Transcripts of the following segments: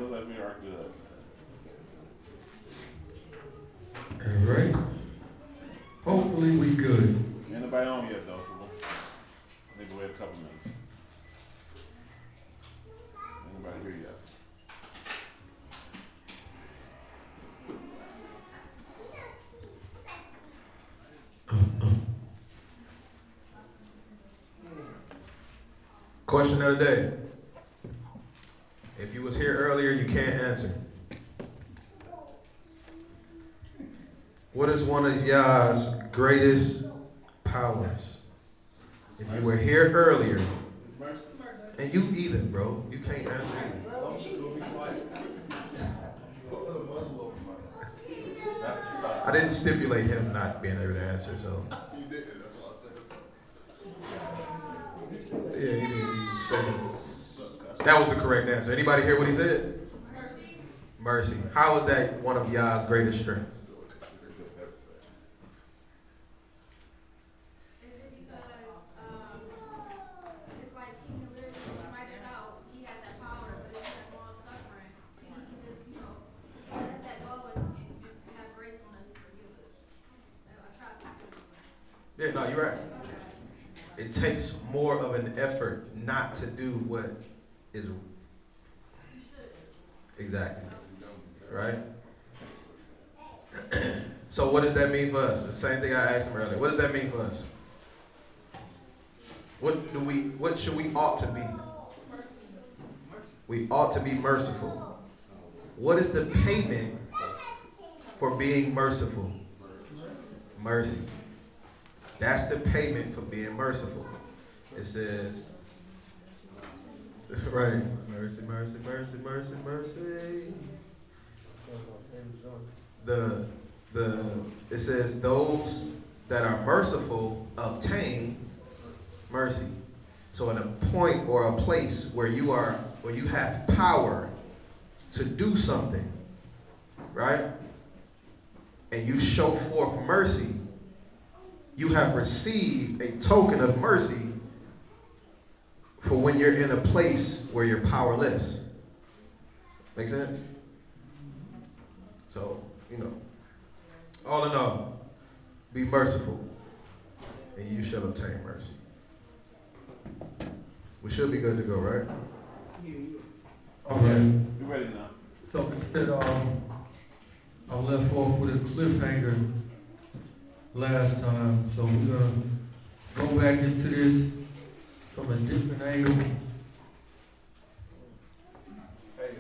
looks like we are good. All right. Hopefully we good. Anybody on yet, though? So maybe wait a couple minutes. Anybody here yet? Question of the day. If you was here earlier, you can't answer. What is one of Yah's greatest powers? If you were here earlier, and you either, bro, you can't answer either. I didn't stipulate him not being able to answer, so. You didn't, that's why I said so. Yeah, he did. That was the correct answer. Anybody hear what he said? Mercy. Mercy. How is that one of Yah's greatest strengths? Is it because it's like he can literally smite us out? He has that power, but he has long suffering, and he can just, let that go and have grace on us and forgive us. I try to. Yeah, no, you're right. It takes more of an effort not to do what is exactly right. So what does that mean for us? The same thing I asked him earlier. What does that mean for us? What should we ought to be? We ought to be merciful. What is the payment for being merciful? Mercy. That's the payment for being merciful. It says, right, mercy, mercy, mercy, mercy, mercy. It says those that are merciful obtain mercy. So in a point or a place where you have power to do something, right? And you show forth mercy, you have received a token of mercy for when you're in a place where you're powerless. Make sense? So, all in all, be merciful, and you shall obtain mercy. We should be good to go, right? All right. You ready now? So instead I left off with a cliffhanger last time, so we're gonna go back into this from a different angle. Hey,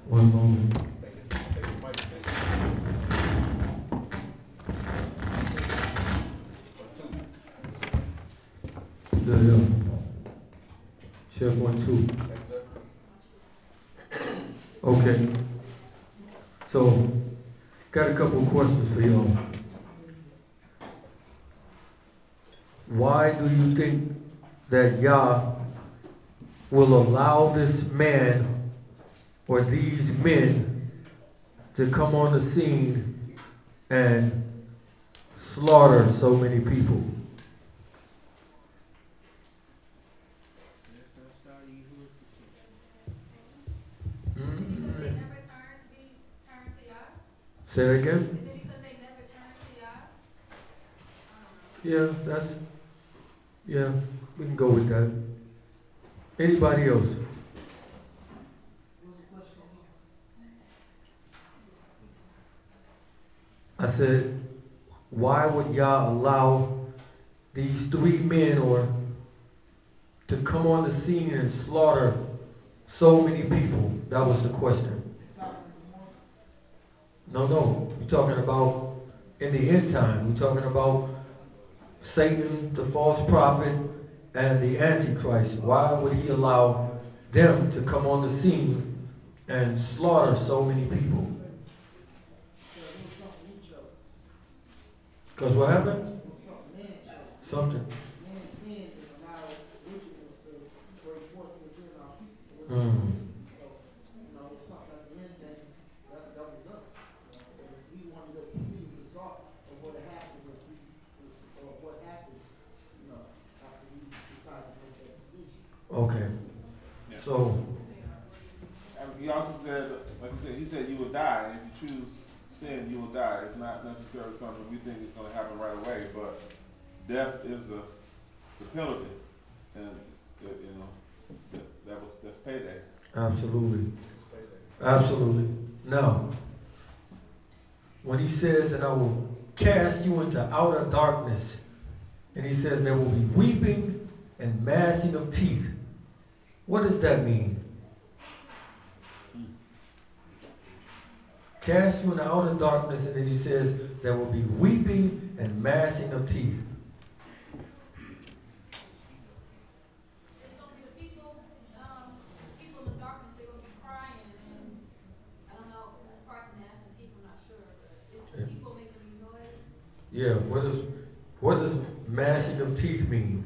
One moment. Yeah. Check 1, 2. Okay. So, got a couple of questions for y'all. Why do you think that Yah will allow this man or these men to come on the scene and slaughter so many people? Say that again? Is it because they never turned to Yah? Yeah, we can go with that. Anybody else? I said, why would Yah allow these 3 men to come on the scene and slaughter so many people? That was the question. No, we're talking about in the end time. We're talking about Satan, the false prophet, and the Antichrist. Why would he allow them to come on the scene and slaughter so many people? Because what happened? Something. Okay. Yeah. So, And he also said, like I said, he said you will die. If you choose sin, you will die. It's not necessarily something we think is going to happen right away, but death is the penalty, and that's payday. absolutely. Absolutely. Now, when he says, and I will cast you into outer darkness, and he says there will be weeping and gnashing of teeth. What does that mean? Cast you into outer darkness, and then he says there will be weeping and gnashing of teeth. It's gonna be the people in the darkness, they're gonna be crying, and I don't know, as far as gnashing teeth, I'm not sure, but it's the people making these noise. Yeah, what does gnashing of teeth mean?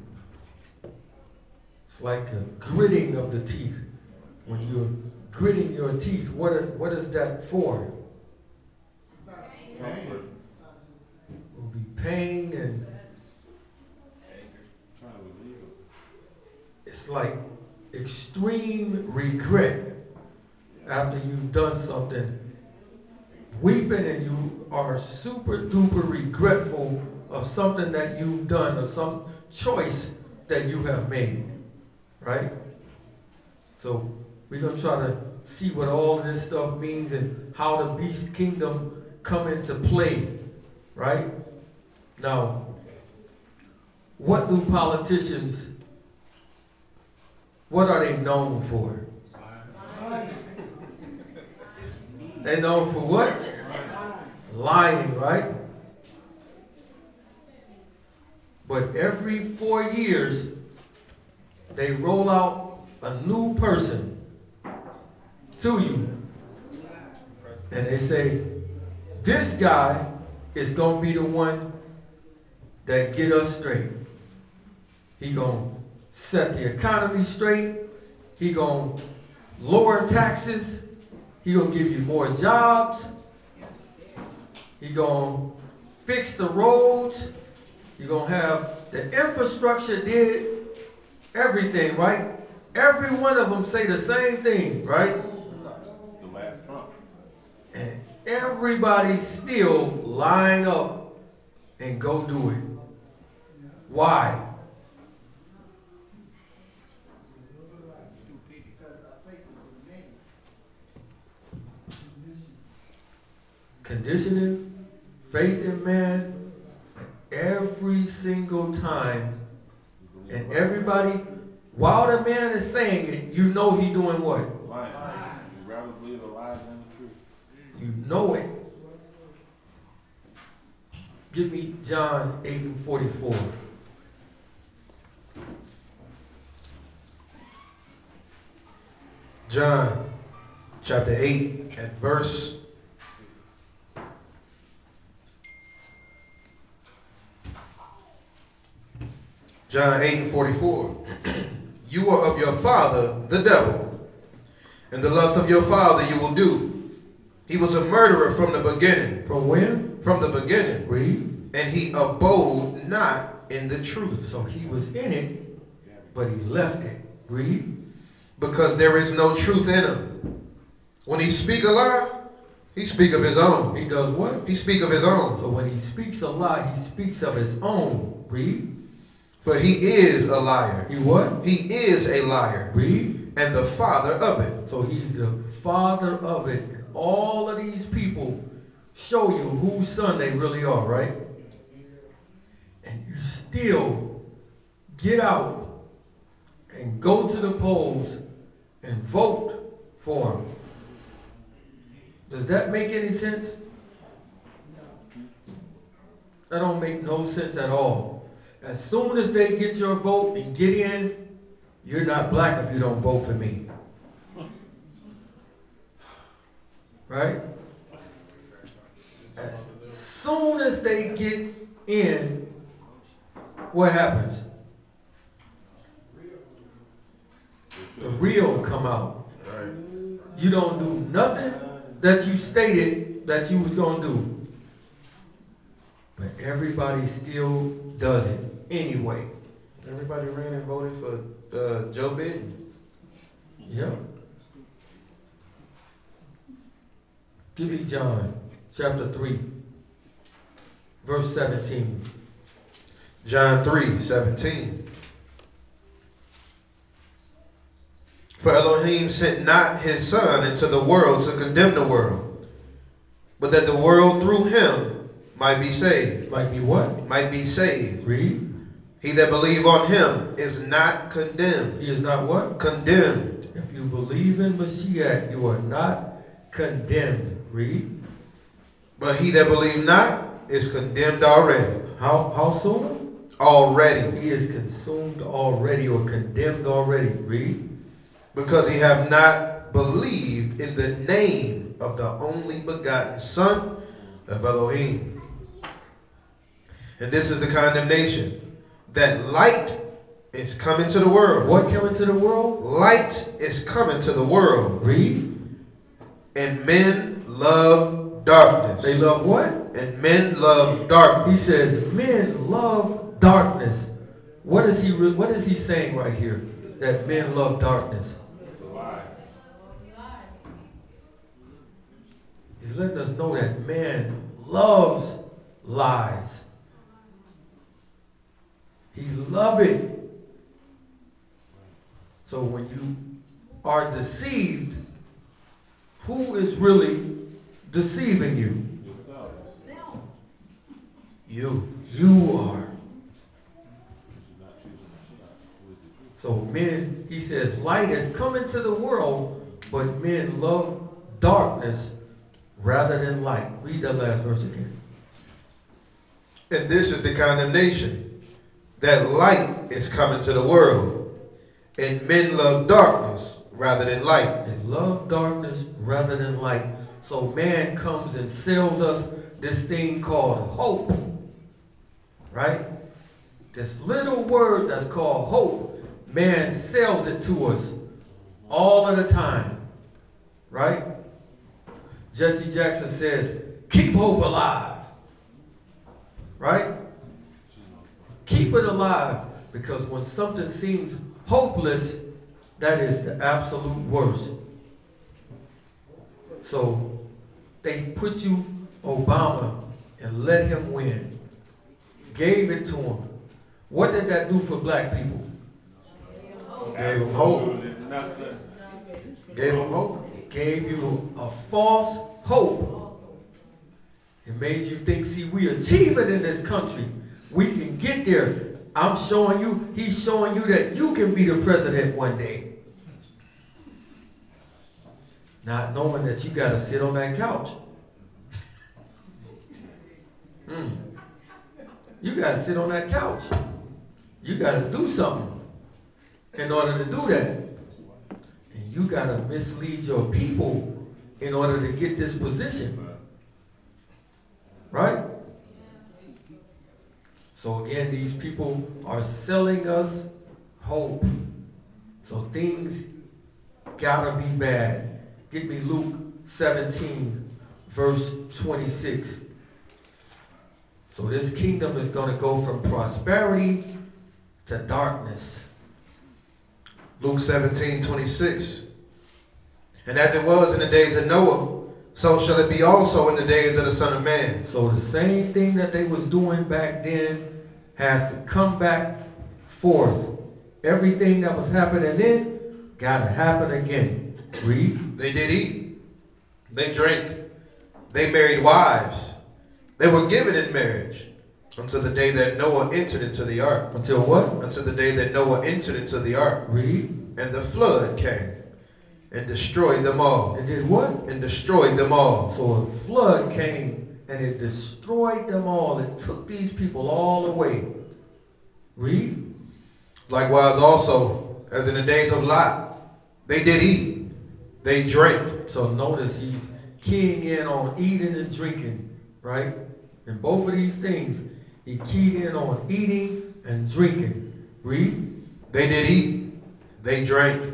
It's like a gritting of the teeth. When you're gritting your teeth, what is that for? Comfort. It will be pain, and Trying to relieve it. it's like extreme regret after you've done something. Weeping, and you are super duper regretful of something that you've done or some choice that you have made. Right? So we're going to try to see what all of this stuff means and how the beast kingdom come into play. Right? Now, what do politicians, what are they known for? They're known for what? Lying, right? But every 4 years, they roll out a new person to you. And they say, this guy is going to be the one that get us straight. He going to set the economy straight. He going to lower taxes. He going to give you more jobs. He going to fix the roads. You're going to have the infrastructure did, everything, right? Every one of them say the same thing, right? The last trump. And everybody still line up and go do it. Why? Conditioning, faith in man, every single time. And everybody, while the man is saying it, you know he doing what? Lying. You'd rather believe a lie than the truth. You know it. Give me John 8:44. John chapter 8 and verse 8:44. You are of your father, the devil, and the lust of your father you will do. He was a murderer from the beginning. From when? From the beginning. Read. And he abode not in the truth. So he was in it, but he left it. Read. Because there is no truth in him. When he speak a lie, he speak of his own. He does what? He speak of his own. So when he speaks a lie, he speaks of his own. Read. For he is a liar. He what? He is a liar. Read. And the father of it. So he's the father of it. All of these people show you whose son they really are, right? And you still get out and go to the polls and vote for him. Does that make any sense? That don't make no sense at all. As soon as they get your vote and get in, you're not black if you don't vote for me. Right? As soon as they get in, what happens? The real come out. Right. You don't do nothing that you stated that you was going to do. But everybody still does it anyway. Everybody ran and voted for Joe Biden. Yeah. Give me John chapter 3, verse 17. John 3:17. For Elohim sent not his Son into the world to condemn the world, but that the world through him might be saved. Might be what? Might be saved. Read. He that believe on him is not condemned. He is not what? Condemned. If you believe in Mashiach, you are not condemned. Read. But he that believe not is condemned already. How soon? Already. He is consumed already or condemned already. Read. Because he have not believed in the name of the only begotten Son of Elohim. And this is the condemnation, that light is coming to the world. What coming to the world? Light is coming to the world. Read. And men love darkness. They love what? And men love darkness. He says men love darkness. What is he saying right here? That men love darkness. He's letting us know that man loves lies. He loves it. So when you are deceived, who is really deceiving you? Yourself. You. You are. So men, he says, light has come into the world, but men love darkness rather than light. Read that last verse again. And this is the condemnation, that light is coming to the world, and men love darkness rather than light. They love darkness rather than light. So man comes and sells us this thing called hope. Right? This little word that's called hope. Man sells it to us all of the time. Right? Jesse Jackson says, keep hope alive. Right? Keep it alive. Because when something seems hopeless, that is the absolute worst. So they put you Obama and let him win. Gave it to him. What did that do for black people? Gave them hope. Nothing. Gave them hope. It gave you a false hope. It made you think, see, we achieve it in this country. We can get there. I'm showing you, he's showing you that you can be the president one day. Not knowing that you got to sit on that couch. You got to sit on that couch. You got to do something in order to do that. And you got to mislead your people in order to get this position. Right? So again, these people are selling us hope. So things gotta be bad. Give me Luke 17, verse 26. So this kingdom is gonna go from prosperity to darkness. Luke 17:26. And as it was in the days of Noah, so shall it be also in the days of the Son of Man. So the same thing that they was doing back then has to come back forth. Everything that was happening then gotta happen again. Read. They did eat. They drank. They married wives. They were given in marriage until the day that Noah entered into the ark. Until what? Until the day that Noah entered into the ark. Read. And the flood came and destroyed them all. It did what? And destroyed them all. So a flood came and it destroyed them all. It took these people all away. Read. Likewise also, as in the days of Lot, they did eat. They drank. So notice he's keying in on eating and drinking, right? And both of these things, he keyed in on eating and drinking. Read. They did eat. They drank.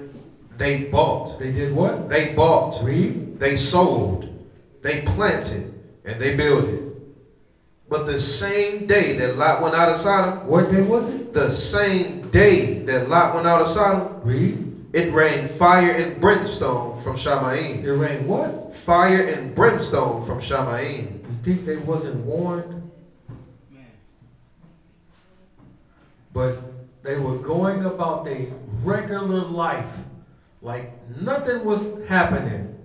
They bought. They did what? They bought. Read. They sold. They planted. And they builded. But the same day that Lot went out of Sodom, What day was it? the same day that Lot went out of Sodom, Read. it rained fire and brimstone from Shamayim. It rained what? Fire and brimstone from Shamayim. You think they wasn't warned? But they were going about their regular life like nothing was happening.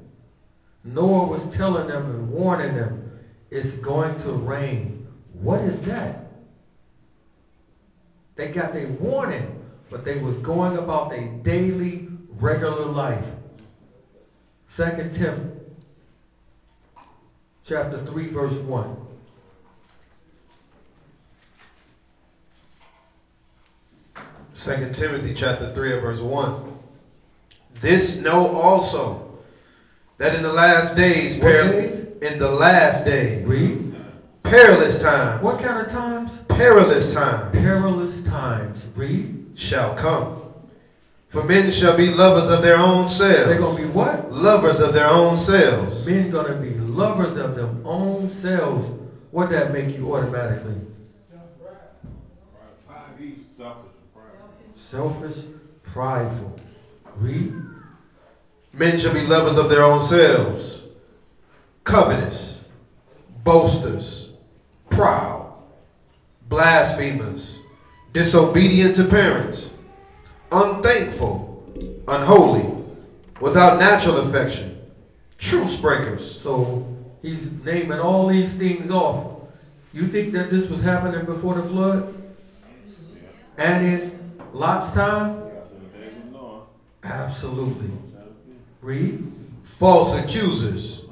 Noah was telling them and warning them, it's going to rain. What is that? They got their warning, but they was going about their daily, regular life. 2 Timothy chapter 3, verse 1. Second Timothy chapter 3 and verse 1. This know also, that in the last days, in the last days, Read. Perilous times. What kind of times? Perilous times. Perilous times. Read. Shall come. For men shall be lovers of their own selves. They're going to be what? Lovers of their own selves. Men going to be lovers of their own selves. What that make you automatically? Selfish, prideful. Read. Men shall be lovers of their own selves, covetous, boasters, proud, blasphemers, disobedient to parents, unthankful, unholy, without natural affection, truce breakers. So he's naming all these things off. You think that this was happening before the flood? And in Lot's time? Absolutely. Read. False accusers,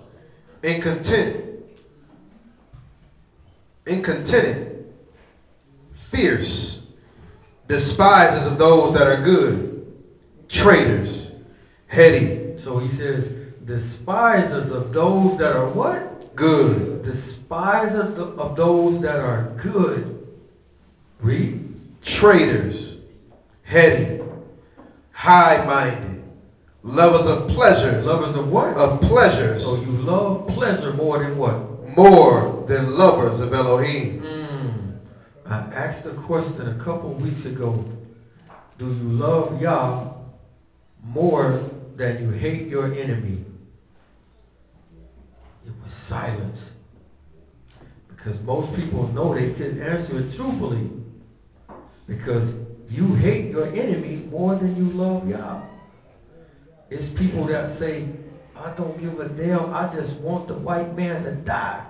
incontented, fierce, despisers of those that are good, traitors, heady. So he says, despisers of those that are what? Good. Despisers of those that are good. Read. Traitors, heady, high-minded, lovers of pleasures. Lovers of what? Of pleasures. So you love pleasure more than what? More than lovers of Elohim. I asked a question a couple weeks ago. Do you love Yah more than you hate your enemy? It was silence. Because most people know they could answer it truthfully. Because you hate your enemy more than you love Yah. It's people that say, I don't give a damn, I just want the white man to die.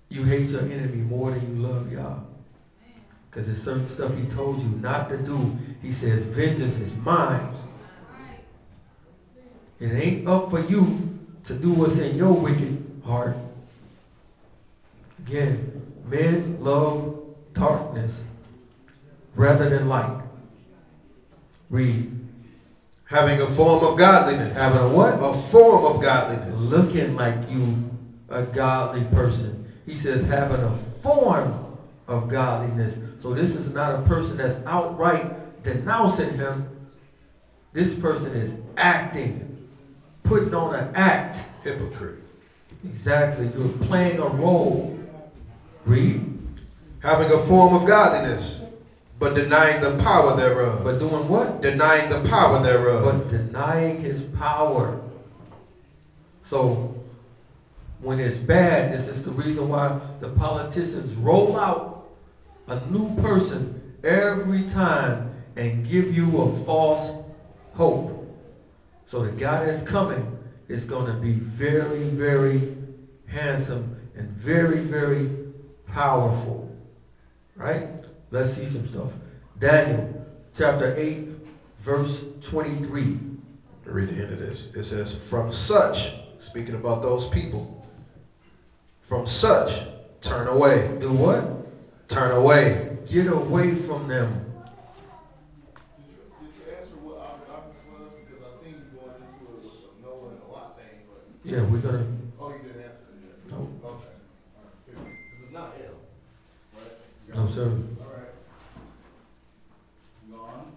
You hate your enemy more than you love Yah. Because there's certain stuff he told you not to do. He says, vengeance is mine. It ain't up for you to do what's in your wicked heart. Again, men love darkness rather than light. Read. Having a form of godliness. Having a what? A form of godliness. Looking like you a godly person. He says having a form of godliness. So this is not a person that's outright denouncing him. This person is acting, putting on an act. Hypocrite. Exactly. You're playing a role. Read. Having a form of godliness, but denying the power thereof. But doing what? Denying the power thereof. But denying his power. So, when it's bad, this is the reason why the politicians roll out a new person every time and give you a false hope. So the guy that's coming is going to be very, very handsome and very, very powerful. Right? Let's see some stuff. Daniel chapter 8, verse 23. Read the end of this. It says, from such, speaking about those people, from such, turn away. Do what? Turn away. Get away from them. Did you answer what our darkness was? Because I seen you going into it with Noah and a lot of things, but Yeah, we're going to... oh, you didn't answer it yet. No. Okay. Because it's not hell, right? No, sir. All right. Go on.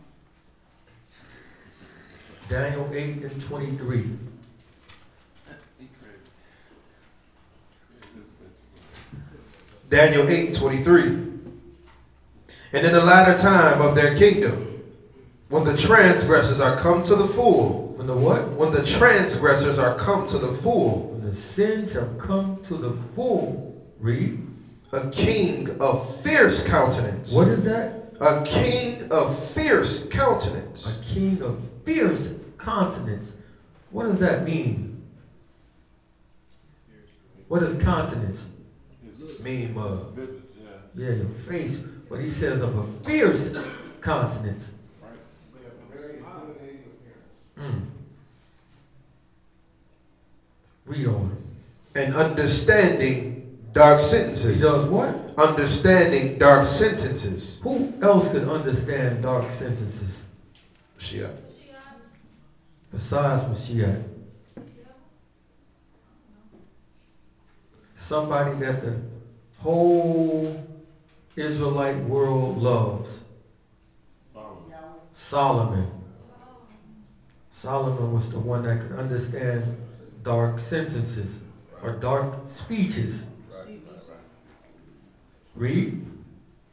Daniel 8 and 23. Daniel 8:23. And in the latter time of their kingdom, when the transgressors are come to the full. When the what? When the transgressors are come to the full. When the sins have come to the full. Read. A king of fierce countenance. What is that? A king of fierce countenance. A king of fierce countenance. What does that mean? What is countenance? Mean mug. Yeah, your face. But he says of a fierce countenance. Read on. And understanding dark sentences. He does what? Understanding dark sentences. Who else could understand dark sentences? Mashiach. Besides Mashiach. Somebody that the whole Israelite world loves. Solomon. Solomon was the one that could understand dark sentences or dark speeches. Read.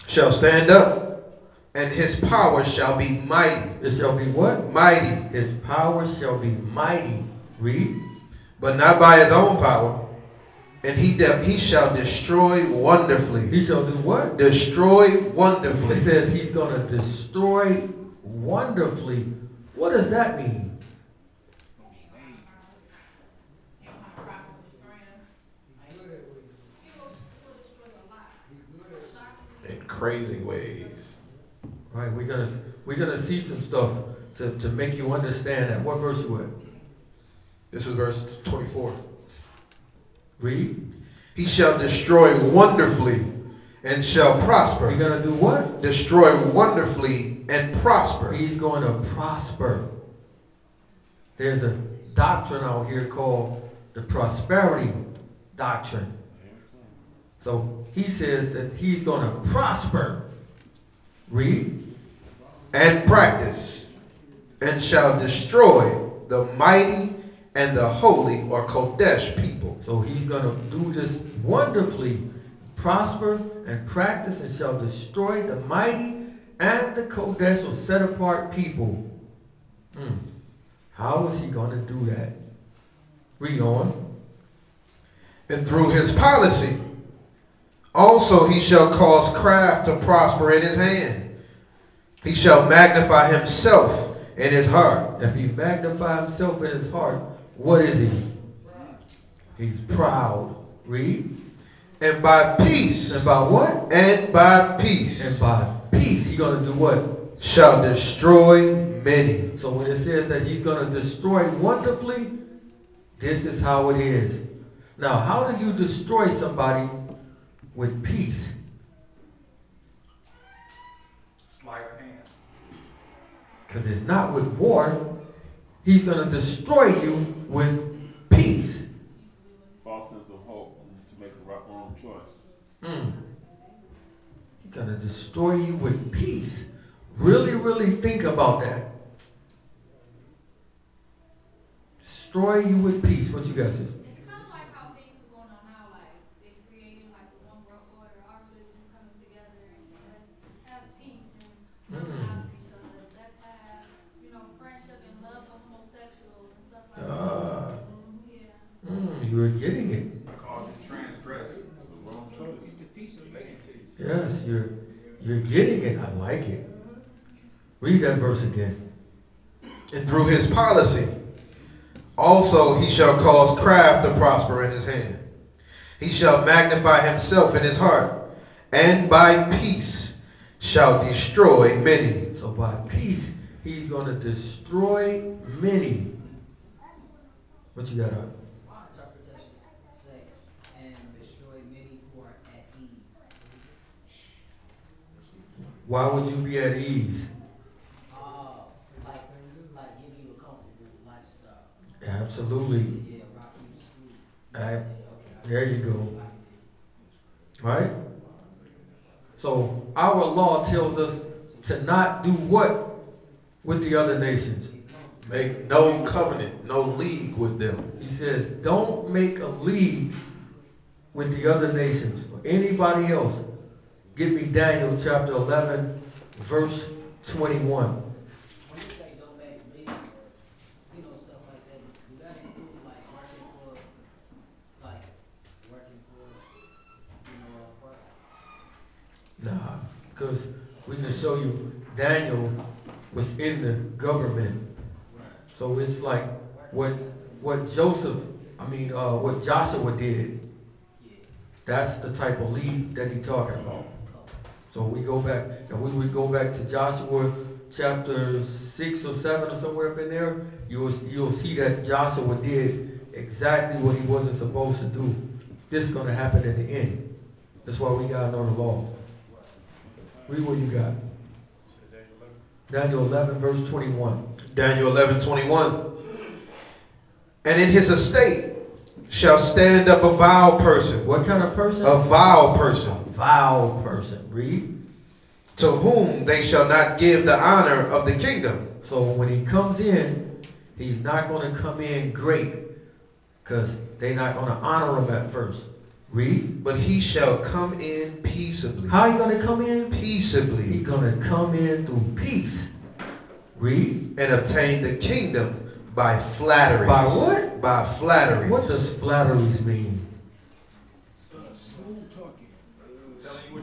Shall stand up, and his power shall be mighty. It shall be what? Mighty. His power shall be mighty. Read. But not by his own power. And he shall destroy wonderfully. He shall do what? Destroy wonderfully. It says he's going to destroy wonderfully. What does that mean? In crazy ways. Right, we're gonna see some stuff to make you understand that. What verse you at? This is verse 24. Read. He shall destroy wonderfully and shall prosper. He's gonna do what? Destroy wonderfully and prosper. He's going to prosper. There's a doctrine out here called the prosperity doctrine. So he says that he's going to prosper. Read. And practice, and shall destroy the mighty and the holy or Kodesh people. So he's going to do this wonderfully. Prosper and practice and shall destroy the mighty and the Kodesh or set apart people. How is he going to do that? Read on. And through his policy, also he shall cause craft to prosper in his hand. He shall magnify himself in his heart. If he magnify himself in his heart, what is he? He's proud. Read. And by peace. And by what? And by peace. And by peace, he's going to do what? Shall destroy many. So when it says that he's going to destroy wonderfully, this is how it is. Now, how do you destroy somebody with peace? Sleight of hand. Because it's not with war. He's going to destroy you with peace. False sense of hope to make the wrong choice. He's going to destroy you with peace. Really, really think about that. Destroy you with peace. What you guys say? It's kind of like how things are going on now, like they're creating like one world order, our religions coming together, and let's have peace and love each other. Let's have, friendship and love of homosexuals and stuff like that. You're getting it. I call it transgress. It's the wrong choice. It's the peace of making peace. Yes, you're getting it. I like it. Read that verse again. And through his policy, also he shall cause craft to prosper in his hand. He shall magnify himself in his heart, and by peace shall destroy many. So by peace, he's going to destroy many. What you got up? Interpretations say, and destroy many who are at ease. Why would you be at ease? Like give you a comfortable lifestyle. Absolutely. Yeah, rock you to sleep. There you go. Right? So our law tells us to not do what with the other nations? Make no covenant, no league with them. He says, don't make a league with the other nations, or anybody else, give me Daniel chapter 11, verse 21. When you say don't make leave, you know, stuff like that, do that include like working for, you know, a person? Nah, because we can show you Daniel was in the government. So it's like what Joshua did. That's the type of lead that he's talking about. So we go back, and we would go back to Joshua chapter 6 or 7 or somewhere up in there. You'll see that Joshua did exactly what he wasn't supposed to do. This is going to happen at the end. That's why we got to know the law. Read what you got. Daniel 11, verse 21. Daniel 11:21. And in his estate shall stand up a vile person. What kind of person? A vile person. Vile person. Read. To whom they shall not give the honor of the kingdom. So when he comes in, he's not going to come in great, because they're not going to honor him at first. Read. But he shall come in peaceably. How are you going to come in? Peaceably. He's going to come in through peace. Read. And obtain the kingdom by flatteries. By what? By flatteries. What does flatteries mean?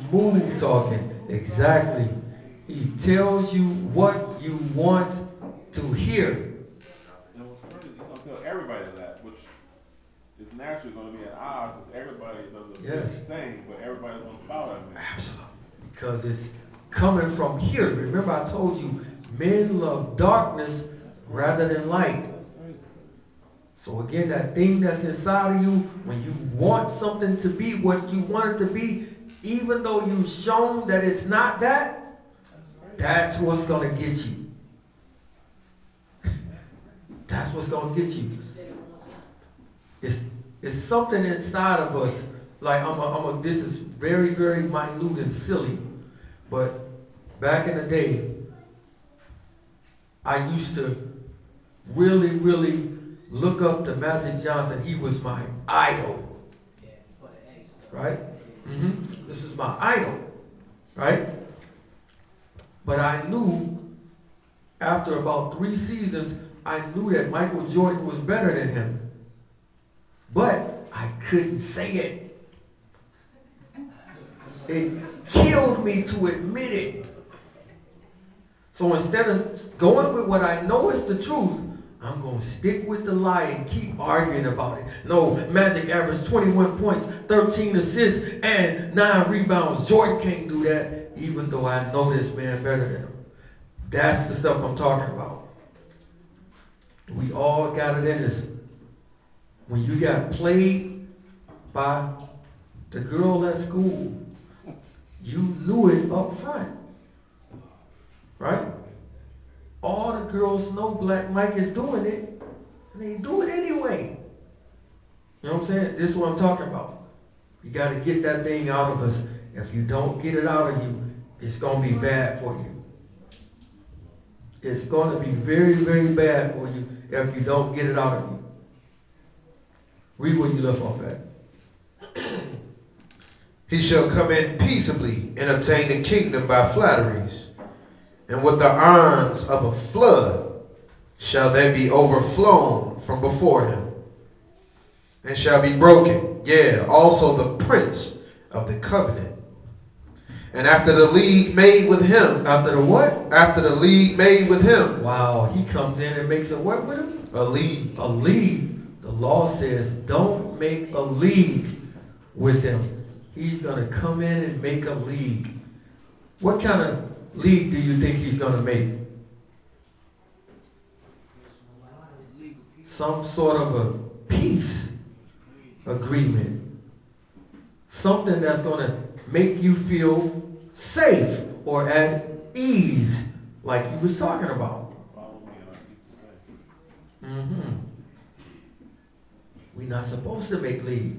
Smooth talking. Exactly. He tells you what you want to hear. And what's funny, he's going to tell everybody that, which is naturally going to be at odds, because everybody doesn't Yes. the same, but everybody's going to follow that man. Absolutely. Because it's coming from here. Remember I told you, men love darkness rather than light. That's crazy. So again, that thing that's inside of you, when you want something to be what you want it to be, even though you've shown that it's not that, that's what's going to get you. That's what's going to get you. It's something inside of us. Like this is very, very minute and silly. But back in the day, I used to really, really look up to Magic Johnson. He was my idol. Right? This is my idol. Right? But I knew after about 3 seasons, I knew that Michael Jordan was better than him. But I couldn't say it. It killed me to admit it. So instead of going with what I know is the truth, I'm going to stick with the lie and keep arguing about it. No, Magic averaged 21 points, 13 assists, and 9 rebounds. Jordan can't do that, even though I know this man better than him. That's the stuff I'm talking about. We all got it in us. When you got played by the girl at school, you knew it up front. Right? All the girls know Black Mike is doing it, and they do it anyway. You know what I'm saying? This is what I'm talking about. You got to get that thing out of us. If you don't get it out of you, it's going to be bad for you. It's going to be very, very bad for you if you don't get it out of you. Read what you left off at. He shall come in peaceably and obtain the kingdom by flatteries. And with the arms of a flood shall they be overflown from before him, and shall be broken, yea, also the prince of the covenant. And after the league made with him. After the what? After the league made with him. Wow, he comes in and makes a what with him? A league. A league. The law says don't make a league with him. He's going to come in and make a league. What kind of league do you think he's going to make? Some sort of a peace agreement. Something that's going to make you feel safe or at ease, like you was talking about. Follow me and I'll keep you safe. We're not supposed to make league.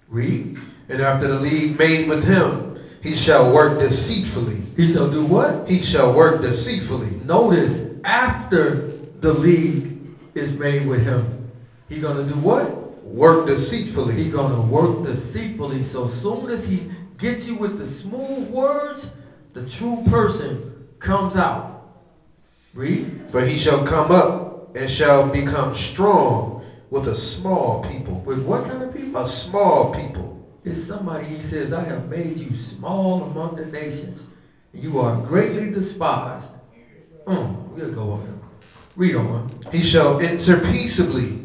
Read. And after the league made with him, he shall work deceitfully. He shall do what? He shall work deceitfully. Notice, after the league is made with him, he's going to do what? work deceitfully. He's going to work deceitfully. So soon as he gets you with the smooth words, the true person comes out. Read. For he shall come up and shall become strong with a small people. With what kind of people? A small people. It's somebody, he says, I have made you small among the nations. You are greatly despised. We'll go on. Read on. He shall enter peaceably,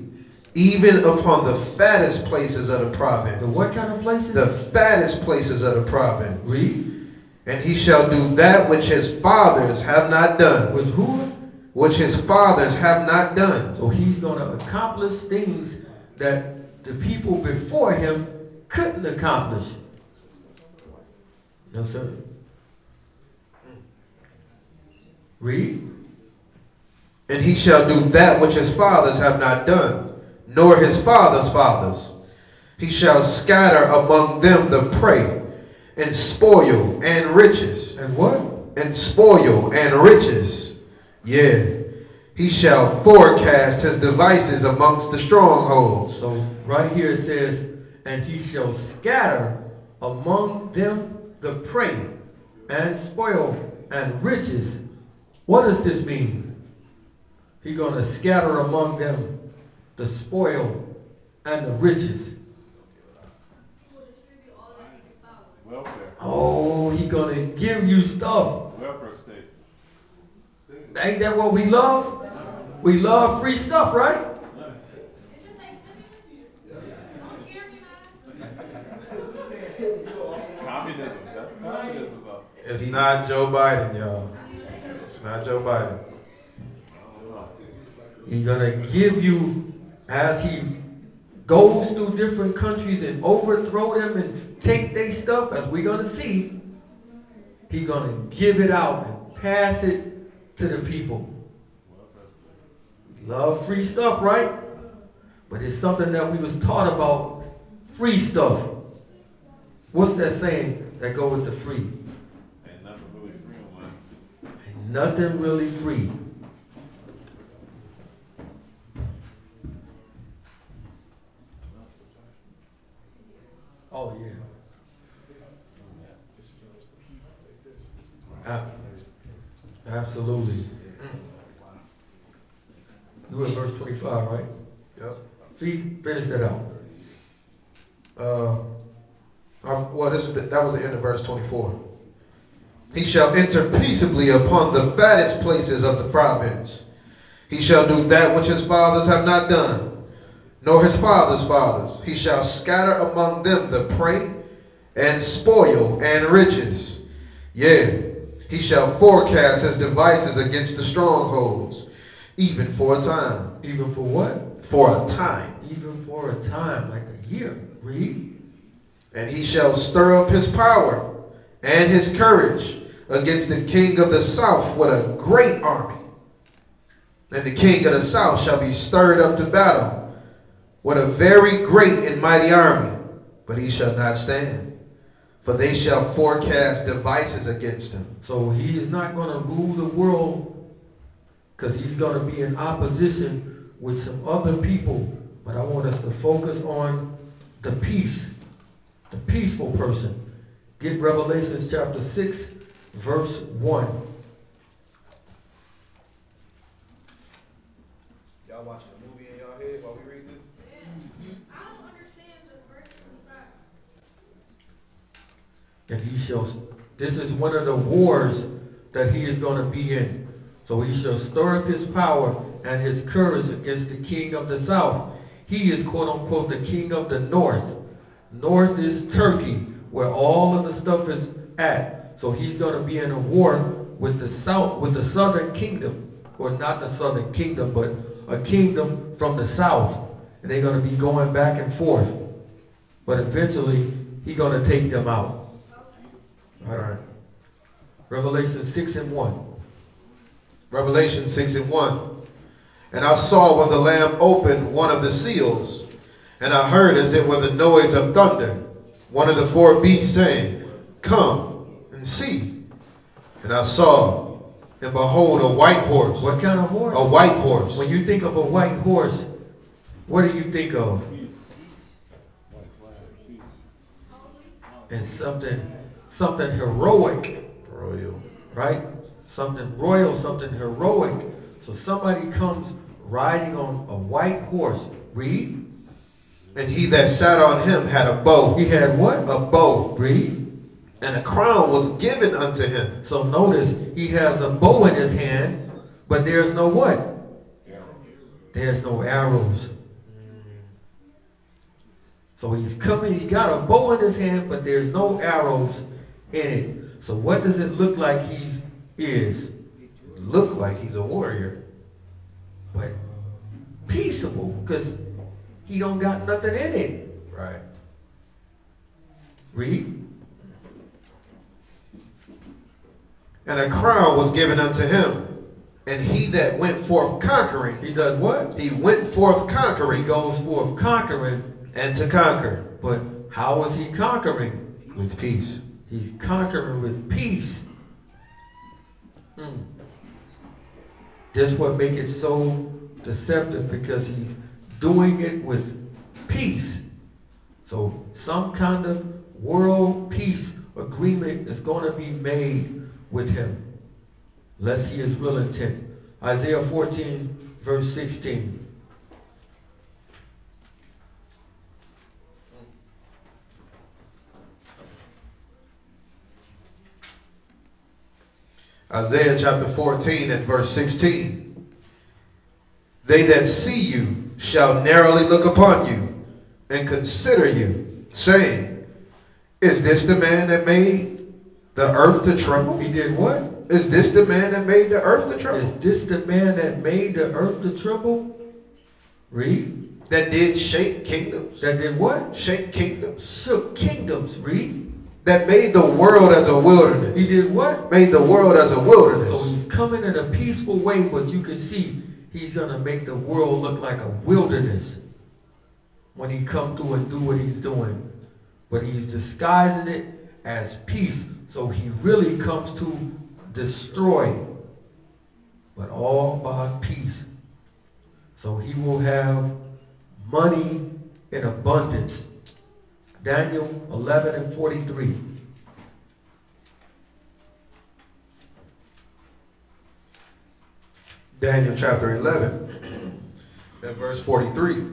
even upon the fattest places of the province. The what kind of places? The fattest places of the province. Read. And he shall do that which his fathers have not done. With who? Which his fathers have not done. So he's going to accomplish things that the people before him couldn't accomplish. No, sir. Read. And he shall do that which his fathers have not done, nor his fathers' fathers. He shall scatter among them the prey, and spoil and riches. And what? And spoil and riches. Yeah. He shall forecast his devices amongst the strongholds. So right here it says, and he shall scatter among them the prey, and spoil and riches. What does this mean? He's going to scatter among them the spoil and the riches. He will distribute all that to his followers. Welfare. Oh, he's going to give you stuff. Welfare state. Ain't that what we love? We love free stuff, right? It just say stimulus. Don't scare me now. Communism. That's communism, though. It's not Joe Biden, y'all. It's not Joe Biden. He's going to give you, as he goes through different countries and overthrow them and take their stuff, as we're going to see, he's going to give it out and pass it to the people. Love free stuff, right? But it's something that we was taught about, free stuff. What's that saying that go with the free? Ain't nothing really free on mine. Ain't nothing really free. Oh, yeah. Absolutely. You in verse 25, right? Yep. See, finish that out. Well, that was the end of verse 24. He shall enter peaceably upon the fattest places of the province. He shall do that which his fathers have not done, nor his fathers' fathers. He shall scatter among them the prey, and spoil and riches. Yea, he shall forecast his devices against the strongholds, even for a time. Even for what? For a time. Even for a time, like a year. Read. And he shall stir up his power and his courage against the king of the south with a great army. And the king of the south shall be stirred up to battle with a very great and mighty army, but he shall not stand. For they shall forecast devices against him. So he is not going to rule the world because he's going to be in opposition with some other people. But I want us to focus on the peace, the peaceful person. Get Revelation chapter 6, verse 1. Y'all watching the movie in y'all head while we read this? I don't understand the verse 25. And he shall, this is one of the wars that he is going to be in. So he shall stir up his power and his courage against the king of the south. He is, quote unquote, the king of the north. North is Turkey, where all of the stuff is at. So he's going to be in a war with the south, with the southern kingdom, or not the southern kingdom, but a kingdom from the south. And they're going to be going back and forth. But eventually, he's going to take them out. All right. Revelation 6 and 1. Revelation 6 and 1. And I saw when the Lamb opened one of the seals, and I heard as it were the noise of thunder, one of the four beasts saying, Come and see. And I saw, and behold, a white horse. What kind of horse? A white horse. When you think of a white horse, what do you think of? and something heroic, Royal. right? Something royal, something heroic. So somebody comes riding on a white horse. Read. And he that sat on him had a bow. He had what? A bow. Read. And a crown was given unto him. So notice, he has a bow in his hand, but there's no what? There's no arrows. So he's coming, he got a bow in his hand, but there's no arrows in it. So what does it look like he is? Look like he's a warrior. But peaceable, because he don't got nothing in it. Right. Read. And a crown was given unto him. And he that went forth conquering. He does what? He went forth He conquering. goes forth conquering. And to conquer. But how is he conquering? With peace. He's conquering with peace. This what makes it so deceptive, because he's doing it with peace. So some kind of world peace agreement is going to be made with him. Let's see his real intent. Isaiah 14, verse 16. Isaiah chapter 14 and verse 16. They that see you shall narrowly look upon you and consider you, saying, is this the man that made the earth to tremble? He did what? Is this the man that made the earth to tremble? Is this the man that made the earth to tremble? Read. That did shake kingdoms? That did what? Shake kingdoms. Shook kingdoms. Read. That made the world as a wilderness? He did what? Made the world as a wilderness. So he's coming in a peaceful way, but you can see he's going to make the world look like a wilderness when he come through and do what he's doing. But he's disguising it as peace. So he really comes to destroy, but all by peace. So he will have money in abundance. Daniel 11 and 43. Daniel chapter 11 and verse 43.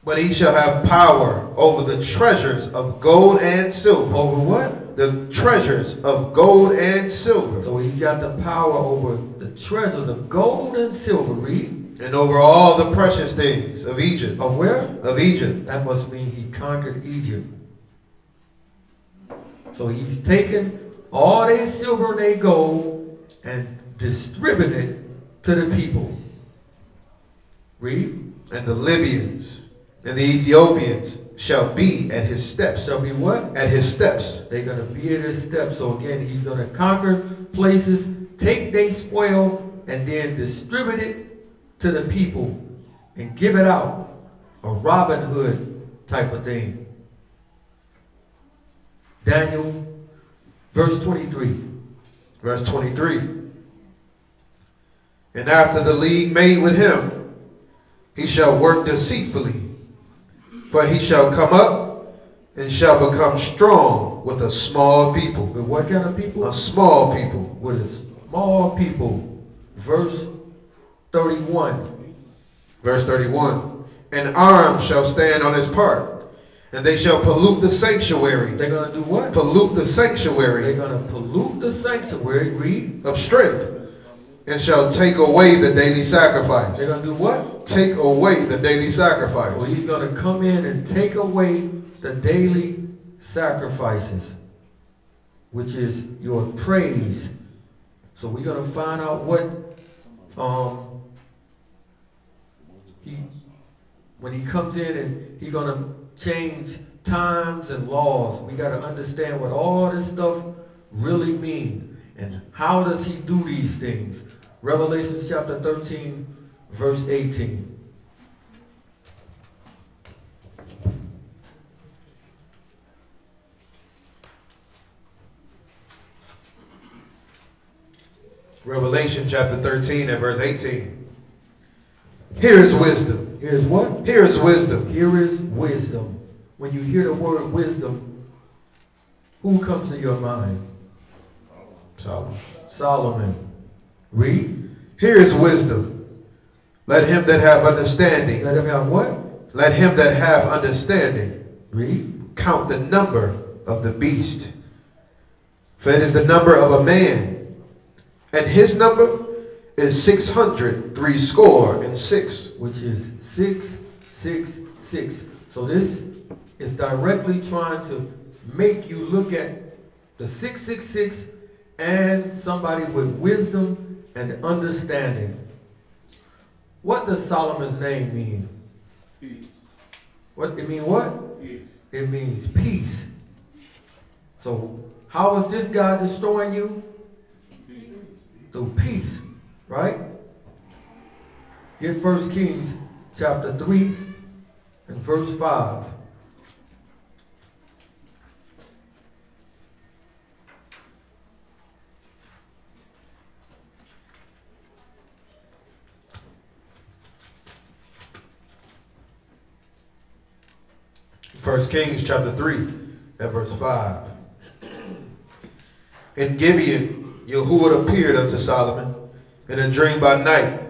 But he shall have power over the treasures of gold and silver. Over what? The treasures of gold and silver. So he's got the power over the treasures of gold and silver. Read. And over all the precious things of Egypt. Of where? Of Egypt. That must mean he conquered Egypt. So he's taken all their silver and their gold and distributed it to the people. Read. And the Libyans and the Ethiopians shall be at his steps. Shall be what? At his steps. They're going to be at his steps. So again, he's going to conquer places, take their spoil, and then distribute it to the people and give it out. A Robin Hood type of thing. Daniel, verse 23. Verse 23. And after the league made with him, he shall work deceitfully. For he shall come up and shall become strong with a small people. With what kind of people? A small people. With a small people. Verse 31. Verse 31. And arms shall stand on his part, and they shall pollute the sanctuary. They're going to do what? Pollute the sanctuary. They're going to pollute the sanctuary. Read. Of strength. And shall take away the daily sacrifice. They're going to do what? Take away the daily sacrifice. Well, he's going to come in and take away the daily sacrifices, which is your praise. So we're going to find out what when he comes in and he's going to change times and laws. We got to understand what all this stuff really means and how does he do these things. Revelation chapter 13, verse 18. Revelation chapter 13 and verse 18. Here is wisdom. Here's what? Here is wisdom. Here is wisdom. when you hear the word wisdom, who comes to your mind? Solomon. Solomon. Read. Here is wisdom. Let him that have understanding. Let him have what? Let him that have understanding. Read. Count the number of the beast. For it is the number of a man. And his number is 666. Which is 666. So this is directly trying to make you look at the 666 and somebody with wisdom and understanding. What does Solomon's name mean? Peace. What it mean? What? Peace. It means peace. So how is this guy destroying you? Peace. Through peace, right? Get 1 Kings chapter 3 and verse 5. First Kings chapter 3 at verse 5. In Gibeon, Yahuwah appeared unto Solomon in a dream by night.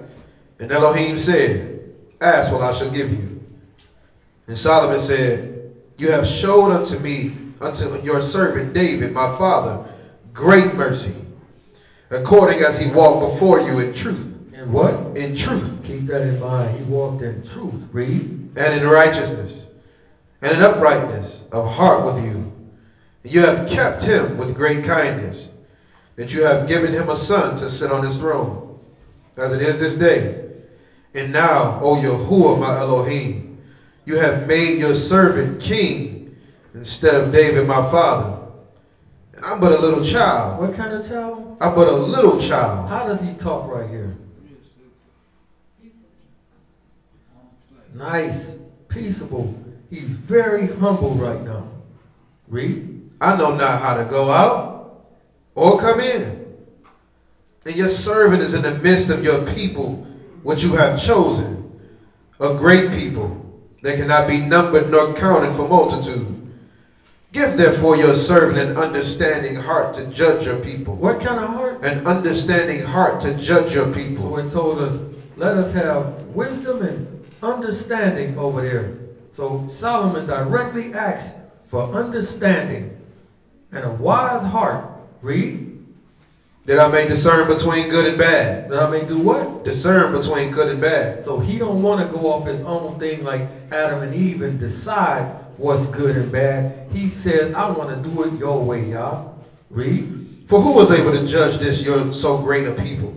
And Elohim said, ask what I shall give you. And Solomon said, you have showed unto me, unto your servant David, my father, great mercy, according as he walked before you in truth. In what? In truth. Keep that in mind. He walked in truth. Read. And in righteousness, and in uprightness of heart with you. You have kept him with great kindness, that you have given him a son to sit on his throne, as it is this day. And now, O Yahuwah, my Elohim, you have made your servant king instead of David, my father. And I'm but a little child. What kind of child? I'm but a little child. How does he talk right here? Nice, peaceable. He's very humble right now. Read. I know not how to go out or come in. And your servant is in the midst of your people, which you have chosen, a great people that cannot be numbered nor counted for multitude. Give therefore your servant an understanding heart to judge your people. What kind of heart? An understanding heart to judge your people. So it told us, let us have wisdom and understanding over there. So Solomon directly asked for understanding and a wise heart. Read. That I may discern between good and bad. That I may do what? Discern between good and bad. So he don't want to go off his own thing like Adam and Eve and decide what's good and bad. He says, I want to do it your way, y'all. Read. For who was able to judge this your so great a people?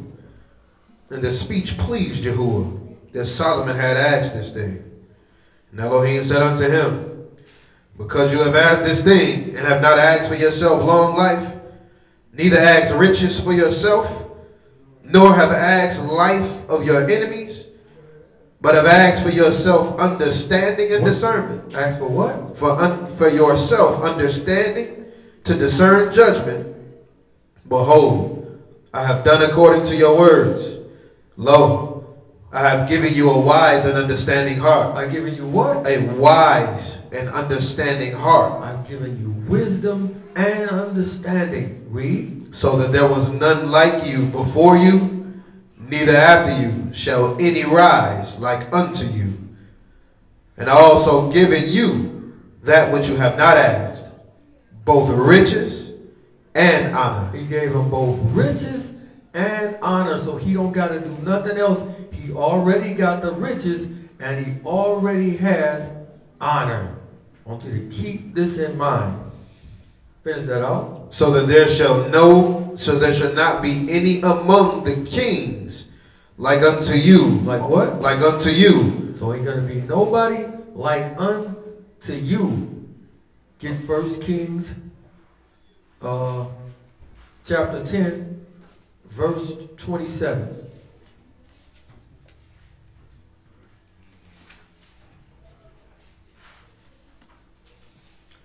And the speech pleased Yahuwah, that Solomon had asked this thing. And Elohim said unto him, because you have asked this thing, and have not asked for yourself long life, neither asked riches for yourself, nor have asked life of your enemies, but have asked for yourself understanding and discernment. Ask for what? For yourself understanding to discern judgment. Behold, I have done according to your words. Lo, I have given you a wise and understanding heart. I've given you what? A wise and understanding heart. I've given you wisdom and understanding. Read. So that there was none like you before you, neither after you shall any rise like unto you. And I also given you that which you have not asked, both riches and honor. He gave him both riches and honor, so he don't got to do nothing else. He already got the riches and he already has honor. I want you to keep this in mind. Finish that out. So there shall not be any among the kings like unto you. Like what? Like unto you. So ain't gonna be nobody like unto you. Get 1 Kings chapter 10, verse 27.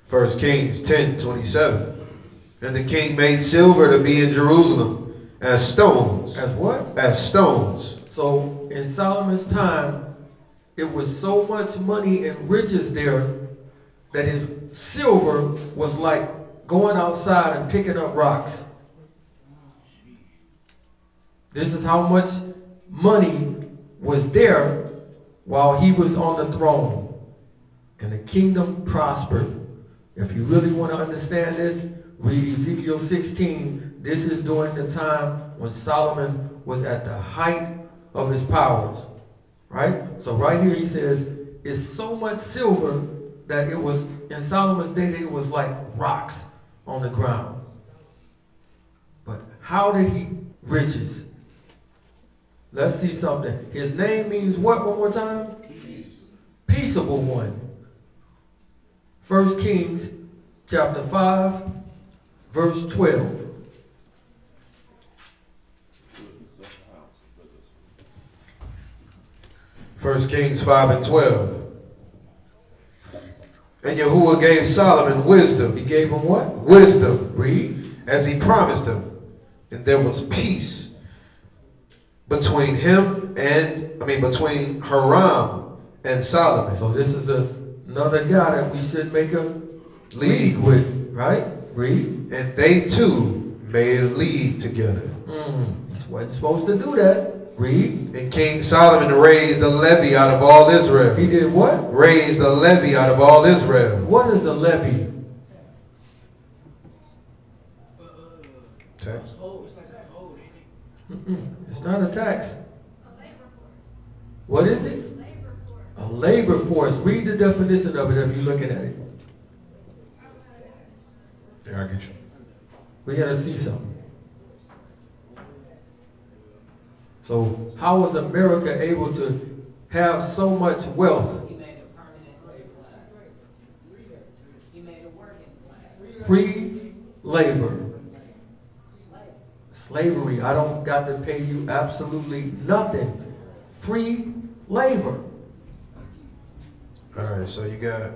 First Kings 10:27. And the king made silver to be in Jerusalem as stones. As what? As stones. So in Solomon's time, it was so much money and riches there that his silver was like going outside and picking up rocks. This is how much money was there while he was on the throne. And the kingdom prospered. If you really want to understand this, read Ezekiel 16. This is during the time when Solomon was at the height of his powers. Right? So right here he says, it's so much silver that it was, in Solomon's day, it was like rocks on the ground. But how did he riches? Let's see something. His name means what one more time? Peace. Peaceable one. 1 Kings chapter 5, verse 12. First Kings 5 and 12. And Yahuwah gave Solomon wisdom. He gave him what? Wisdom. Read. As he promised him. And there was peace between between Hiram and Solomon. So this is another guy that we should make a league with, right? Read. And they two made a league together. He wasn't supposed to do that. Read. And King Solomon raised a levy out of all Israel. He did what? Raised a levy out of all Israel. What is a levy? Tax. It's not a tax. A labor force. What is it? Labor force. A labor force. Read the definition of it if you're looking at it. Yeah, I get you. We got to see something. So how was America able to have so much wealth? He made a permanent labor class. He made a working class. Free labor. Slavery. I don't got to pay you absolutely nothing. Free labor. All right, so you got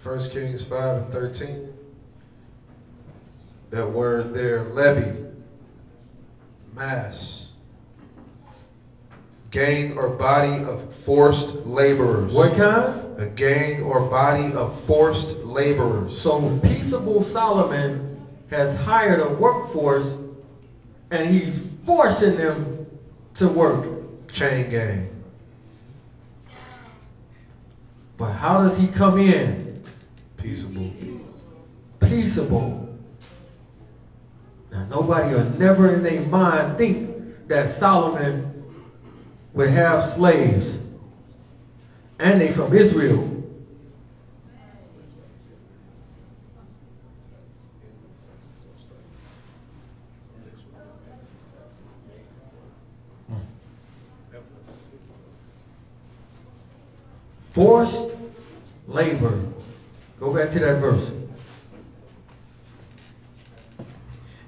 1 Kings 5 and 13. That word there, levy, mass, gang or body of forced laborers. What kind? A gang or body of forced laborers. So peaceable Solomon has hired a workforce and he's forcing them to work. Chain gang. But how does he come in? Peaceable. Peaceable. Now nobody will never in their mind think that Solomon would have slaves. And they from Israel. Forced labor. Go back to that verse.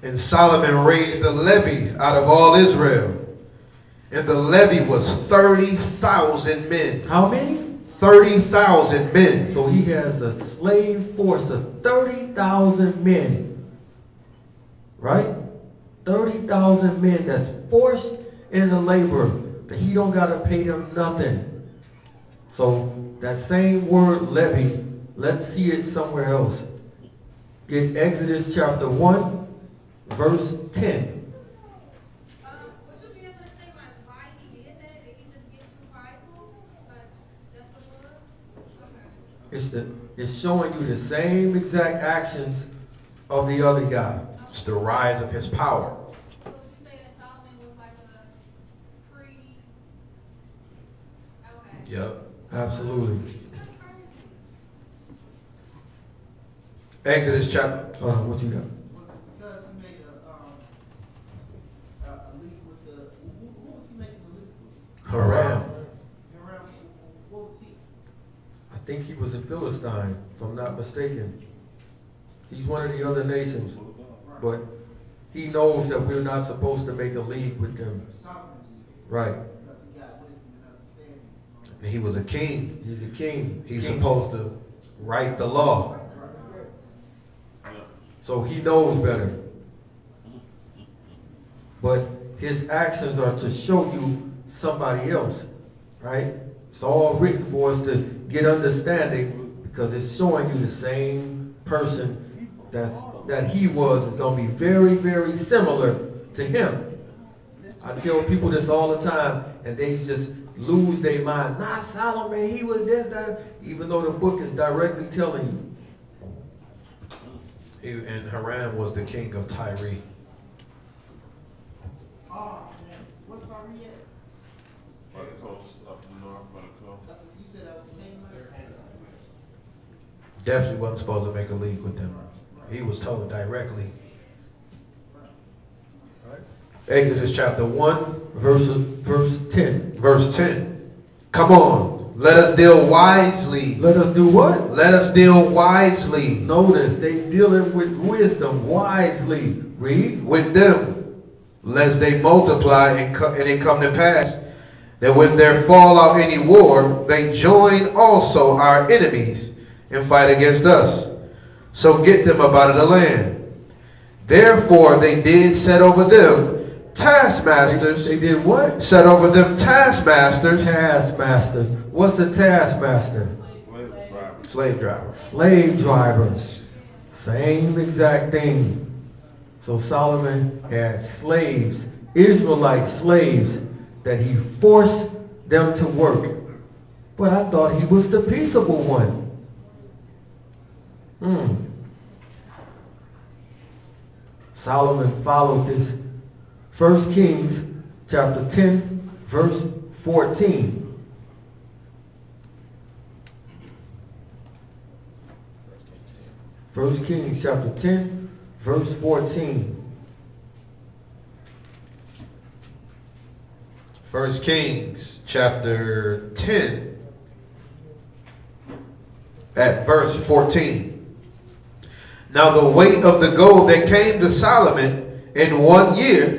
And Solomon raised a levy out of all Israel. And the levy was 30,000 men. How many? 30,000 men. So he has a slave force of 30,000 men. Right? 30,000 men that's forced into labor. But he don't got to pay them nothing. So that same word levy, let's see it somewhere else. Get Exodus chapter 1, verse 10. Would you be able to say like why he did that? Did he just get too prideful? Like that's what it was? Okay. It's showing you the same exact actions of the other guy. It's the rise of his power. So would you say that Solomon was like a free? Okay. Yep. Absolutely. That's crazy. Exodus chapter. What you got? Was it because he made a league with the, who was he making the league with? Haram. Around, what was he? I think he was a Philistine, if I'm not mistaken. He's one of the other nations. But he knows that we're not supposed to make a league with them. Solomon's, Right. because he got wisdom and understanding. And he was a king. He's a king. He's King. supposed to write the law. So he knows better. But his actions are to show you somebody else. Right? It's all written for us to get understanding because it's showing you the same person that he was is going to be very, very similar to him. I tell people this all the time, and they just lose their mind. Not Solomon, he was this, that, even though the book is directly telling you. And Haran was the king of Tyre. Oh, man. What's Tyre yet? By the coast, up north, by the coast. That's what you said that was the king there? Definitely wasn't supposed to make a league with them. He was told directly. Exodus chapter 1, Verse 10. verse 10. Come on, let us deal wisely. Let us do what? Let us deal wisely Notice, they dealing with wisdom wisely. Read. with them, lest they multiply and it come to pass that when there fall out any war, they join also our enemies and fight against us. So get them up out of the land. Therefore they did set over them taskmasters. They did what? Set over them taskmasters. Taskmasters. What's a taskmaster? Slave driver. Slave drivers. Slave drivers. Same exact thing. So Solomon had slaves, Israelite slaves, that he forced them to work. But I thought he was the peaceable one. Solomon followed this. 1 Kings chapter 10, verse 14. First Kings chapter 10, verse 14. 1 Kings chapter 10 at verse 14. Now the weight of the gold that came to Solomon in 1 year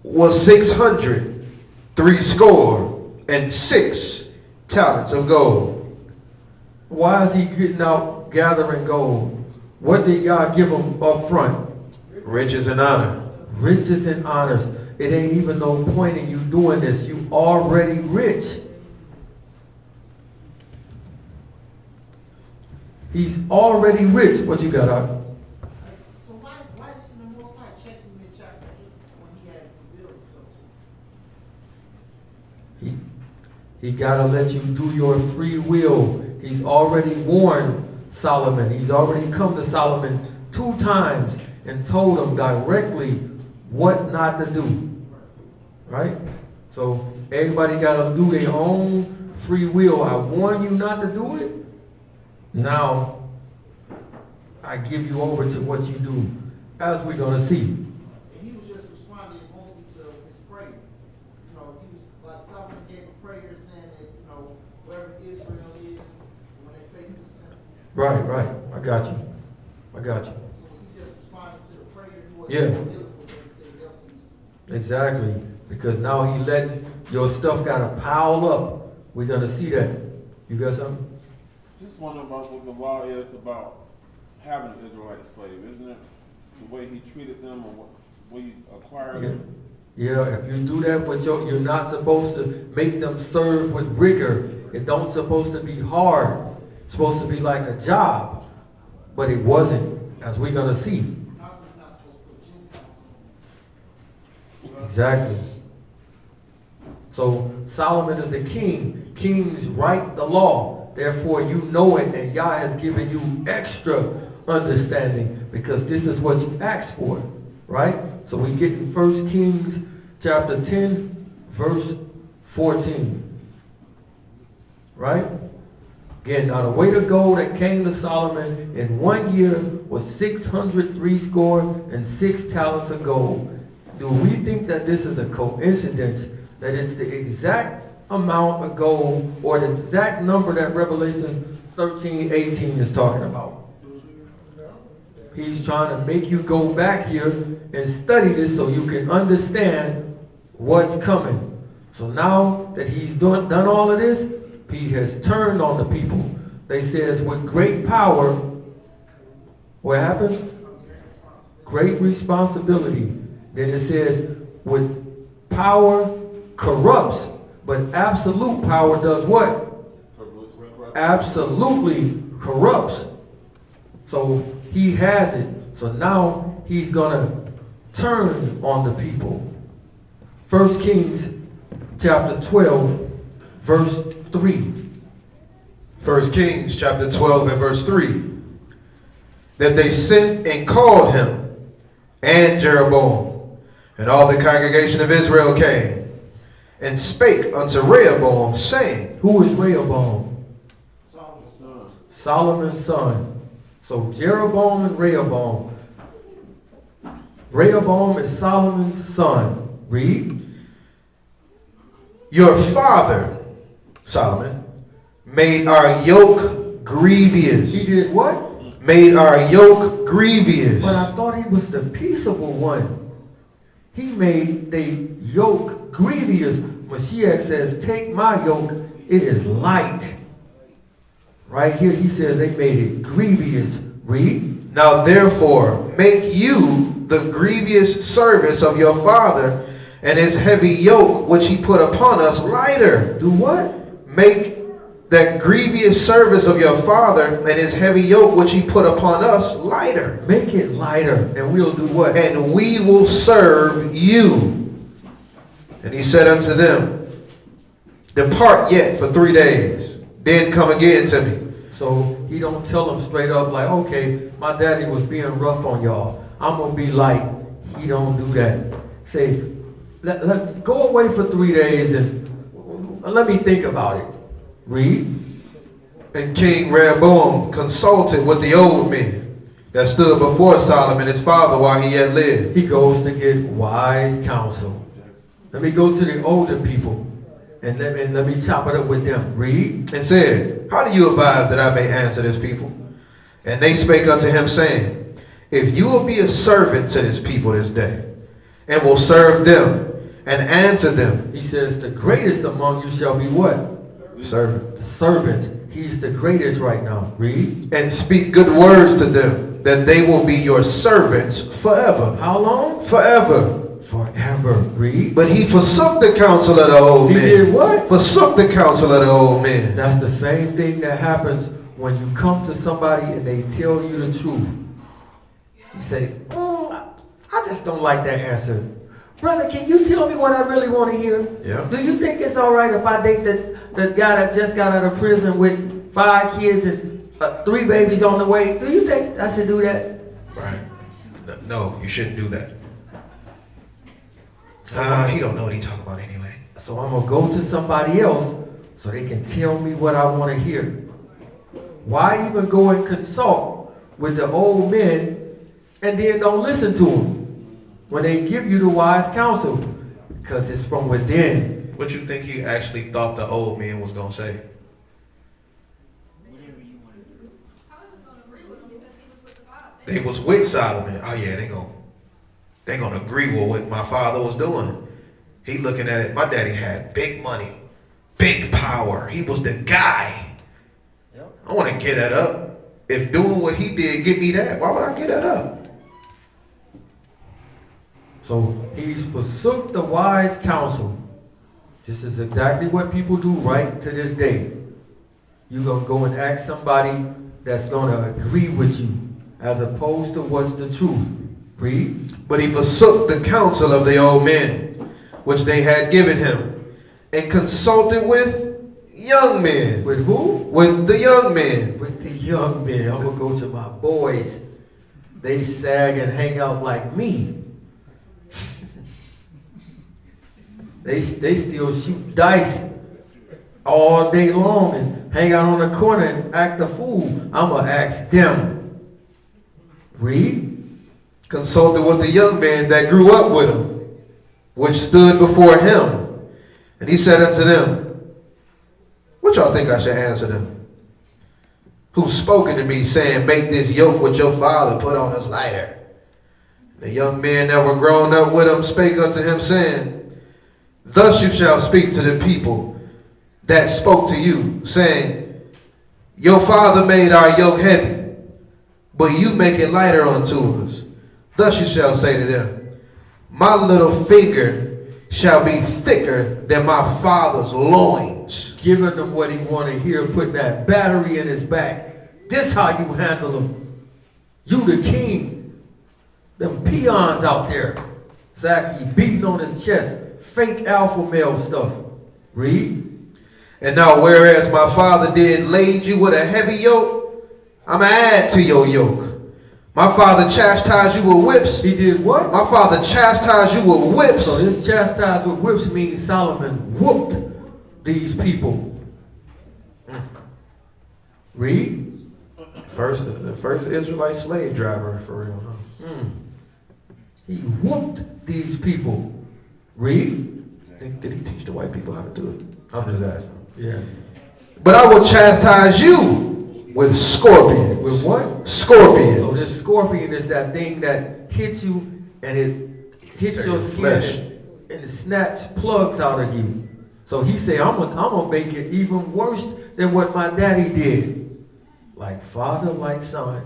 was 636 talents of gold. Why is he getting out gathering gold? What did God give him up front? Riches and honor. Riches and honors. It ain't even no point in you doing this. You already rich. He's already rich. What you got out? So why didn't the Most High check him in chapter 8 when he had revealed stuff to him? He got to let you do your free will. He's already warned Solomon. He's already come to Solomon 2 times and told him directly what not to do. Right? So everybody got to do their own free will. I warn you not to do it. Now, I give you over to what you do, as we're going to see. And he was just responding mostly to his prayer. You know, he was like Solomon gave a prayer saying that, you know, wherever Israel is, when they face this temple. Right. I got you. So was he just responding to the prayer? He wasn't Yeah. dealing with everything else he was doing. Exactly. Because now he letting your stuff got to pile up. We're going to see that. You got something? Just wondering about what the law is about having an Israelite slave, isn't it? The way he treated them or what way you acquired them. Yeah, if you do that with you're not supposed to make them serve with rigor. It don't supposed to be hard. It's supposed to be like a job. But it wasn't, as we're going to see. Also, he's not supposed to put Gentiles on. Exactly. So Solomon is a king. Kings write the law. Therefore, you know it, and Yah has given you extra understanding because this is what you asked for, right? So we get in 1 Kings chapter 10, verse 14, right? Again, now the weight of gold that came to Solomon in 1 year was 636 talents of gold. Do we think that this is a coincidence, that it's the exact amount of gold or the exact number that Revelation 13:18 is talking about? He's trying to make you go back here and study this so you can understand what's coming. So now that he's done all of this, he has turned on the people. They says with great power, what happens? Great responsibility. Then it says with power corrupts, but absolute power does what? absolutely corrupts. So he has it. So now he's going to turn on the people. 1 Kings chapter 12, verse 3. 1 Kings chapter 12 and verse 3. That they sent and called him and Jeroboam, and all the congregation of Israel came, and spake unto Rehoboam, saying, Who is Rehoboam? Solomon's son. Solomon's son. So Jeroboam and Rehoboam. Rehoboam is Solomon's son. Read. Your father, Solomon, made our yoke grievous. He did what? Made our yoke grievous. But I thought he was the peaceable one. He made the yoke grievous. Mashiach says, take my yoke, it is light. Right here he says they made it grievous. Read. Now therefore make you the grievous service of your father, and his heavy yoke which he put upon us lighter. Do what? Make that grievous service of your father and his heavy yoke which he put upon us lighter. Make it lighter, and we'll do what? And we will serve you. And he said unto them, depart yet for 3 days, then come again to me. So he don't tell them straight up like, okay, my daddy was being rough on y'all. I'm going to be light. He don't do that. Say, go away for 3 days and let me think about it. Read. And King Rehoboam consulted with the old men that stood before Solomon his father while he yet lived. He goes to get wise counsel. Let me go to the older people and let me chop it up with them. Read. And said, how do you advise that I may answer this people? And they spake unto him, saying, if you will be a servant to this people this day, and will serve them and answer them. He says, the greatest among you shall be what? Servant. The servant. He's the greatest right now. Read. And speak good words to them, that they will be your servants forever. How long? Forever. Forever. Read. But he forsook the counsel of the old men. He did what? Forsook the counsel of the old men. That's the same thing that happens when you come to somebody and they tell you the truth. You say, I just don't like that answer. Brother, can you tell me what I really want to hear? Yeah. Do you think it's all right if I date the guy that just got out of prison with 5 kids and 3 babies on the way? Do you think I should do that? Right. No, you shouldn't do that. So He don't know what he's talking about anyway. So I'm going to go to somebody else so they can tell me what I want to hear. Why even go and consult with the old men and then don't listen to them when they give you the wise counsel? Because it's from within. What you think he actually thought the old man was going to say? Whatever you want to do. I was just gonna agree with him because he was with the Bible. They was with Solomon. Oh yeah, they gonna agree with what my father was doing. He looking at it. My daddy had big money, big power. He was the guy. Yep. I want to get that up. If doing what he did give me that, why would I get that up? So he's forsook the wise counsel. This is exactly what people do right to this day. You're going to go and ask somebody that's going to agree with you as opposed to what's the truth. Read. But he forsook the counsel of the old men, which they had given him, and consulted with young men. With who? With the young men. With the young men. I'm going to go to my boys. They sag and hang out like me. They still shoot dice all day long and hang out on the corner and act a fool. I'm going to ask them. Read. Consulted with the young man that grew up with him, which stood before him. And he said unto them, what y'all think I should answer them? Who's spoken to me, saying, make this yoke which your father put on us lighter? The young men that were grown up with him spake unto him, saying, thus you shall speak to the people that spoke to you, saying, your father made our yoke heavy, but you make it lighter unto us. Thus you shall say to them, my little finger shall be thicker than my father's loins. giving him what he wanted to hear, putting that battery in his back. This how you handle him. You the king. Them peons out there. Exactly. Beating on his chest. Fake alpha male stuff. Read. And now, whereas my father did laid you with a heavy yoke, I'm going to add to your yoke. My father chastised you with whips. He did what? My father chastised you with whips. So this chastised with whips means Solomon whooped these people. Read. The first Israelite slave driver, for real, huh? He whooped these people. Read. Did he teach the white people how to do it? I'm just asking. Yeah. But I will chastise you with scorpions. With what? Scorpions. So this scorpion is that thing that hits you and it hits your skin flesh. and it snatch plugs out of you. So he said, I'm gonna make it even worse than what my daddy did. Like father, like son.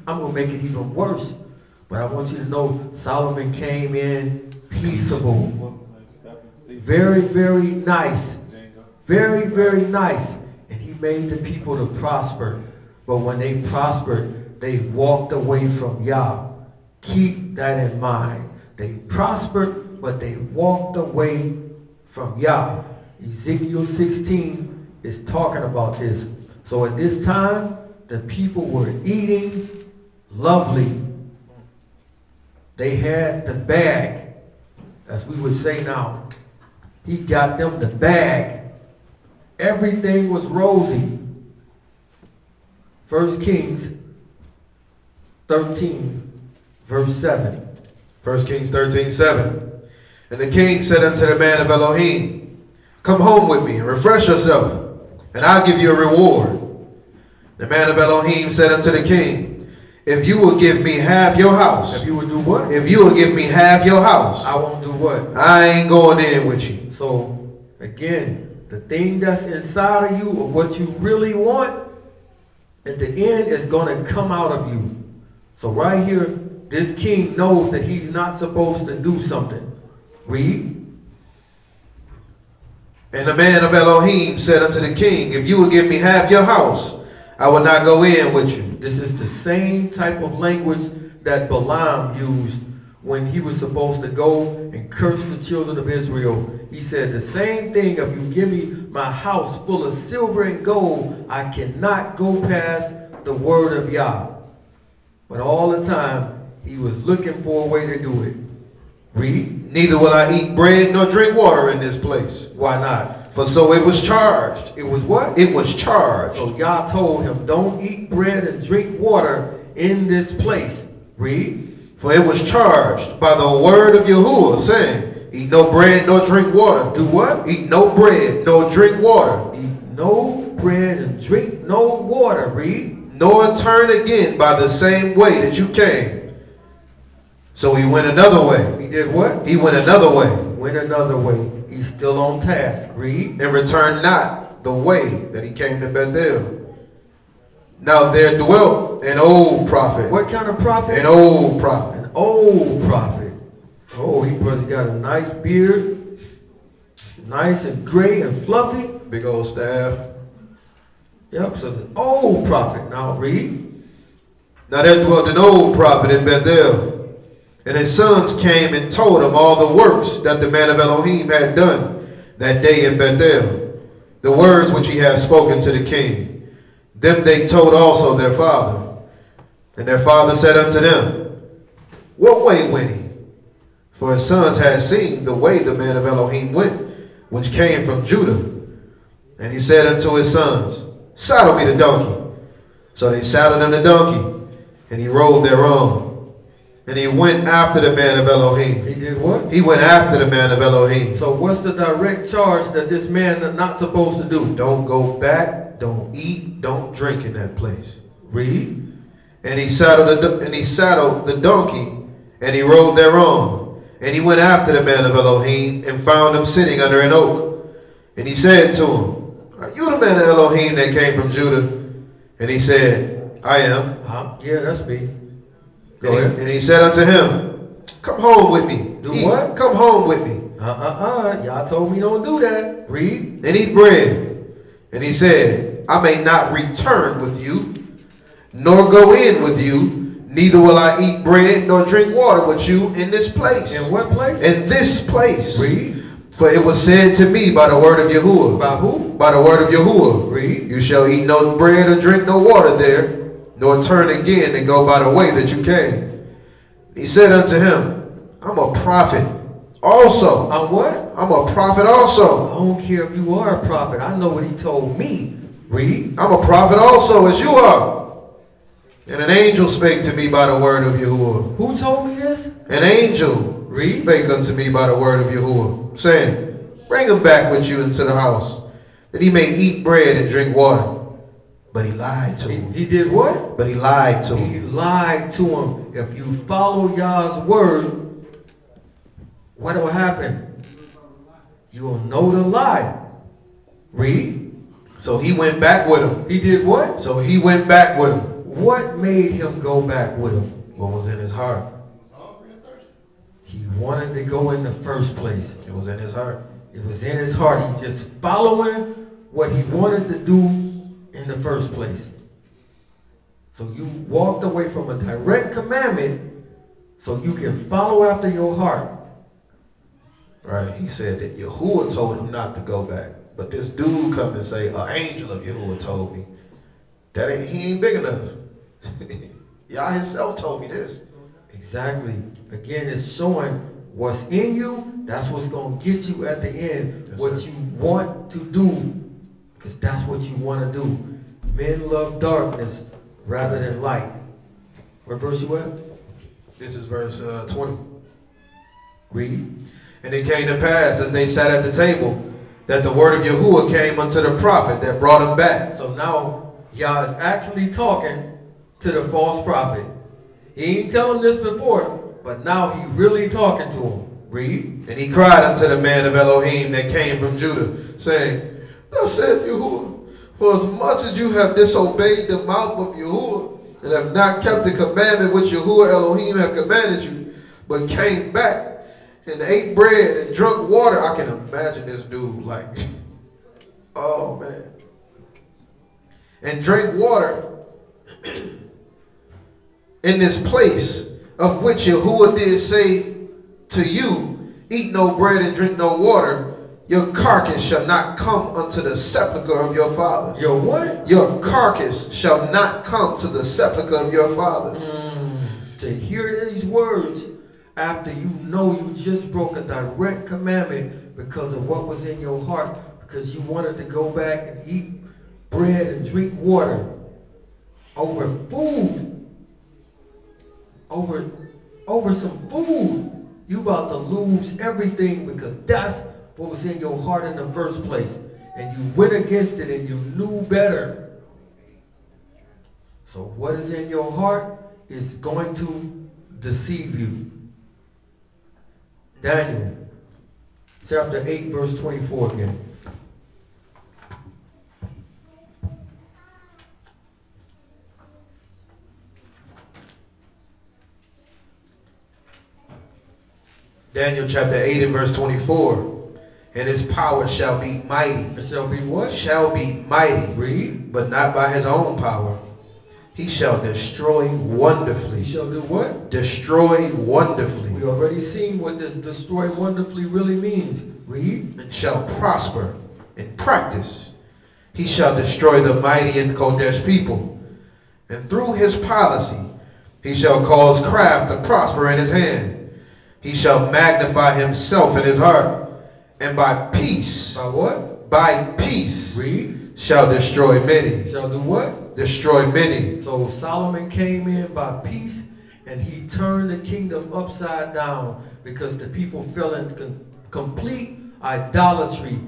I'm gonna make it even worse. But I want you to know Solomon came in peaceable. Very, very nice. Very, very nice. And he made the people to prosper. But when they prospered, they walked away from Yah. Keep that in mind. They prospered, but they walked away from Yah. Ezekiel 16 is talking about this. So at this time, the people were eating lovely. They had the bag, as we would say now. He got them the bag. Everything was rosy. 1 Kings 13, verse 7. 1 Kings 13:7. And the king said unto the man of Elohim, come home with me and refresh yourself, and I'll give you a reward. The man of Elohim said unto the king, if you will give me half your house. If you will do what? If you will give me half your house. I won't do what? I ain't going in with you. So, again, the thing that's inside of you or what you really want, at the end is going to come out of you. So right here, this king knows that he's not supposed to do something. Read. And the man of Elohim said unto the king, if you will give me half your house, I will not go in with you. This is the same type of language that Balaam used when he was supposed to go and curse the children of Israel. He said, the same thing, if you give me my house full of silver and gold, I cannot go past the word of Yah. But all the time, he was looking for a way to do it. Read. Neither will I eat bread nor drink water in this place. Why not? For so it was charged. It was what? It was charged. So Yah told him, don't eat bread and drink water in this place. Read. For it was charged by the word of Yahuwah, saying, eat no bread nor drink water. Do what? Eat no bread nor drink water. Eat no bread and drink no water. Read. Nor turn again by the same way that you came. So he went another way. He did what? He went another way. Went another way. He's still on task. Read. And returned not the way that he came to Bethel. Now there dwelt an old prophet. What kind of prophet? An old prophet. An old prophet. Oh, he brother got a nice beard. Nice and gray and fluffy. Big old staff. Yep, so the old prophet. Now read. Now there dwelt an old prophet in Bethel. And his sons came and told him all the works that the man of Elohim had done that day in Bethel, the words which he had spoken to the king. Them they told also their father. And their father said unto them, what way went he? For his sons had seen the way the man of Elohim went, which came from Judah. And he said unto his sons, saddle me the donkey. So they saddled him the donkey, and he rode thereon. And he went after the man of Elohim. He did what? He went after the man of Elohim. So what's the direct charge that this man is not supposed to do? Don't go back, don't eat, don't drink in that place. Read. And he saddled the donkey, and he rode thereon. And he went after the man of Elohim, and found him sitting under an oak. And he said to him, are you the man of Elohim that came from Judah? And he said, I am. Yeah, that's me. And he said unto him, come home with me. Do eat. what? Come home with me. Y'all told me don't do that. Read. And eat bread. And he said, I may not return with you, nor go in with you, neither will I eat bread nor drink water with you in this place. In what place? In this place. Read. For it was said to me by the word of Yahuwah. By who? By the word of Yahuwah. Read. You shall eat no bread or drink no water there, nor turn again and go by the way that you came. He said unto him, I'm a prophet also. I'm what? I'm a prophet also. I don't care if you are a prophet. I know what he told me. Read. I'm a prophet also as you are. And an angel spake to me by the word of Yahuwah. Who told me this? An angel Read. spake unto me by the word of Yahuwah, saying, bring him back with you into the house, that he may eat bread and drink water. But he lied to him. He did what? But he lied to He him. lied to him. If you follow Yah's word, what will happen? You will know the lie. Read. So he went back with him. He did what? So he went back with him. What made him go back with him? What was in his heart? He wanted to go in the first place. It was in his heart. It was in his heart. He's just following what he wanted to do in the first place. So you walked away from a direct commandment so you can follow after your heart. Right. He said that Yahuwah told him not to go back. But this dude come and say, an angel of Yahuwah told me. He ain't big enough. Yah himself told me this. Exactly. Again, it's showing what's in you. That's what's going to get you at the end. That's what right. you want to do. Because that's what you want to do. Men love darkness rather than light. What verse you at? This is verse 20. Read. And it came to pass as they sat at the table that the word of Yahuwah came unto the prophet that brought him back. So now Yah is actually talking to the false prophet. He ain't telling this before, but now he really talking to him. Read. And he cried unto the man of Elohim that came from Judah, saying, Thus saith Yahuwah, for as much as you have disobeyed the mouth of Yahuwah, and have not kept the commandment which Yahuwah Elohim have commanded you, but came back and ate bread and drunk water. I can imagine this dude like, oh man. And drank water in this place of which Yahuwah did say to you, eat no bread and drink no water, your carcass shall not come unto the sepulchre of your fathers. Your what? Your carcass shall not come to the sepulchre of your fathers. To hear these words after you know you just broke a direct commandment because of what was in your heart, because you wanted to go back and eat bread and drink water over food, over some food, you about to lose everything because that's what was in your heart in the first place. And you went against it and you knew better. So what is in your heart is going to deceive you. Daniel chapter 8 verse 24 again. Daniel chapter 8 and verse 24. And his power shall be mighty. It shall be what? Shall be mighty. Read. But not by his own power. He shall destroy wonderfully. He shall do what? Destroy wonderfully. We already seen what this destroy wonderfully really means. Read. And shall prosper in practice. He shall destroy the mighty and Kodesh people. And through his policy, he shall cause craft to prosper in his hand. He shall magnify himself in his heart. And by peace. By what? By peace. Read. Shall destroy many. Shall do what? Destroy many. So Solomon came in by peace and he turned the kingdom upside down because the people fell in complete idolatry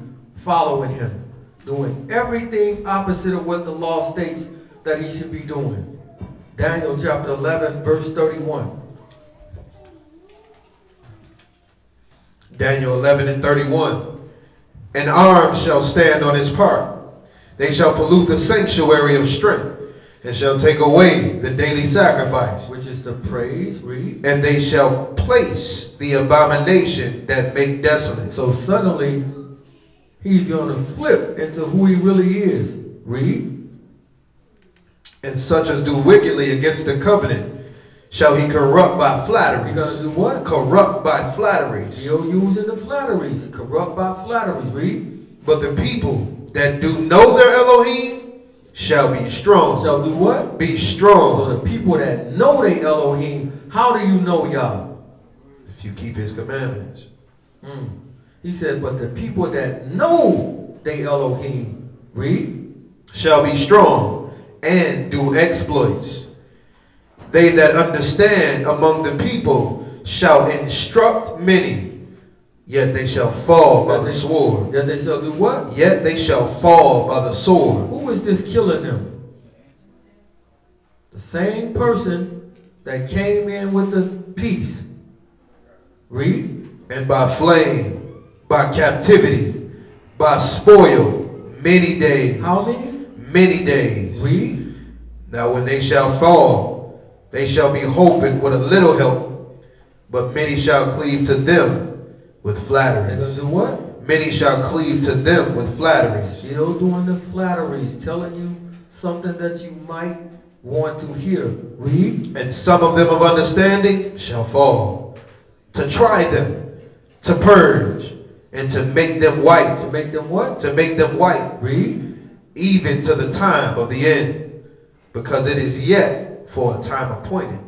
following him, doing everything opposite of what the law states that he should be doing. Daniel chapter 11 verse 31. Daniel 11 and 31. An arm shall stand on his part. They shall pollute the sanctuary of strength, and shall take away the daily sacrifice. Which is the praise, read. And they shall place the abomination that make desolate. So suddenly, he's going to flip into who he really is. Read. And such as do wickedly against the covenant shall he corrupt by He's flatteries. going to do what? Corrupt by flatteries. Still using the flatteries. Corrupt by flatteries. Read. But the people that do know their Elohim shall be strong. Shall do what? Be So strong. the people that know they Elohim, how do you know Yah? If you keep his commandments. He said, but the people that know they Elohim, read. Shall be strong and do exploits. They that understand among the people shall instruct many, yet they shall fall by the sword. That they shall do what? Yet they shall fall by the sword. Who is this killing them? The same person that came in with the peace. Read. And by flame, by captivity, by spoil, many days. How many? Many days. Read. Now when they shall fall, they shall be hoping with a little help, but many shall cleave to them with They're flatteries. going to do what? Many shall cleave to them with flatteries. Still doing the flatteries, telling you something that you might want to hear. Read. And some of them of understanding shall fall, to try them, to purge, and to make them To white. make them what? To make them white, Read. even to the time of the end, because it is yet for a time appointed.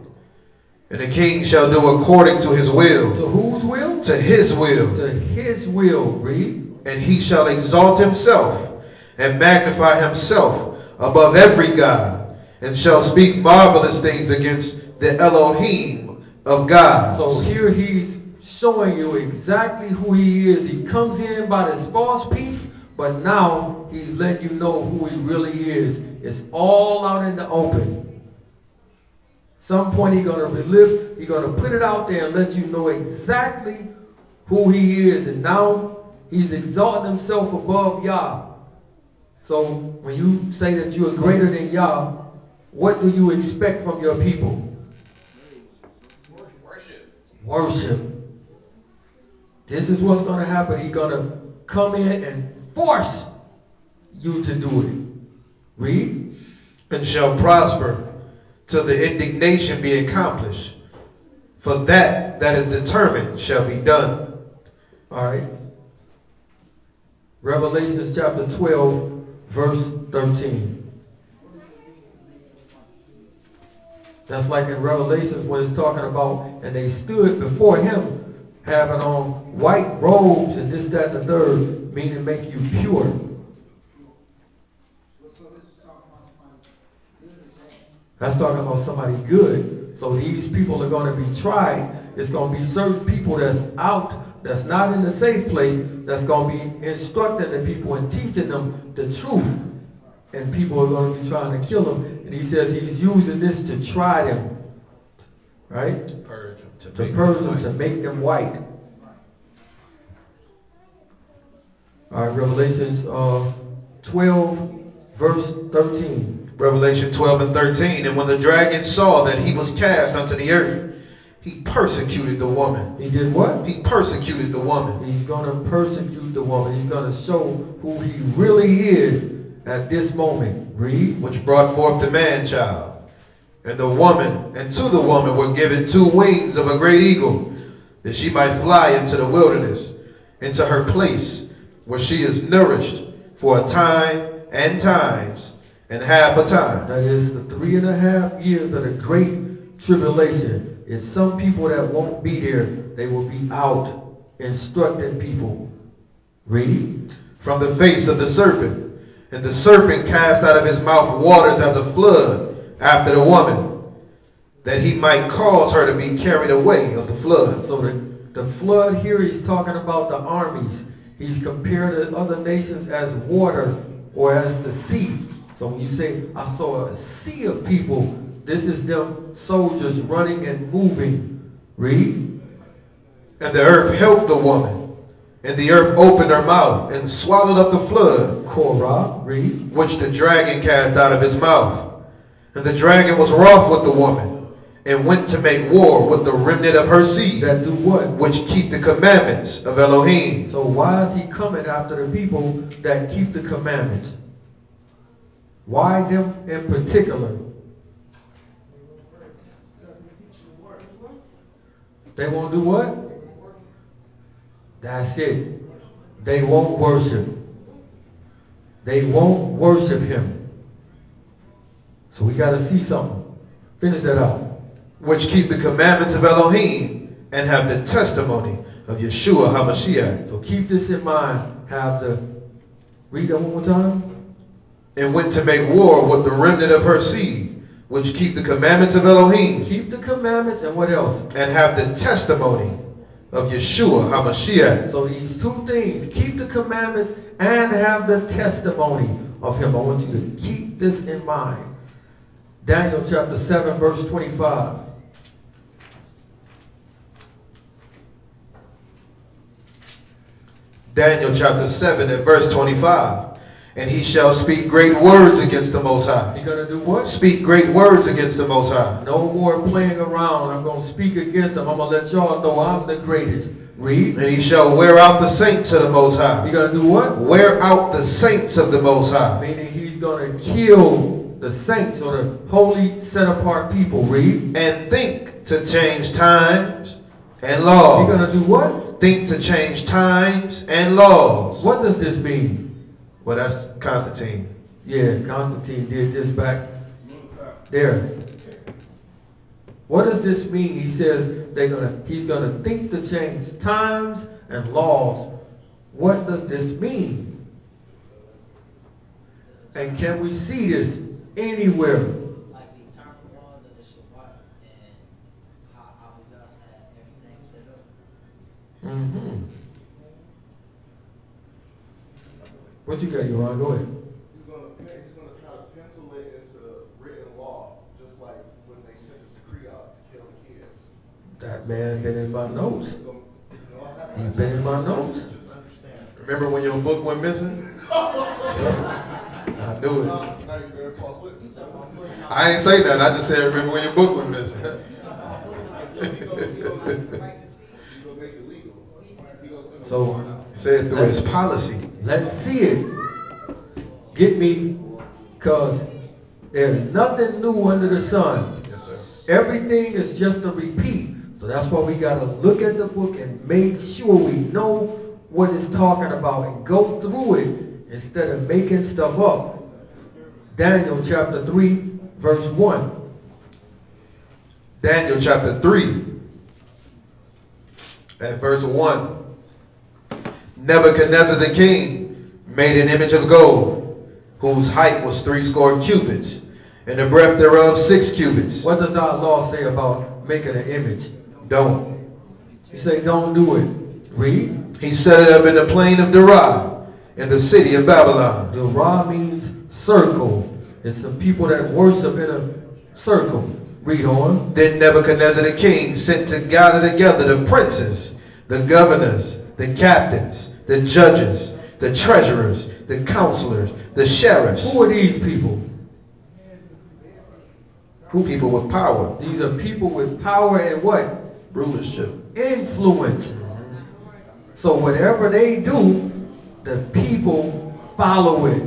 And the king shall do according to his will. To whose will? To his will. To his will. Read. And he shall exalt himself and magnify himself above every god, and shall speak marvelous things against the Elohim of gods. So here he's showing you exactly who he is. He comes in by this false peace, but now he's letting you know who he really is. It's all out in the open. Some point he's going to put it out there and let you know exactly who he is. And now he's exalting himself above Yah. So when you say that you are greater than Yah, what do you expect from your people? Worship. This is what's going to happen. He's going to come in and force you to do it. Read. And shall prosper till the indignation be accomplished. For that is determined shall be done. All right. Revelations chapter 12, verse 13. That's like in Revelations when it's talking about, and they stood before him having on white robes and this, that, and the third, meaning make you pure. So this is talking about somebody good or bad? That's talking about somebody good. So these people are going to be tried. It's going to be certain people that's out, that's not in the safe place, that's going to be instructing the people and teaching them the truth. And people are going to be trying to kill them. And he says he's using this to try them. Right? To purge them. To purge them, to make them white. All right, Revelations 12, verse 13. Revelation 12 and 13. And when the dragon saw that he was cast unto the earth, he persecuted the woman. He did what? He persecuted the woman. He's going to persecute the woman. He's going to show who he really is at this moment. Read. Which brought forth the man-child. And the woman, and to the woman were given 2 wings of a great eagle, that she might fly into the wilderness, into her place, where she is nourished for a time and times, and half a time. That is the 3.5 years of the great tribulation. It's some people that won't be there. They will be out instructing people. Read. From the face of the serpent. And the serpent cast out of his mouth waters as a flood after the woman, that he might cause her to be carried away of the flood. So the flood here, he's talking about the armies. He's compared to other nations as water or as the sea. So when you say, I saw a sea of people, this is them soldiers running and moving. Read. And the earth helped the woman. And the earth opened her mouth and swallowed up the flood, Korah. Read. which the dragon cast out of his mouth. And the dragon was wroth with the woman, and went to make war with the remnant of her seed, that do what? which keep the commandments of Elohim. So why is he coming after the people that keep the commandments? Why them in particular? Because they teach you the word. They won't do what? That's it. They won't worship. They won't worship him. So we got to see something. Finish that out. Which keep the commandments of Elohim and have the testimony of Yeshua HaMashiach. So keep this in mind. Read that one more time. And went to make war with the remnant of her seed, which keep the commandments of Elohim Keep the commandments and what else? and have the testimony of Yeshua HaMashiach. So these two things, keep the commandments and have the testimony of him. I want you to keep this in mind. Daniel chapter 7 verse 25. Daniel chapter 7 and verse 25. And he shall speak great words against the Most High. You're going to do what? Speak great words against the Most High. No more playing around. I'm going to speak against him. I'm going to let y'all know I'm the greatest. Read. And he shall wear out the saints of the Most High. You're going to do what? Wear out the saints of the Most High. Meaning he's going to kill the saints or the holy set apart people. Read. And think to change times and laws. You're going to do what? Think to change times and laws. What does this mean? Well, that's Constantine. Yeah, Constantine did this back there. What does this mean? He says he's gonna think to change times and laws. What does this mean? And can we see this anywhere? Like the eternal laws of the Shabbat and how we thus had everything set up. Mm-hmm. What you got, Yoran? Go ahead. He's gonna try to pencil it into written law, just like when they sent the decree out to kill the kids. That man been in my notes. He You been in my notes. just understand. Remember when your book went missing? I knew it. Now you're very false witness. I ain't say that. I just said remember when your book went missing. So he gonna make it legal. He gonna send a So- warrant out. Said through his policy. Let's see it. Get me, because there's nothing new under the sun. Yes, sir. Everything is just a repeat. So that's why we got to look at the book and make sure we know what it's talking about and go through it instead of making stuff up. Daniel chapter 3, verse 1. Daniel chapter 3 at verse 1. Nebuchadnezzar the king made an image of gold, whose height was 60 cubits, and the breadth thereof 6 cubits. What does our law say about making an image? Don't. You say don't do it. Read. He set it up in the plain of Dura, in the city of Babylon. The Ra means circle. It's some people that worship in a circle. Read on. Then Nebuchadnezzar the king sent to gather together the princes, the governors, the captains, the judges, the treasurers, the counselors, the sheriffs. Who are these people? People with power, These are people with power and what? rulership. Influence. So whatever they do, the people follow it.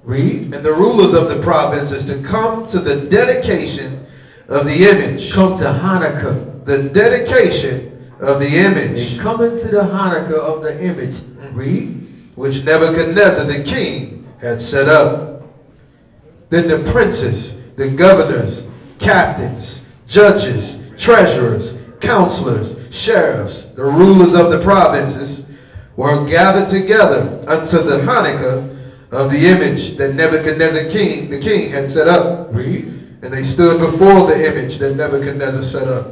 Read. And the rulers of the province is to come to the dedication of the image. Come to Hanukkah. The dedication of the They image, come into the Hanukkah of the image. Read. which Nebuchadnezzar the king had set up. Then the princes, the governors, captains, judges, treasurers, counselors, sheriffs, the rulers of the provinces, were gathered together unto the Hanukkah of the image that Nebuchadnezzar the king had set up. Read. And they stood before the image that Nebuchadnezzar set up.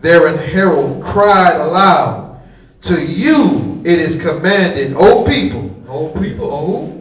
Therein herald cried aloud, to you it is commanded, O people, Old people. Oh.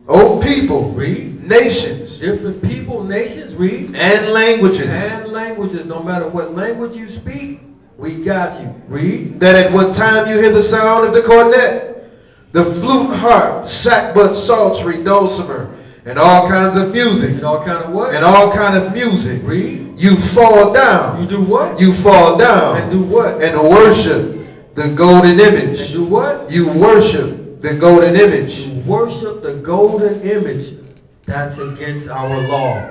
O people, Read. nations, Different people, nations. Read. and languages, And languages. No matter what language you speak, we got you. Read. that at what time you hear the sound of the cornet, the flute, harp, sackbut, psaltery, dulcimer, and all kinds of music, And all kind of what? and all kind of music, Read. you fall down. You do what? You fall down And do what? and worship the golden And image. do what? You worship the golden image. You worship the golden image. That's against our law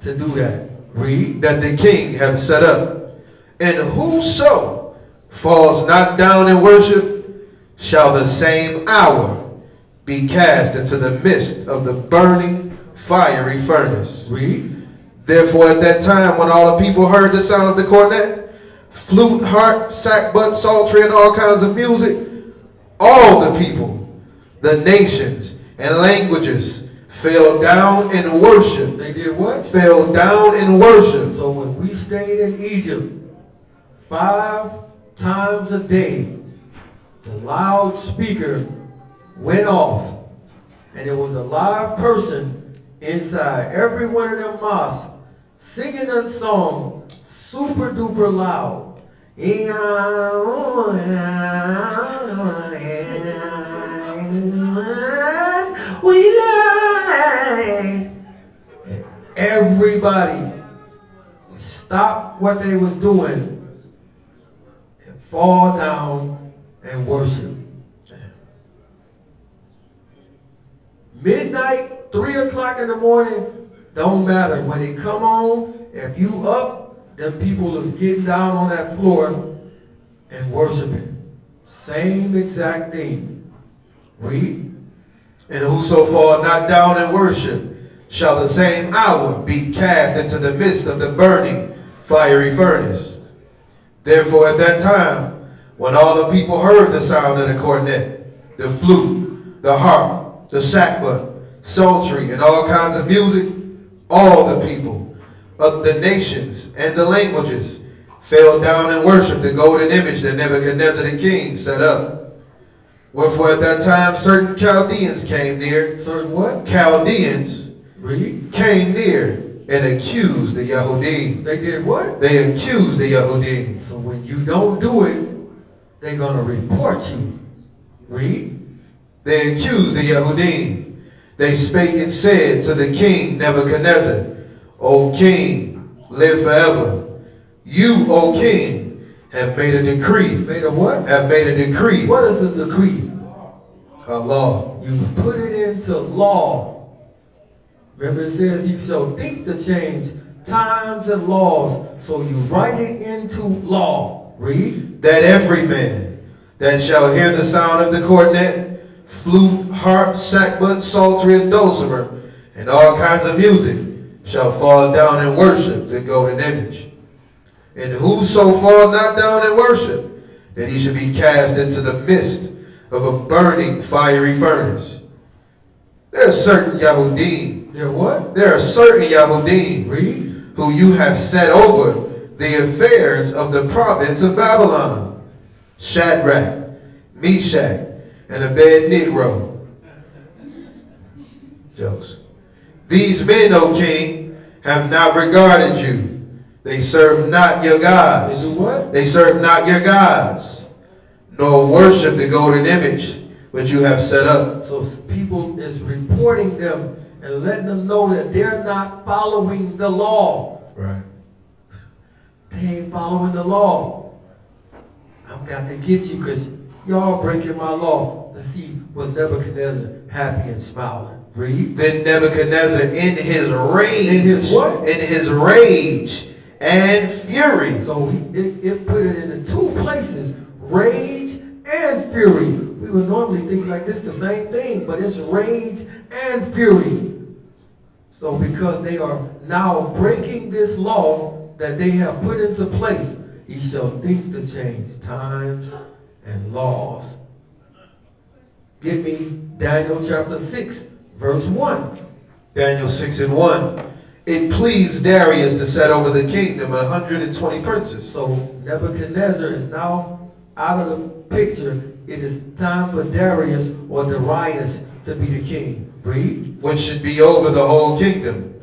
to do that. Read. That the king hath set up. And whoso falls not down in worship shall the same hour be cast into the midst of the burning fiery furnace. Read. Therefore at that time when all the people heard the sound of the cornet, flute, harp, sackbut, psaltery, and all kinds of music, all the people, the nations, and languages fell down in worship. They did what? Fell down in worship. So when we stayed in Egypt 5 times a day, the loudspeaker went off, and there was a live person inside every one of them mosques singing a song super duper loud. We lie. Everybody stop what they was doing and fall down and worship. Midnight, 3 o'clock in the morning, don't matter. When they come on, if you up, them people is getting down on that floor and worshiping. Same exact thing. Read. And whoso fall not down in worship shall the same hour be cast into the midst of the burning fiery furnace. Therefore at that time, when all the people heard the sound of the cornet, the flute, the harp, the sackbut, psaltery, and all kinds of music, all the people of the nations and the languages fell down and worshiped the golden image that Nebuchadnezzar the king set up. Wherefore at that time certain Chaldeans came near. Certain what? Chaldeans Read. came near and accused the Yahudim. They did what? They accused the Yahudim. So when you don't do it, they're going to report you. Read. They accused the Yahudim. They spake and said to the king Nebuchadnezzar, O king, live forever. You, O king, have made a decree. Made a what? Have made a decree. What is a decree? A law. You put it into law. Remember it says you shall think to change times and laws. So you write it into law. Read. That every man that shall hear the sound of the cornet, flute, harp, sackbut, psaltery, and dulcimer, and all kinds of music, shall fall down and worship the golden image. And whoso fall not down and worship, that he should be cast into the midst of a burning fiery furnace. There are certain Yahudim. There what? There are certain Yahudim. Read. Who you have set over the affairs of the province of Babylon. Shadrach, Meshach, and Abednego. Jokes. These men, O king, have not regarded you. They serve not your gods. They do what? They serve not your gods, nor worship the golden image which you have set up. So people is reporting them and letting them know that they're not following the law. Right. They ain't following the law. I've got to get you because y'all breaking my law. Let's see, was Nebuchadnezzar happy and smiling? Read. Then Nebuchadnezzar in his rage. In his what? In his rage and fury. So it put it into 2 places, rage and fury. We would normally think like this the same thing, but it's rage and fury. So because they are now breaking this law that they have put into place, he shall think to change times and laws. Give me Daniel chapter 6, verse 1. Daniel 6:1. It pleased Darius to set over the kingdom 120 princes. So Nebuchadnezzar is now out of the picture. It is time for Darius or Darius to be the king. Read. Which should be over the whole kingdom.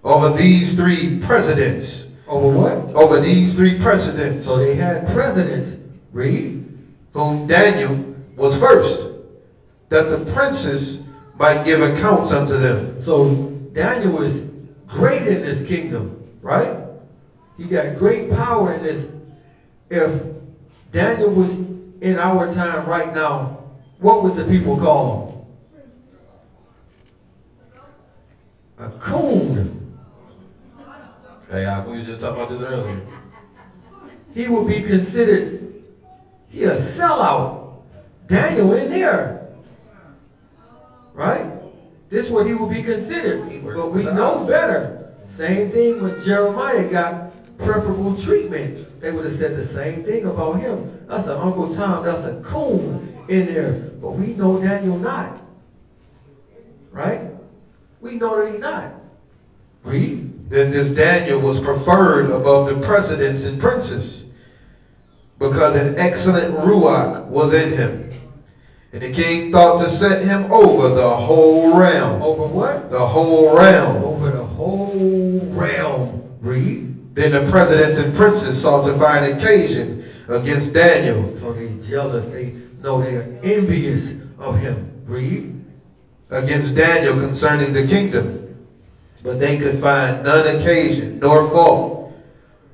Over these 3 presidents. Over what? Over these 3 presidents. So they had presidents. Read. Whom Daniel was first. That the princes might give accounts unto them. So Daniel was great in this kingdom, right? He got great power in this. If Daniel was in our time right now, what would the people call him? A coon. Hey, we were just talking about this earlier. He would be considered, he a sellout. Daniel in there. Right? This is what he would be considered. But we know better. Same thing when Jeremiah got preferable treatment. They would have said the same thing about him. That's an Uncle Tom, that's a coon in there. But we know Daniel not. Right? We know that he not. Read. Then this Daniel was preferred above the presidents and princes, because an excellent ruach was in him. And the king thought to set him over the whole realm. Over what? The whole realm. Over the whole realm. Read. Then the presidents and princes sought to find occasion against Daniel. So they jealous. They know they are envious of him. Read. Against Daniel concerning the kingdom. But they could find none occasion nor fault.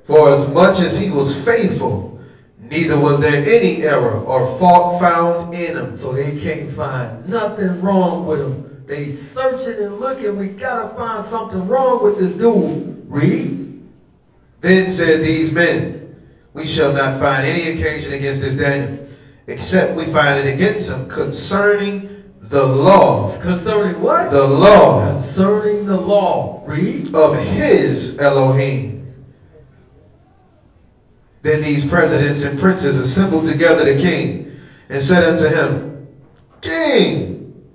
For as much as he was faithful, neither was there any error or fault found in him. So they can't find nothing wrong with him. They searching and looking. We gotta find something wrong with this dude. Read. Then said these men, we shall not find any occasion against this Daniel, except we find it against him concerning the law. Concerning what? The law. Concerning the law. Read. Of his Elohim. Then these presidents and princes assembled together the king and said unto him, King,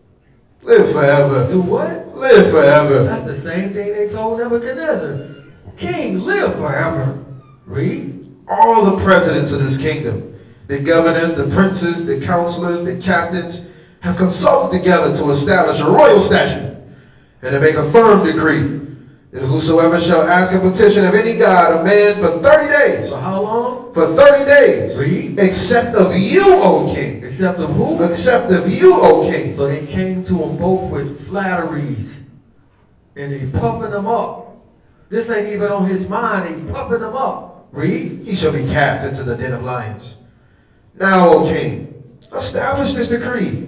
live forever. Do what? Live forever. That's the same thing they told Nebuchadnezzar. King, live forever. Read. All the presidents of this kingdom, the governors, the princes, the counselors, the captains, have consulted together to establish a royal statute and to make a firm decree that whosoever shall ask a petition of any god or man for 30 days. For how long? For 30 days. Read. Except of you, O king. Except of who? Except of you, O king. So they came to him both with flatteries. And they puffing them up. This ain't even on his mind. They puffing them up. Read. He shall be cast into the den of lions. Now, O king, establish this decree.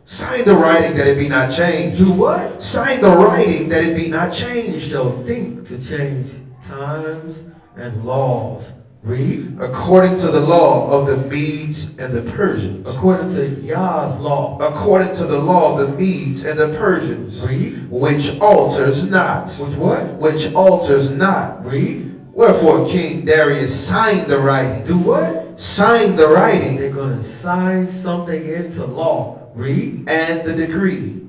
Sign the writing that it be not changed. Do what? Sign the writing that it be not He changed. shall think to change times and laws. Read. According to the law of the Medes and the Persians. According to Yah's law. According to the law of the Medes and the Persians. Read. Which alters not. Which what? Which alters not. Read. Wherefore King Darius signed the writing. Do what? Signed the writing. They're going to sign something into law. Read. And the decree.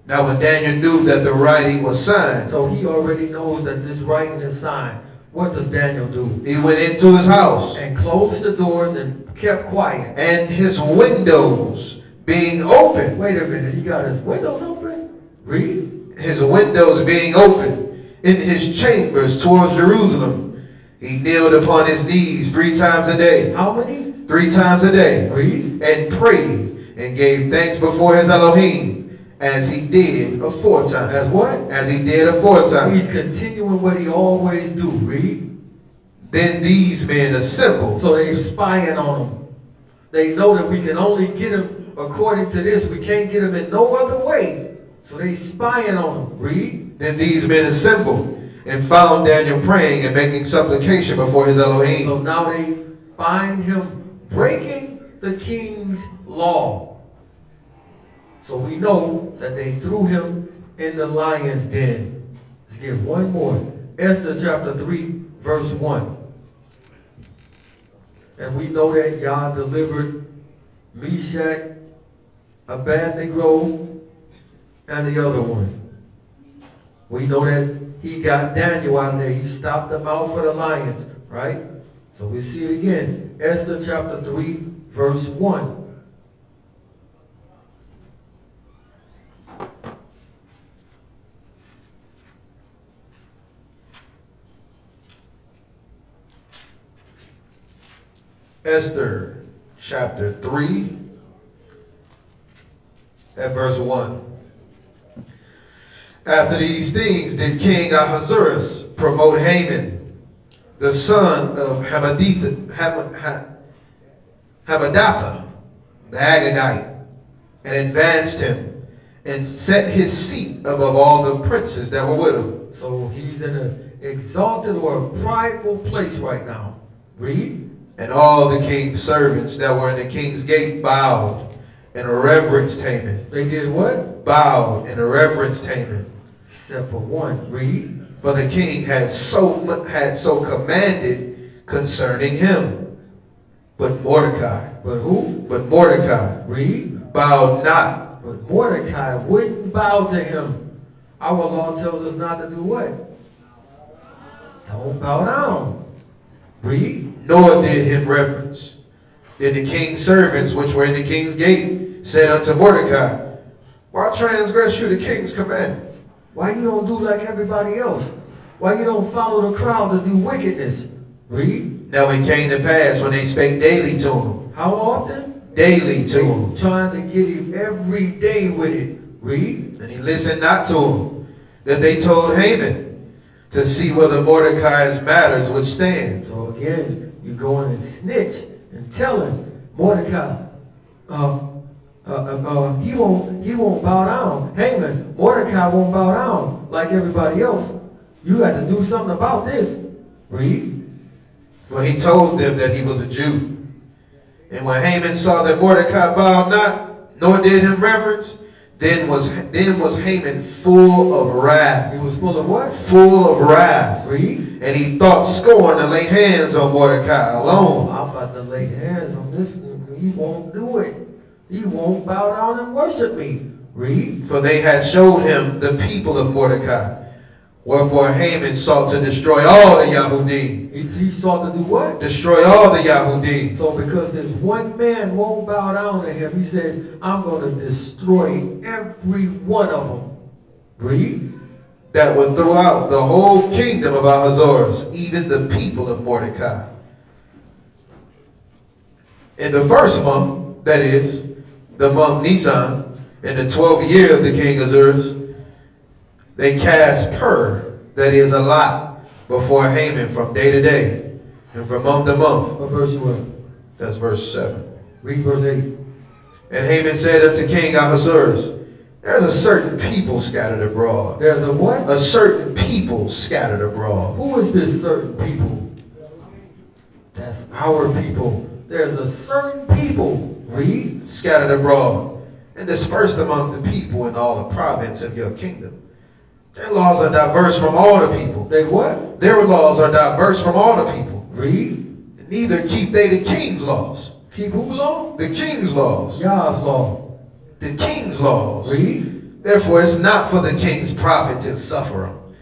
Now when Daniel knew that the writing was signed, So he already knows that this writing is signed. What does Daniel do? he went into his house, And closed the doors and kept quiet. and his windows being open, Wait a minute, he got his windows open? Read. his windows being open in his chambers towards Jerusalem, he kneeled upon his knees 3 times a day. How many? 3 times a day. Read. And prayed and gave thanks before his Elohim, as he did aforetime. As what? As he did aforetime. He's continuing what he always do. Read. Then these men assembled. So they spying on him. They know that we can only get him according to this. We can't get him in no other way. So they spying on him. Read. Then these men assembled and found Daniel praying and making supplication before his Elohim. So now they find him breaking the king's law. So we know that they threw him in the lion's den. Let's get one more. Esther chapter 3, verse 1. And we know that Yah delivered Meshach, Abednego, and the other one. We know that he got Daniel out there. He stopped the mouth of the lions, right? So we see it again. Esther chapter 3, verse 1. Esther chapter 3 at verse 1. After these things did King Ahasuerus promote Haman, the son of Hammedatha, the Agagite, and advanced him, and set his seat above all the princes that were with him. So he's in an exalted or a prideful place right now. Read. And all the king's servants that were in the king's gate bowed and reverenced Haman. They did what? Bowed and reverenced Haman. Except for one. Read. For the king had so commanded concerning him. But Mordecai. But who? But Mordecai. Read. Bowed not. But Mordecai wouldn't bow to him. Our law tells us not to do what? Don't bow down. Read. Nor did him reverence. Then the king's servants which were in the king's gate said unto Mordecai, why transgress you the king's commandment? Why you don't do like everybody else? Why you don't follow the crowd to do wickedness? Read. Now it came to pass when they spake daily to him. How often? Daily to him. Trying to get him every day with it. Read. And he listened not to him. That they told Haman to see whether Mordecai's matters would stand. So again, you go in and snitch and tell him, Mordecai, he won't bow down. Haman, Mordecai won't bow down like everybody else. You got to do something about this. Read. For he told them that he was a Jew. And when Haman saw that Mordecai bowed not, nor did him reverence, then was Haman full of wrath. He was full of what? Full of wrath. Read. And he thought scorn to lay hands on Mordecai alone. I'm about to lay hands on this. He won't do it. He won't bow down and worship me. Read. For they had showed him the people of Mordecai. Wherefore Haman sought to destroy all the Yahudim. He sought to do what? Destroy all the Yahudim. So because this one man won't bow down to him, he says, I'm going to destroy every one of them. Read. That were throughout the whole kingdom of Ahasuerus, even the people of Mordecai. In the first month, that is, the month Nisan, in the 12th year of the king Ahasuerus, they cast pur, that is a lot, before Haman from day to day, and from month to month. What verse you in? That's verse 7. Read verse 8. And Haman said unto King Ahasuerus, there's a certain people scattered abroad. There's a what? A certain people scattered abroad. Who is this certain people? That's our people. There's a certain people. Read. Scattered abroad, and dispersed among the people in all the province of your kingdom. Their laws are diverse from all the people. They what? Their laws are diverse from all the people. Read. Neither keep they the king's laws. Keep who law? The king's laws. Yah's law. The king's laws. Read. Therefore it's not for the king's profit to suffer them.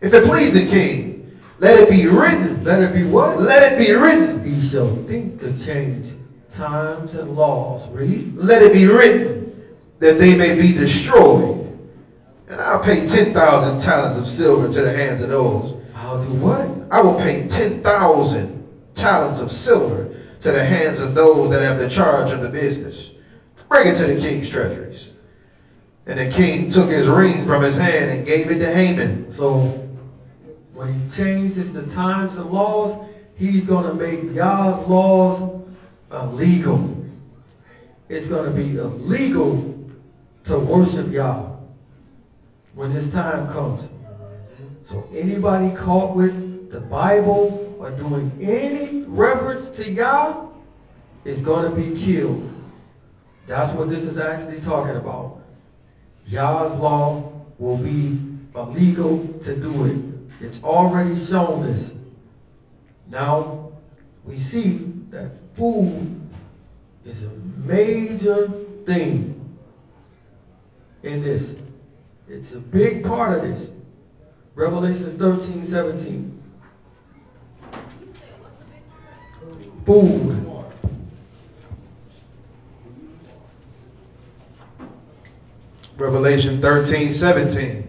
If it please the king, let it be written. Let it be what? Let it be written. He shall think to change times and laws. Read. Let it be written that they may be destroyed. And I'll pay 10,000 talents of silver to the hands of those. I'll do what? I will pay 10,000 talents of silver to the hands of those that have the charge of the business. Bring it to the king's treasuries. And the king took his ring from his hand and gave it to Haman. So when he changes the times and laws, he's going to make Yah's laws illegal. It's going to be illegal to worship Yah when his time comes. So anybody caught with the Bible or doing any reverence to Yah is going to be killed. That's what this is actually talking about. Yah's law will be illegal to do it. It's already shown this. Now, we see that food is a major thing in this. It's a big part of this. Revelation 13:17. You said what's the big part? Food. Revelation 13:17.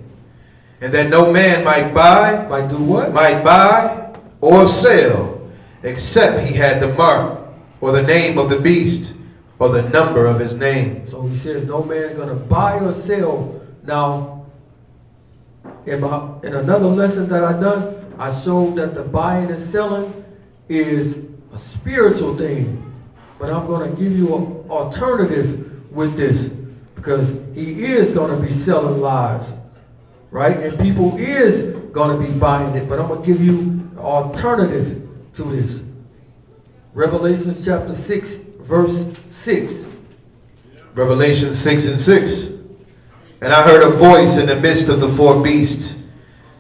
And that no man might buy, Might do what? might buy or sell, except he had the mark or the name of the beast or the number of his name. So he says no man is going to buy or sell. Now, in another lesson that I done, I showed that the buying and selling is a spiritual thing. But I'm going to give you an alternative with this, because he is going to be selling lies, right? And people is going to be buying it. But I'm going to give you an alternative to this. Revelation chapter 6, verse 6. Revelation 6 and 6. And I heard a voice in the midst of the four beasts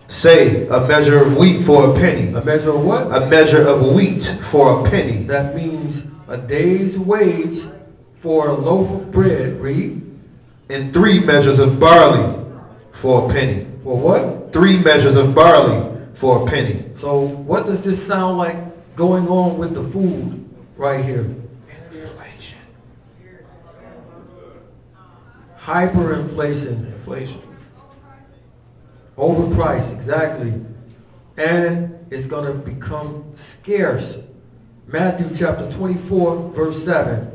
say, a measure of wheat for a penny. A measure of what? A measure of wheat for a penny. That means a day's wage for a loaf of bread. Read. And 3 measures of barley for a penny. For what? 3 measures of barley for a penny. So what does this sound like going on with the food right here? Inflation. Hyperinflation. Inflation. Overpriced, exactly. And it's going to become scarce. Matthew chapter 24, verse 7.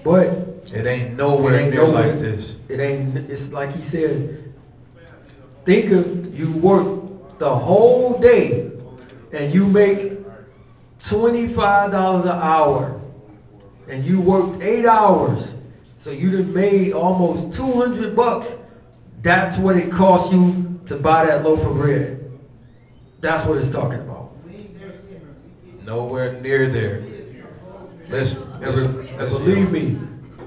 But It ain't nowhere near like this. It ain't, it's like he said, think of you work the whole day and you make $25 an hour and you worked 8 hours. So you done made almost $200. That's what it costs you to buy that loaf of bread. That's what it's talking about. Nowhere near there. Listen, And believe me,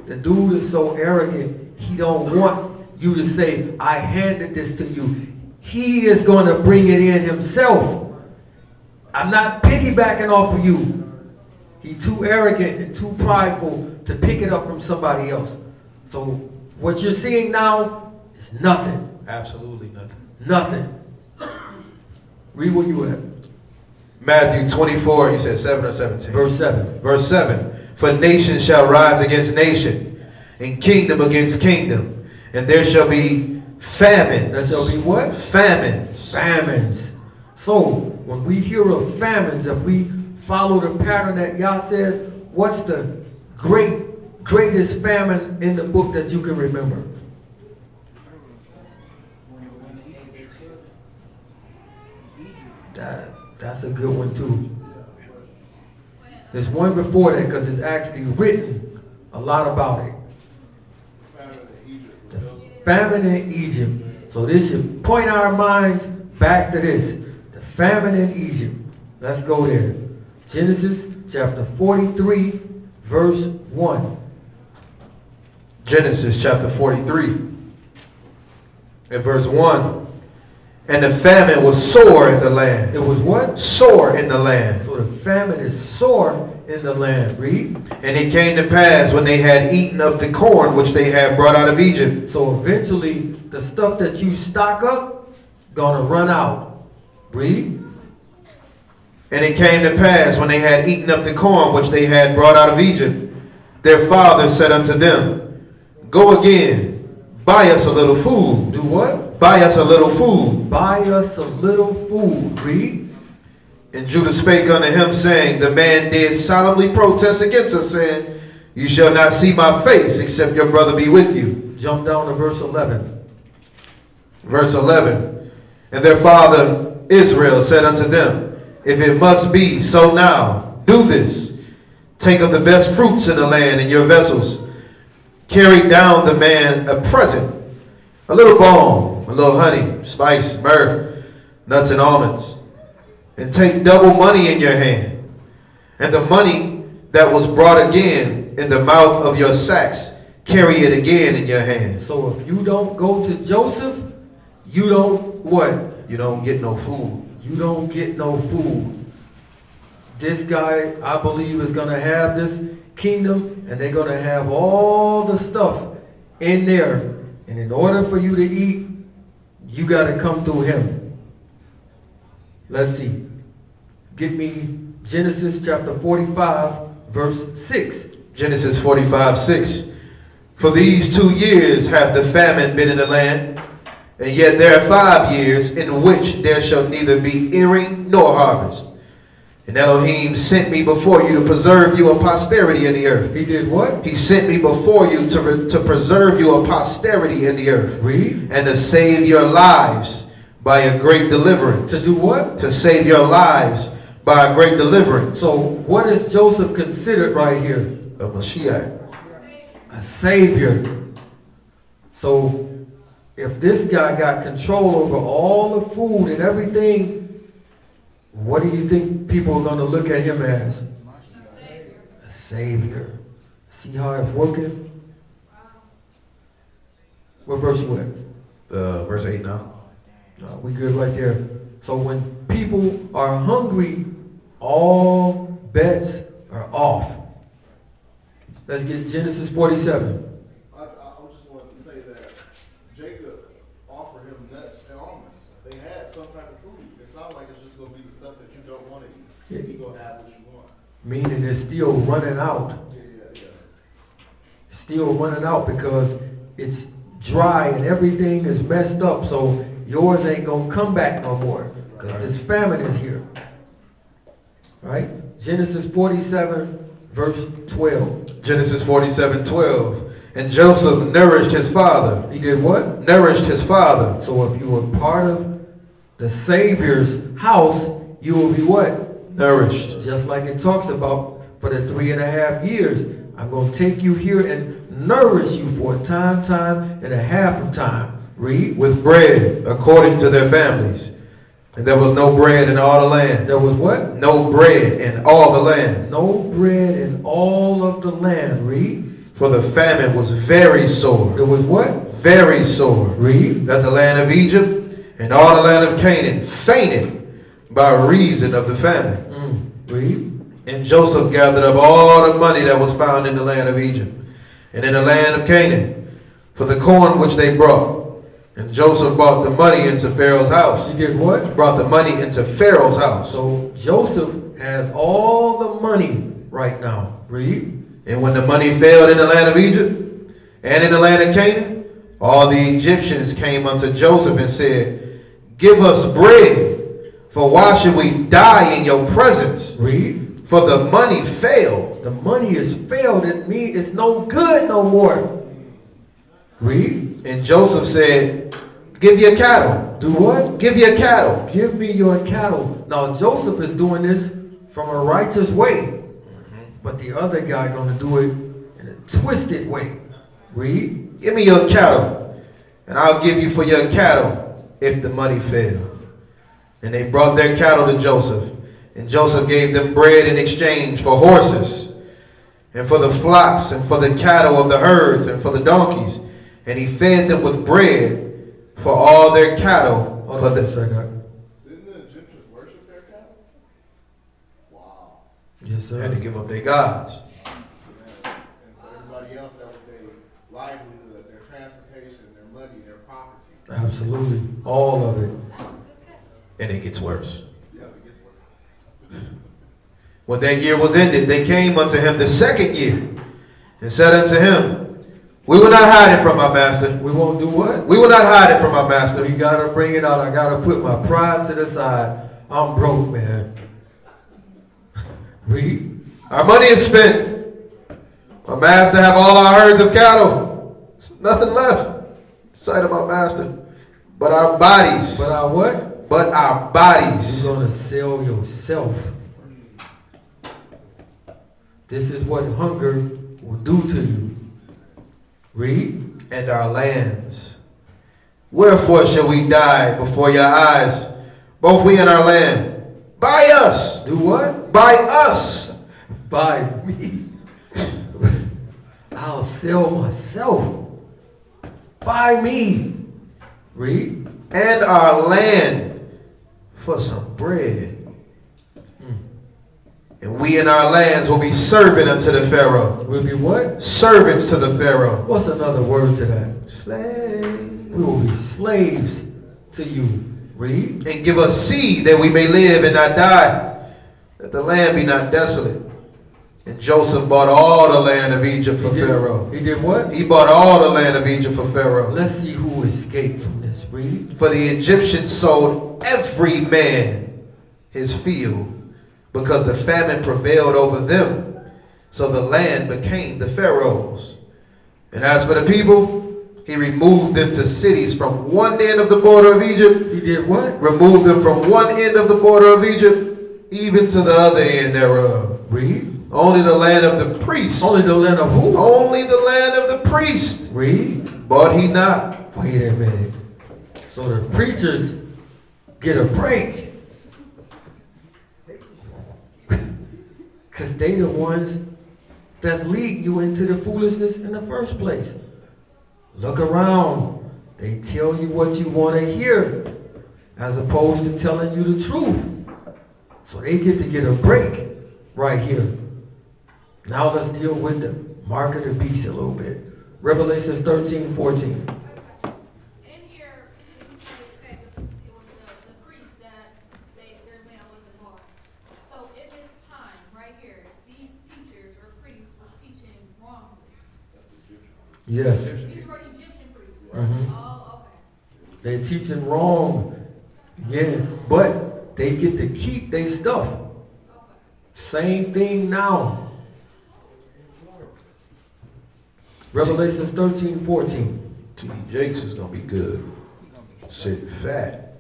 the dude is so arrogant, he don't want you to say, I handed this to you. He is going to bring it in himself. I'm not piggybacking off of you. He's too arrogant and too prideful to pick it up from somebody else. So what you're seeing now is nothing. Absolutely nothing. Nothing. Read where you at. Matthew 24, you said 7 or 17? Verse 7. Verse 7. For nation shall rise against nation, and kingdom against kingdom, and there shall be famines. There shall be what? Famines. Famines. So when we hear of famines, if we follow the pattern that Yah says, what's the greatest famine in the book that you can remember? That's a good one too. There's one before that because it's actually written a lot about it. The famine in Egypt. So this should point our minds back to this. The famine in Egypt. Let's go there. Genesis chapter 43, verse 1. Genesis chapter 43 and verse 1. And the famine was sore in the land. It was what? Sore in the land. So the famine is sore in the land. Read. And it came to pass when they had eaten of the corn which they had brought out of Egypt. So eventually the stuff that you stock up gonna run out. Read. And it came to pass when they had eaten of the corn which they had brought out of Egypt, their father said unto them, Go again, buy us a little food. Do what? Buy us a little food. Buy us a little food. Read. And Judah spake unto him, saying, The man did solemnly protest against us, saying, You shall not see my face, except your brother be with you. Jump down to verse 11. Verse 11. And their father Israel said unto them, If it must be so now, do this. Take of the best fruits in the land in your vessels. Carry down the man a present, a little balm, a little honey, spice, myrrh, nuts and almonds. And take double money in your hand. And the money that was brought again in the mouth of your sacks, carry it again in your hand. So if you don't go to Joseph, you don't what? You don't get no food. You don't get no food. This guy, I believe, is going to have this kingdom, and they're going to have all the stuff in there. And in order for you to eat, you got to come through him. Let's see. Give me Genesis chapter 45, verse 6. Genesis 45, 6. For these 2 years hath the famine been in the land, and yet there are 5 years in which there shall neither be earing nor harvest. And Elohim sent me before you to preserve you a posterity in the earth. He did what? He sent me before you to preserve you a posterity in the earth. Read. And to save your lives by a great deliverance. To do what? To save your lives by a great deliverance. So what is Joseph considered right here? A Mashiach. A savior. So if this guy got control over all the food and everything, what do you think people are going to look at him as? A savior. See how it's working? What verse you at? Verse 8 now. No, we good right there. So when people are hungry, all bets are off. Let's get Genesis 47. I just wanted to say that Jacob offered him nuts and almonds. They had some type of food. It sounds like it's just going to be the stuff that you don't want to eat. Yeah. You're going to have what you want. Meaning it's still running out. Yeah. Still running out because it's dry and everything is messed up. So yours ain't going to come back no more. Because this famine is here. Right? Genesis 47 verse 12. Genesis 47:12. And Joseph nourished his father. He did what? Nourished his father. So if you were part of the Savior's house, you will be what? Nourished. Just like it talks about for the 3.5 years. I'm going to take you here and nourish you for a time and a half of time. Read. With bread according to their families. And there was no bread in all the land. There was what? No bread in all the land. No bread in all of the land. Read. For the famine was very sore. There was what? Very sore. Read. That the land of Egypt and all the land of Canaan fainted by reason of the famine. Read. And Joseph gathered up all the money that was found in the land of Egypt and in the land of Canaan for the corn which they brought. And Joseph brought the money into Pharaoh's house. He did what? Brought the money into Pharaoh's house. So Joseph has all the money right now. Read. And when the money failed in the land of Egypt and in the land of Canaan, all the Egyptians came unto Joseph and said, Give us bread, for why should we die in your presence? Read. For the money failed. The money is failed. It means it's no good no more. Read. And Joseph said, Give your cattle. Do what? Give your cattle. Give me your cattle. Now Joseph is doing this from a righteous way. But the other guy going to do it in a twisted way. Read. Give me your cattle, and I'll give you for your cattle if the money failed. And they brought their cattle to Joseph. And Joseph gave them bread in exchange for horses, and for the flocks, and for the cattle of the herds, and for the donkeys. And he fed them with bread for all their cattle. Hold on a second. Didn't the Egyptians worship their cattle? Wow. Yes, They had to sir. give up their gods. And for everybody else, that was their livelihood, their transportation, their money, their property. Absolutely. All of it. And it gets worse. Yeah, it gets worse. When that year was ended, they came unto him the second year, and said unto him, We will not hide it from our master. We won't do what? We will not hide it from our master. We got to bring it out. I got to put my pride to the side. I'm broke, man. Read. Our money is spent. Our master have all our herds of cattle. There's nothing left. Sight of our master. But our bodies. But our what? But our bodies. You're going to sell yourself. This is what hunger will do to you. Read. And our lands. Wherefore shall we die before your eyes, both we and our land? By us. Do what? By us. By me. I'll sell myself. By me. Read. And our land for some bread. And we in our lands will be servant unto the Pharaoh. We'll be what? Servants to the Pharaoh. What's another word to that? Slave. We will be slaves to you. Read. And give us seed that we may live and not die, that the land be not desolate. And Joseph bought all the land of Egypt for Pharaoh. He did what? He bought all the land of Egypt for Pharaoh. Let's see who escaped from this. Read. For the Egyptians sold every man his field because the famine prevailed over them. So the land became the Pharaoh's. And as for the people, he removed them to cities from one end of the border of Egypt. He did what? Removed them from one end of the border of Egypt, even to the other end thereof. Read. Only the land of the priests. Only the land of who? Only the land of the priests. Read. Bought he not. Wait a minute. So the preachers get a break. Because they the ones that's leading you into the foolishness in the first place. Look around. They tell you what you want to hear as opposed to telling you the truth. So they get to get a break right here. Now let's deal with the mark of the beast a little bit. Revelation 13:14. In here, you said that it was the priests that their man wasn't born. So in this time, right here, these teachers or priests was teaching wrongly. Yes. These were Egyptian priests. Mhm. Oh, okay. They're teaching wrong. Yeah. But they get to keep their stuff. Okay. Same thing now. Revelation 13:14. T.D. Jakes is going to be good. Sitting fat.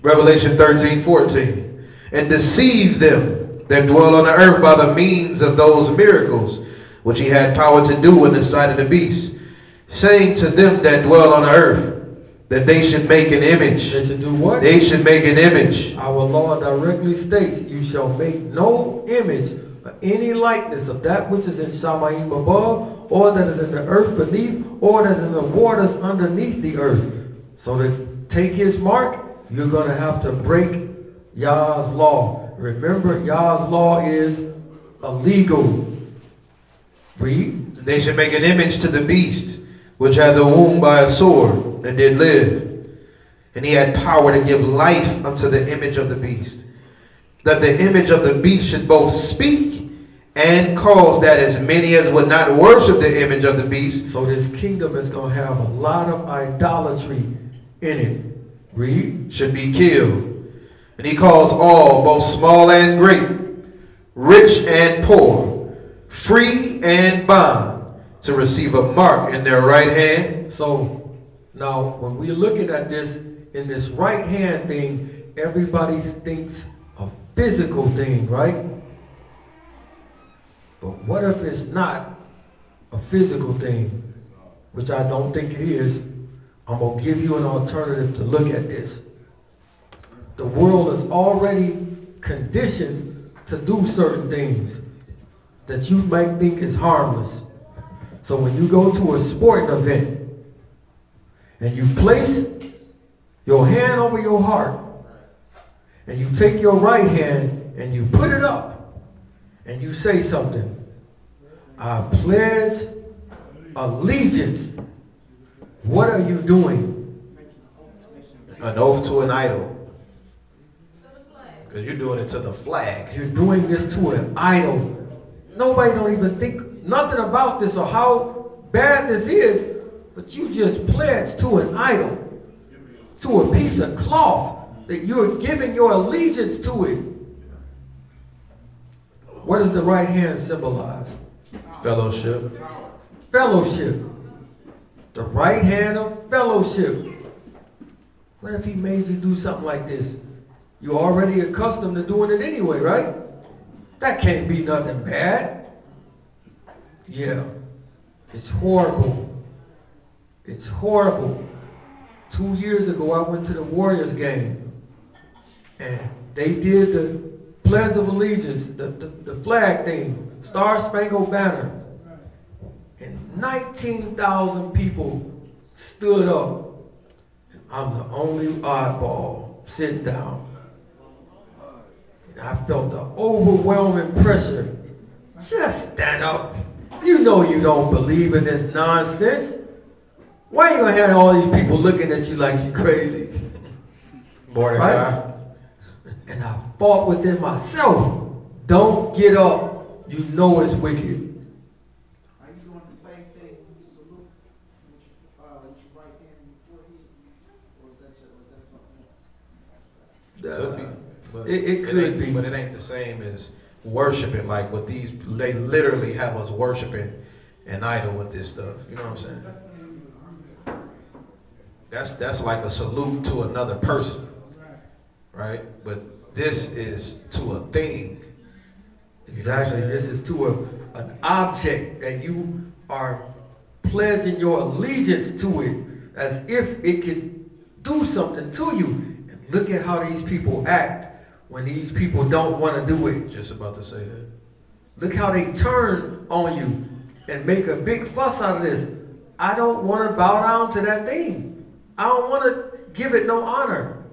Revelation 13:14. And deceive them that dwell on the earth by the means of those miracles which he had power to do in the sight of the beast, saying to them that dwell on the earth that they should make an image. They should do what? They should make an image. Our law directly states, you shall make no image or any likeness of that which is in Shamayim above, or that is in the earth beneath, or that is in the waters underneath the earth. So to take his mark, you're going to have to break Yah's law. Remember, Yah's law is illegal. Read. They should make an image to the beast, which had the wound by a sword, and did live. And he had power to give life unto the image of the beast, that the image of the beast should both speak and cause that as many as would not worship the image of the beast. So this kingdom is going to have a lot of idolatry in it. Read. Should be killed. And he calls all, both small and great, rich and poor, free and bond, to receive a mark in their right hand. So now when we're looking at this, in this right hand thing, everybody thinks a physical thing, right? But what if it's not a physical thing, which I don't think it is? I'm going to give you an alternative to look at this. The world is already conditioned to do certain things that you might think is harmless. So when you go to a sporting event and you place your hand over your heart and you take your right hand and you put it up and you say something, I pledge allegiance. What are you doing? An oath to an idol. Because you're doing it to the flag. You're doing this to an idol. Nobody don't even think nothing about this or how bad this is, but you just pledged to an idol, to a piece of cloth that you're giving your allegiance to it. What does the right hand symbolize? Fellowship. Fellowship. The right hand of fellowship. What if he made you do something like this? You're already accustomed to doing it anyway, right? That can't be nothing bad. Yeah. It's horrible. It's horrible. 2 years ago, I went to the Warriors game. And they did the Pledge of Allegiance, the flag thing, Star Spangled Banner. And 19,000 people stood up. And I'm the only oddball sitting down. And I felt the overwhelming pressure. Just stand up. You know you don't believe in this nonsense. Why are you going to have all these people looking at you like you're crazy? Morning, Right? guy. And I fought within myself. Don't get up. You know it's wicked. Are you doing the same thing when you salute with your right hand in your forehead? Or is that something else? Could be. But It could ain't- be. But it ain't the same as worshiping, like what these, they literally have us worshiping an idol with this stuff. You know what I'm saying? That's like a salute to another person, right? But this is to a thing. Exactly. This is to an object that you are pledging your allegiance to it as if it could do something to you. And look at how these people act when these people don't want to do it. Just about to say that. Look how they turn on you and make a big fuss out of this. I don't want to bow down to that thing. I don't want to give it no honor.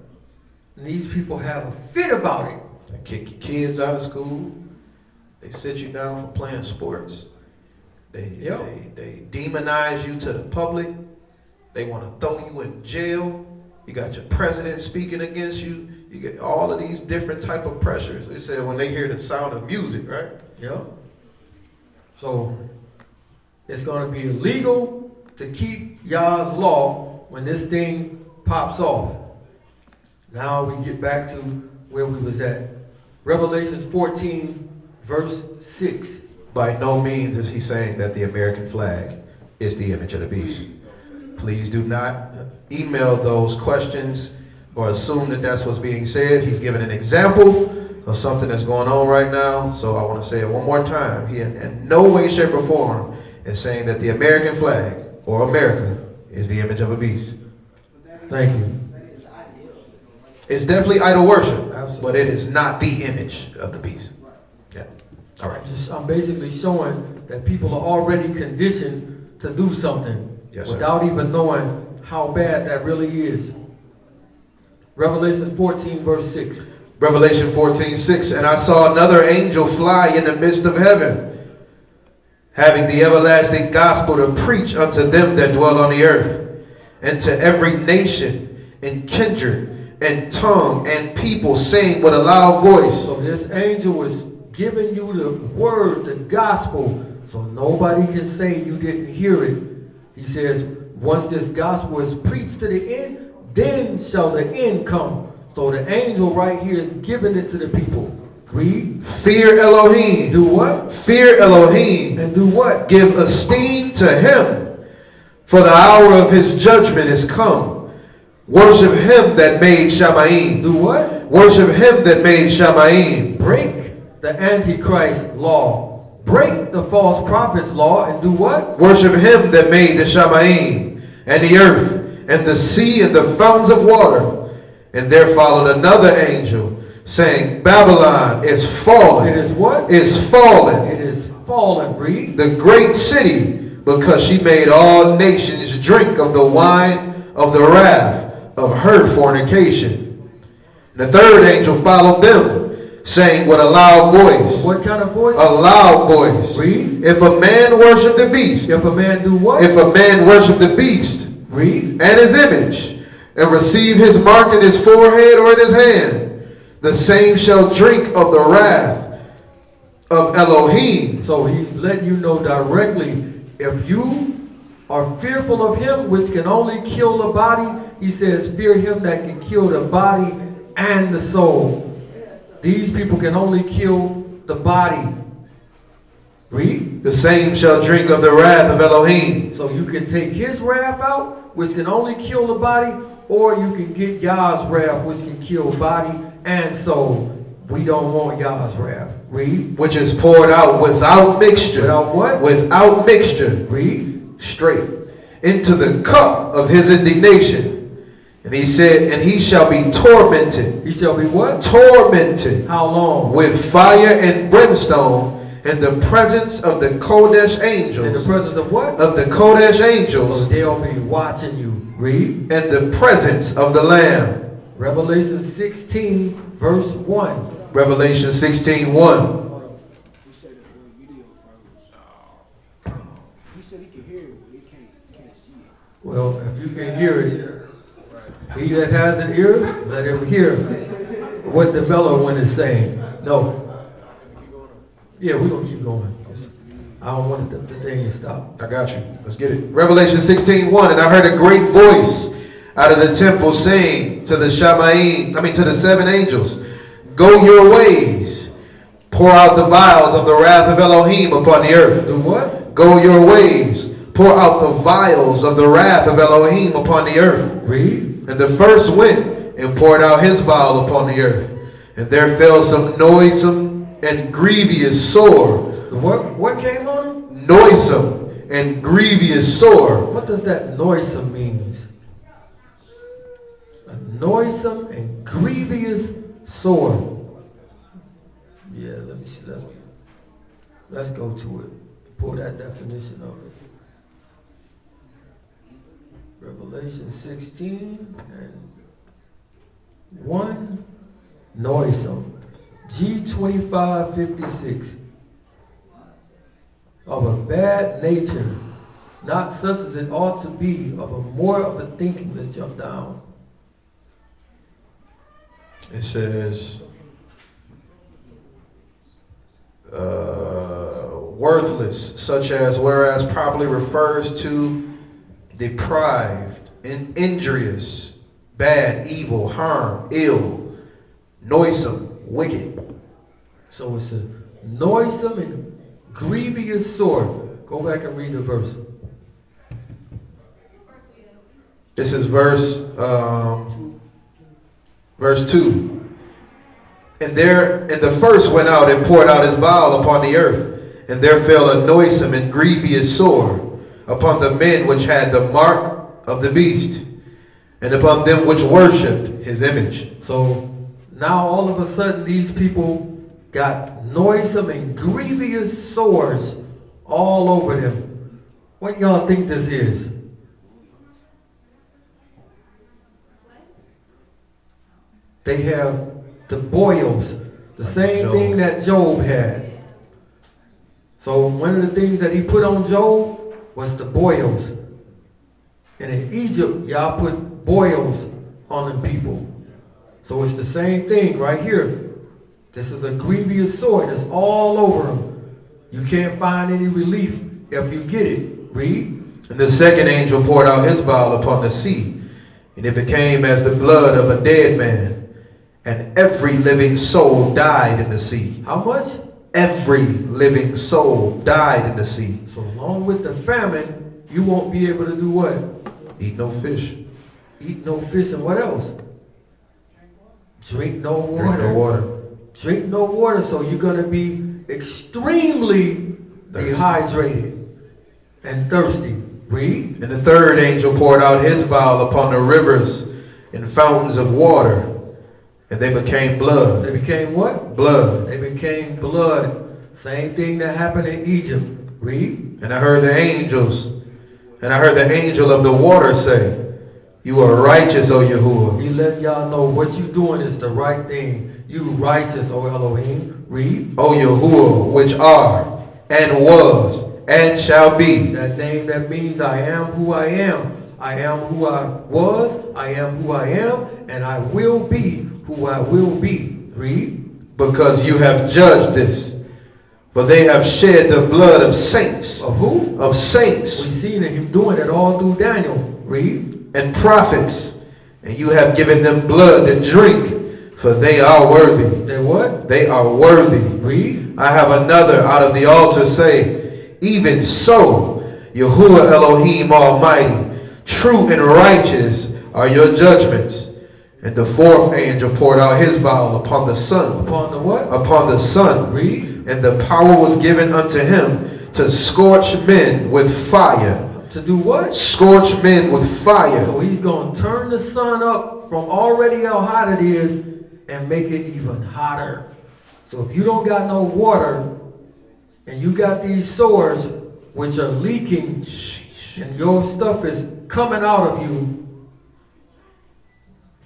And these people have a fit about it. They kick your kids out of school. They sit you down for playing sports. They demonize you to the public. They want to throw you in jail. You got your president speaking against you. You get all of these different type of pressures. They said when they hear the sound of music, right? Yep. So it's going to be illegal to keep Yah's law when this thing pops off. Now we get back to where we was at. Revelation 14, verse 6. By no means is he saying that the American flag is the image of the beast. Please do not email those questions or assume that that's what's being said. He's given an example of something that's going on right now. So I want to say it one more time. He in no way, shape, or form is saying that the American flag or America is the image of a beast. Thank you. It's definitely idol worship, Absolutely. but it is not the image of the beast. Yeah. All right. I'm basically showing that people are already conditioned to do something Yes, sir. without even knowing how bad that really is. Revelation 14, verse 6. Revelation 14:6. And I saw another angel fly in the midst of heaven, having the everlasting gospel to preach unto them that dwell on the earth, and to every nation and kindred and tongue and people, saying with a loud voice. So this angel was giving you the word, the gospel, so nobody can say you didn't hear it. He says, once this gospel is preached to the end, then shall the end come. So the angel right here is giving it to the people. Read. Fear Elohim. Do what? Fear Elohim. And do what? Give esteem to him, for the hour of his judgment is come. Worship him that made Shamayim. Do what? Worship him that made Shamayim. Break the Antichrist law. Break the false prophet's law and do what? Worship him that made the Shamayim, and the earth, and the sea, and the fountains of water. And there followed another angel, saying, Babylon is fallen. It is what? Is fallen. It is fallen. Read. The great city, because she made all nations drink of the wine of the wrath of her fornication. And the third angel followed them, saying with a loud voice. What kind of voice? A loud voice. Read. If a man worship the beast. If a man do what? If a man worship the beast. Read. And his image. And receive his mark in his forehead or in his hand. The same shall drink of the wrath of Elohim. So he's letting you know directly, if you are fearful of him, which can only kill the body, he says, fear him that can kill the body and the soul. These people can only kill the body. Read. The same shall drink of the wrath of Elohim. So you can take his wrath out, which can only kill the body, or you can get Yah's wrath, which can kill body and soul. We don't want Yah's wrath. Read. Which is poured out without mixture. Without what? Without mixture. Read. Straight. Into the cup of his indignation. And he said, and he shall be tormented. He shall be what? Tormented. How long? With fire and brimstone in the presence of the Kodesh angels. In the presence of what? Of the Kodesh angels. So they'll be watching you. Read. In the presence of the Lamb. Revelation 16, verse 1. Revelation 16:1. He said the video froze. He said he can hear it, but he can't see it. Well, if you can hear it, he that has an ear, let him hear what the fellow one is saying. No. Yeah, we're going to keep going. I don't want the thing to stop. I got you. Let's get it. Revelation 16:1. And I heard a great voice out of the temple saying to the Shamayim, to the seven angels, Go your ways. Pour out the vials of the wrath of Elohim upon the earth. Do what? Go your ways. Pour out the vials of the wrath of Elohim upon the earth. Read. And the first went and poured out his vial upon the earth. And there fell some noisome and grievous sore. What came on him? Noisome and grievous sore. What does that noisome mean? A noisome and grievous sore. Yeah, let me see. Let's go to it. Pull that definition of it. Revelation 16 and 1. Noisome. G2556. Of a bad nature, not such as it ought to be, of a thinking. Let's jump down. It says, worthless, such as, whereas properly refers to deprived, injurious, bad, evil, harm, ill, noisome, wicked. So it's a noisome and grievous sword. Go back and read the verse. This is verse 2. And the first went out and poured out his vial upon the earth, and there fell a noisome and grievous sore upon the men which had the mark of the beast, and upon them which worshipped his image. So now all of a sudden these people got noisome and grievous sores all over them. What y'all think this is? They have the boils, the same thing that Job had. So one of the things that he put on Job was the boils. And in Egypt, y'all put boils on them people. So it's the same thing right here. This is a grievous sword. It's all over them. You can't find any relief if you get it. Read. And the second angel poured out his vial upon the sea, and it became as the blood of a dead man. And every living soul died in the sea. How much? Every living soul died in the sea. So along with the famine, you won't be able to do what? Eat no fish. Eat no fish, and what else? Drink no water. Drink no water. Drink no water, so you're going to be extremely dehydrated and thirsty. Read. And the third angel poured out his vial upon the rivers and fountains of water, and they became blood. They became what? Blood. They became blood. Same thing that happened in Egypt. Read. And I heard the angel of the water say, you are righteous, O Yahuwah. He let y'all know what you doing is the right thing. You righteous, O Elohim. Read. O Yahuwah, which are, and was, and shall be. That name that means I am who I am. I am who I was, I am who I am, and I will be who I will be. Read. Because you have judged this. For they have shed the blood of saints. Of who? Of saints. We've seen him doing it all through Daniel. Read. And prophets. And you have given them blood to drink, for they are worthy. They what? They are worthy. Read. I have another out of the altar say, even so, Yahuwah Elohim Almighty, true and righteous are your judgments. And the fourth angel poured out his vial upon the sun. Upon the what? Upon the sun. Read. And the power was given unto him to scorch men with fire. To do what? Scorch men with fire. So he's going to turn the sun up from already how hot it is and make it even hotter. So if you don't got no water and you got these sores which are leaking and your stuff is coming out of you,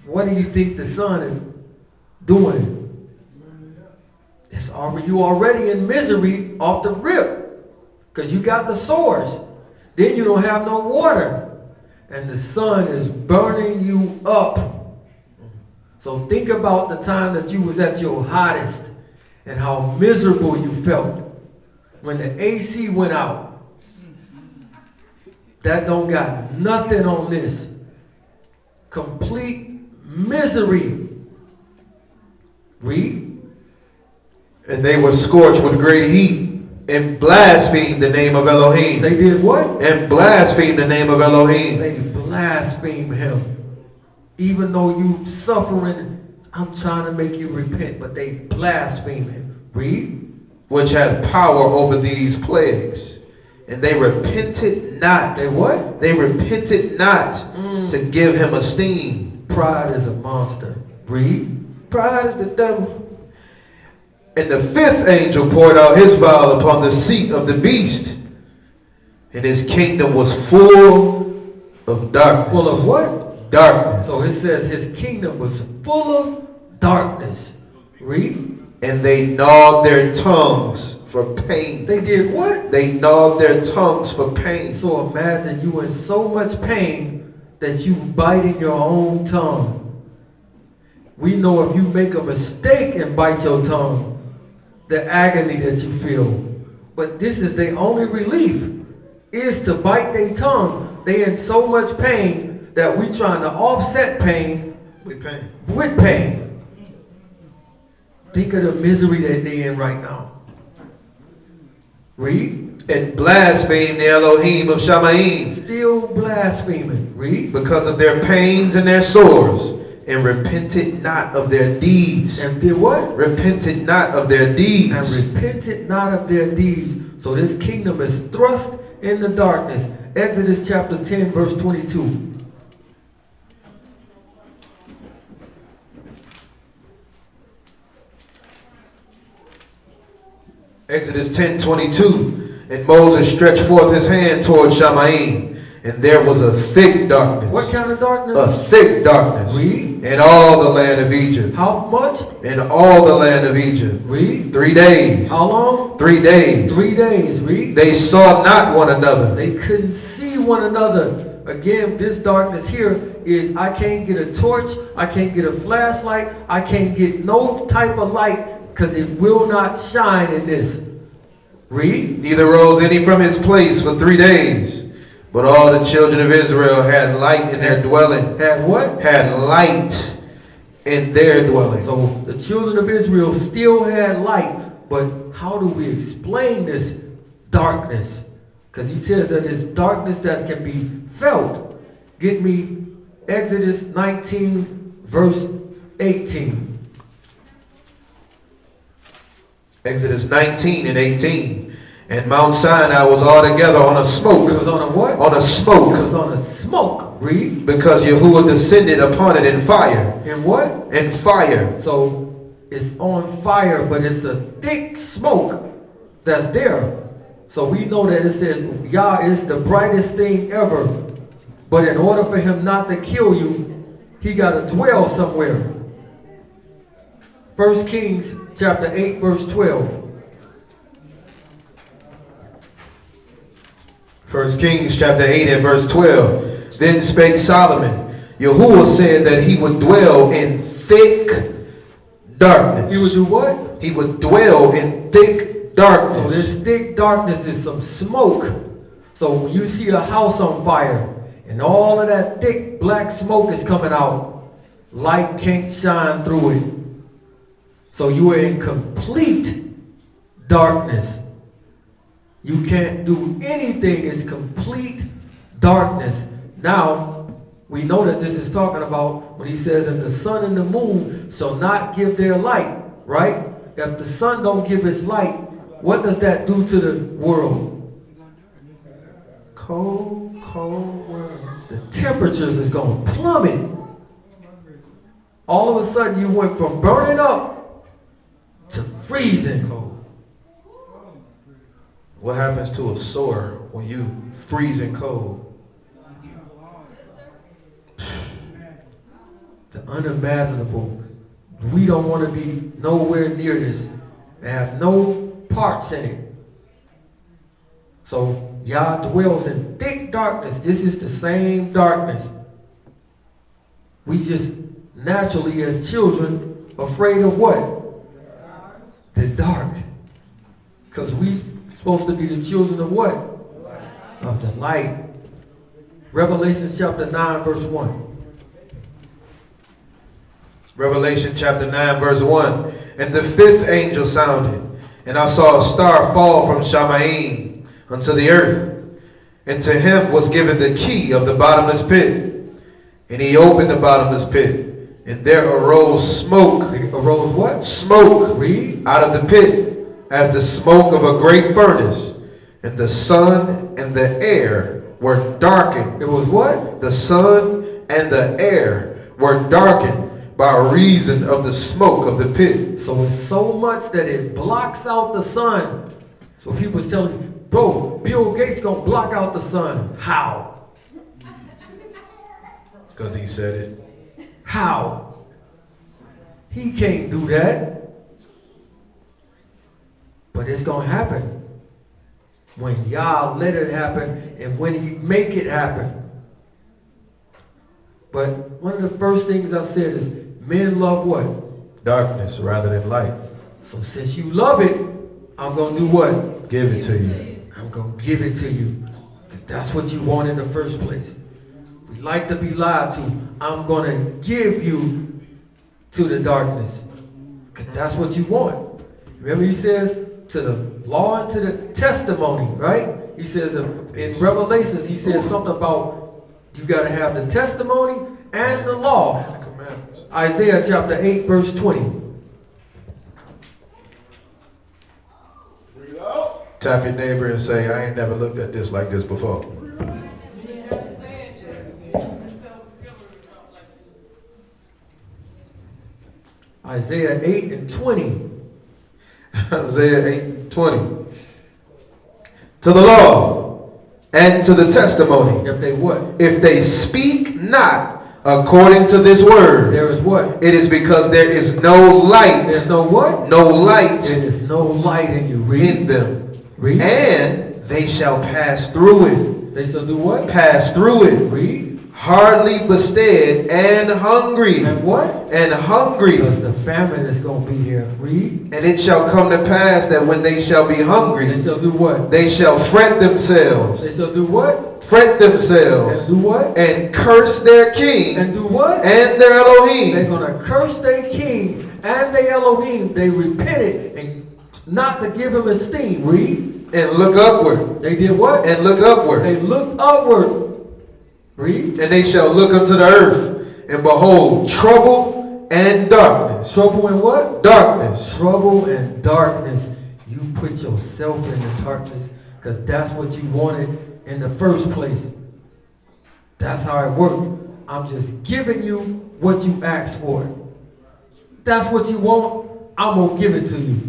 what do you think the sun is doing? It's already, you already in misery off the rip because you got the sores. Then you don't have no water. And the sun is burning you up. So think about the time that you was at your hottest and how miserable you felt when the AC went out. That don't got nothing on this. Complete misery. Read. And they were scorched with great heat and blasphemed the name of Elohim. They did what? And blasphemed the name of Elohim. They blaspheme him. Even though you suffering, I'm trying to make you repent, but they blaspheme him. Read. Which hath power over these plagues. And they repented not. They what? They repented not to give him esteem. Pride is a monster. Read. Pride is the devil. And the fifth angel poured out his vial upon the seat of the beast. And his kingdom was full of darkness. Full of what? Darkness. So it says his kingdom was full of darkness. Read. And they gnawed their tongues for pain. They did what? They gnawed their tongues for pain. So imagine you in so much pain that you biting your own tongue. We know if you make a mistake and bite your tongue, the agony that you feel. But this is their only relief, is to bite their tongue. They in so much pain that we trying to offset pain with pain. With pain. Think of the misery that they in right now. Read. And blasphemed the Elohim of Shamaim. Still blaspheming. Read. Because of their pains and their sores. And repented not of their deeds. And did what? Repented not of their deeds. And repented not of their deeds. So this kingdom is thrust in the darkness. Exodus chapter 10 verse 22. Exodus 10:22. And Moses stretched forth his hand toward Shamaim. And there was a thick darkness. What kind of darkness? A thick darkness. Read. In all the land of Egypt. How much? In all the land of Egypt. Read. 3 days. How long? 3 days. 3 days. Read. They saw not one another. They couldn't see one another. Again, this darkness here is I can't get a torch. I can't get a flashlight. I can't get no type of light because it will not shine in this. Read. Neither rose any from his place for 3 days. But all the children of Israel had light in their dwelling. Had what? Had light in their dwelling. So the children of Israel still had light. But how do we explain this darkness? Because he says that it's darkness that can be felt. Get me Exodus 19 verse 18. Exodus 19 and 18. And Mount Sinai was altogether on a smoke. It was on a what? On a smoke. It was on a smoke. Read. Because Yahuwah descended upon it in fire. In what? In fire. So it's on fire, but it's a thick smoke that's there. So we know that it says Yah is the brightest thing ever. But in order for him not to kill you, he got to dwell somewhere. 1 Kings chapter 8 verse 12. 1 Kings chapter 8 and verse 12. Then spake Solomon, Yahuwah said that he would dwell in thick darkness. He would do what? He would dwell in thick darkness. So this thick darkness is some smoke. So when you see a house on fire and all of that thick black smoke is coming out, light can't shine through it. So you are in complete darkness. You can't do anything. It's complete darkness. Now, we know that this is talking about when he says that the sun and the moon shall not give their light, right? If the sun don't give its light, what does that do to the world? Cold world. The temperatures is going to plummet. All of a sudden, you went from burning up to freezing cold. What happens to a sore when you freezing cold? The unimaginable. We don't want to be nowhere near this and have no parts in it. So Yah dwells in thick darkness. This is the same darkness. We just naturally as children afraid of what? The dark. Because we supposed to be the children of what? Of the light. Revelation chapter 9 verse 1. Revelation chapter 9, verse 1. And the fifth angel sounded, and I saw a star fall from Shamaim unto the earth. And to him was given the key of the bottomless pit. And he opened the bottomless pit, and there arose smoke. Arose what? Smoke. Read. Out of the pit, as the smoke of a great furnace. And the sun and the air were darkened. It was what? The sun and the air were darkened by reason of the smoke of the pit. So it's so much that it blocks out the sun. So people was telling me, bro, Bill Gates gonna block out the sun. How? Because he said it. How? He can't do that. But it's gonna happen. When y'all let it happen and when he make it happen. But one of the first things I said is men love what? Darkness rather than light. So since you love it, I'm gonna do what? Give it to you. I'm gonna give it to you. 'Cause that's what you want in the first place. We like to be lied to. I'm gonna give you to the darkness. Because that's what you want. Remember he says to the law and to the testimony, right? He says in Revelations, he says something about you got to have the testimony and the law. Isaiah chapter 8, verse 20. Read out. Tap your neighbor and say, I ain't never looked at this like this before. Isaiah 8 and 20. Isaiah 8:20. To the law and to the testimony. If they what? If they speak not according to this word. There is what? It is because there is no light. There's no what? No light. There is no light in you. Read. In them. Read. And they shall pass through it. They shall do what? Pass through it. Read. Hardly bestead and hungry. And what? And hungry. Because the famine is going to be here. Read. And it shall come to pass that when they shall be hungry, They shall do what? they shall fret themselves. They shall do what? Fret themselves. And do what? And curse their king. And do what? And their Elohim. They're going to curse their king and their Elohim. They repented and not to give him esteem. Read. And look upward. They did what? And look upward. They looked upward. Read. And they shall look unto the earth, and behold, trouble and darkness. Trouble and what? Darkness. Trouble and darkness. You put yourself in the darkness because that's what you wanted in the first place. That's how it worked. I'm just giving you what you asked for. That's what you want, I'm going to give it to you.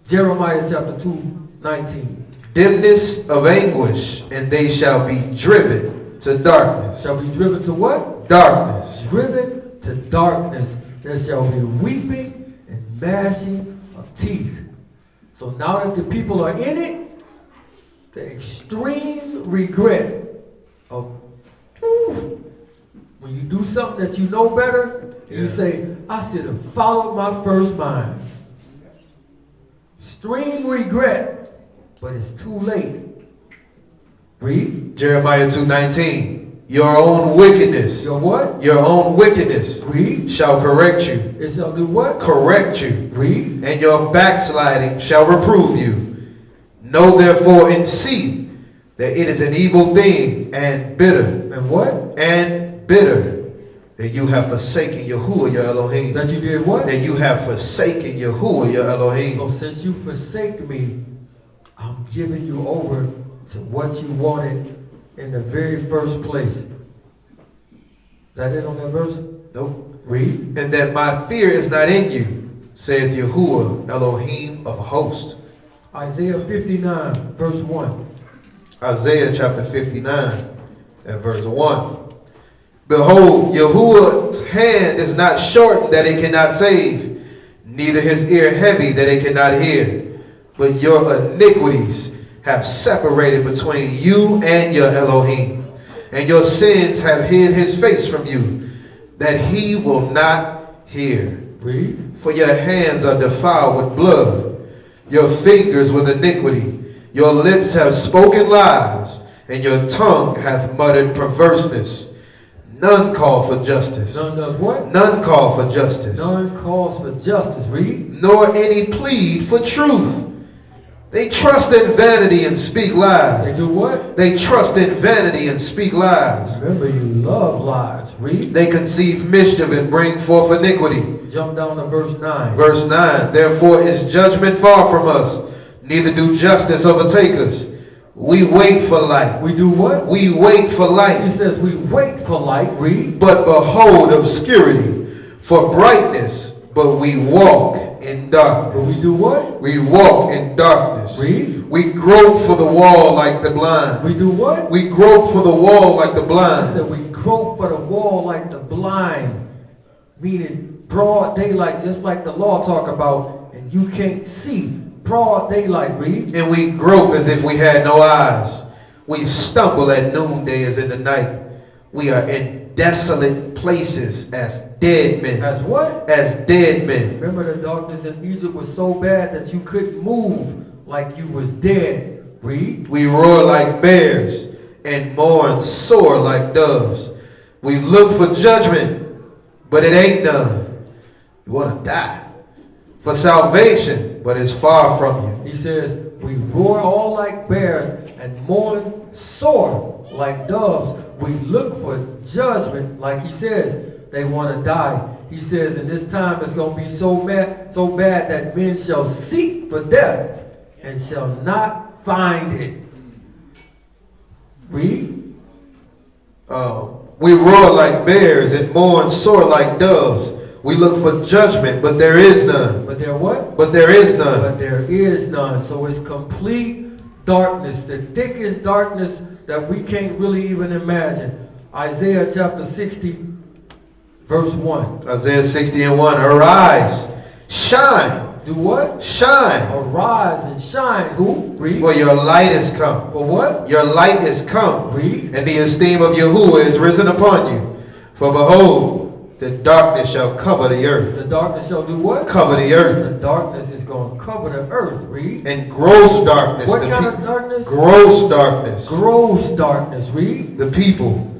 Jeremiah chapter 2:19. Dimness of anguish, and they shall be driven to darkness. Shall be driven to what? Darkness. Driven to darkness. There shall be weeping and gnashing of teeth. So now that the people are in it, the extreme regret of when you do something that you know better, you say, I should have followed my first mind. Extreme regret, but it's too late. Read. Jeremiah 2:19. Your own wickedness. Your what? Your own wickedness. Read. Shall correct you. It shall do what? Correct you. Read. And your backsliding shall reprove you. Know therefore and see that it is an evil thing and bitter. And what? And bitter that you have forsaken Yahuwah your Elohim. That you did what? That you have forsaken Yahuwah your Elohim. So since you forsake me, I'm giving you over to what you wanted in the very first place. That it on that verse? Nope. Read. And that my fear is not in you, saith Yahuwah Elohim of hosts. Isaiah 59, verse 1. Isaiah chapter 59 and verse 1. Behold, Yahuwah's hand is not shortened that it cannot save, neither his ear heavy that it cannot hear. But your iniquities have separated between you and your Elohim, and your sins have hid his face from you, that he will not hear. Read. For your hands are defiled with blood, your fingers with iniquity, your lips have spoken lies, and your tongue hath muttered perverseness. None call for justice. None does what? None call for justice. None calls for justice. Read. Nor any plead for truth. They trust in vanity and speak lies. They do what? They trust in vanity and speak lies. Remember, you love lies. Read. They conceive mischief and bring forth iniquity. Jump down to verse 9. Verse 9. Therefore is judgment far from us, neither do justice overtake us. We wait for light. We do what? We wait for light. He says we wait for light. Read. But behold obscurity, for brightness, but we walk in darkness. But we do what? We walk in darkness. Read. We grope for the wall like the blind. We do what? We grope for the wall like the I blind. said we grope for the wall like the blind. Meaning broad daylight, just like the law talk about, and you can't see. Broad daylight. Read. And we grope as if we had no eyes. We stumble at noonday as in the night. We are in desolate places as dead men. As what? As dead men. Remember, the darkness in Egypt was so bad that you couldn't move like you was dead. Read. We roar like bears and mourn sore like doves. We look for judgment, but it ain't done. You want to die. For salvation, but it's far from you. He says, we roar all like bears and mourn sore like doves. We look for judgment, like he says, they want to die. He says, in this time it's going to be so bad that men shall seek for death and shall not find it. Read. We roar like bears and mourn sore like doves. We look for judgment, but there is none. But there what? But there is none. But there is none. So it's complete darkness, the thickest darkness that we can't really even imagine. Isaiah chapter 60, verse 1. Isaiah 60 and 1. Arise, shine. Do what? Shine. Arise and shine. Who? Read. For your light is come. For what? Your light is come. Read. And the esteem of Yahuwah is risen upon you. For behold, the darkness shall cover the earth. The darkness shall do what? Cover the earth. The darkness is going to cover the earth. Read. And gross darkness. What kind of darkness? Gross darkness. Gross darkness. Read. The people.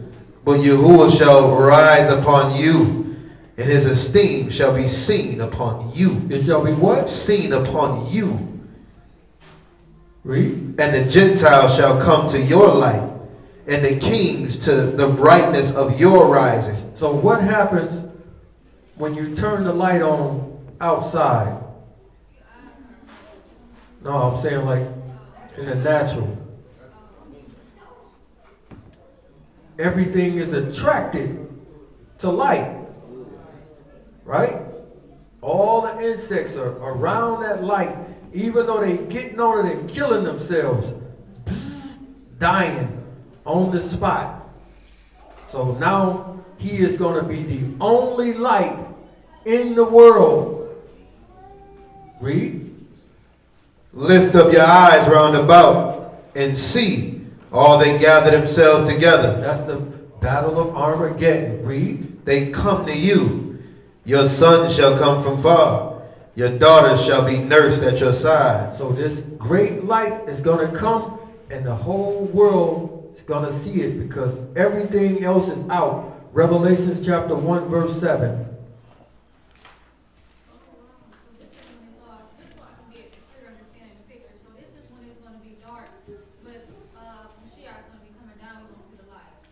But Yahuwah shall rise upon you, and his esteem shall be seen upon you. It shall be what? Seen upon you. Read. And the Gentiles shall come to your light, and the kings to the brightness of your rising. So what happens when you turn the light on outside? No, I'm saying like in the natural. Everything is attracted to light. Right? All the insects are around that light, even though they getting on it and killing themselves, dying on the spot. So now he is going to be the only light in the world. Read. Lift up your eyes round about and see all they gather themselves together. That's the battle of Armageddon. Read. They come to you. Your son shall come from far. Your daughter shall be nursed at your side. So this great light is going to come, and the whole world is going to see it because everything else is out. Revelation chapter 1 verse 7.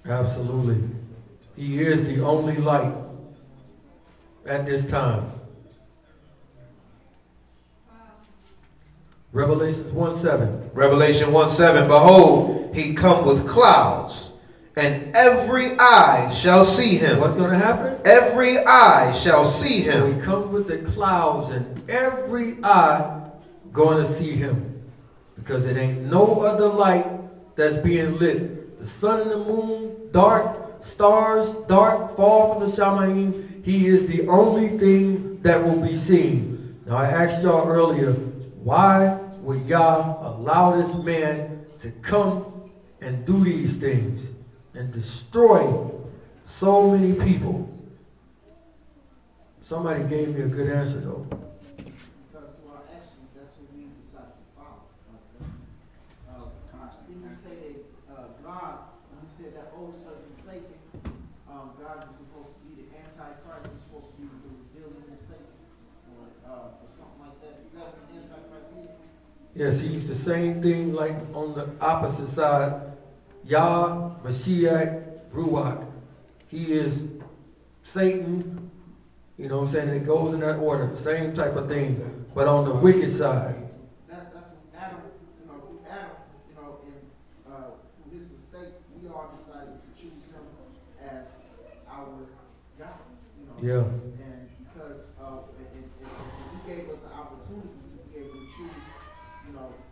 Absolutely. He is the only light at this time. Revelation 1:7. Revelation 1:7. Behold, he come with clouds, and every eye shall see him. What's going to happen? Every eye shall see him. So he comes with the clouds, and every eye going to see him. Because it ain't no other light that's being lit. The sun and the moon, dark, stars, dark, fall from the Shamayim. He is the only thing that will be seen. Now I asked y'all earlier, why would Yah allow this man to come and do these things and destroy so many people? Somebody gave me a good answer though. Because through our actions, that's what we decide to follow. Didn't you say that God, when you said that old serpent Satan, God or something like that. Is that what the Antichrist is? Yes, he's the same thing like on the opposite side. Yah, Mashiach, Ruach. He is Satan, you know what I'm saying? It goes in that order, same type of thing, but on the wicked side. That's what Adam, through Adam, and through his mistake, we all decided to choose him as our God, Yeah. And because and he gave us an opportunity to be able to choose,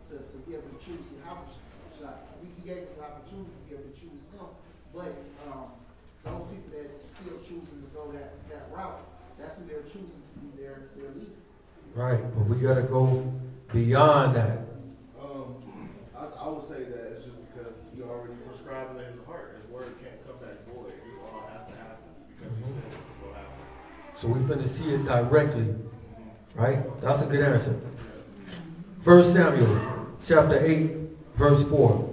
to be able to choose Yahweh. He gave us an opportunity to be able to choose him, but those people that still choosing to go that route, that's who they're choosing to be their leader. Right, but we gotta go beyond that. I would say that it's just because he already prescribed in his heart. His word can't come back void. This all has to happen because he said it will happen. So we're gonna see it directly, right? That's a good answer. 1 Samuel chapter 8, verse 4.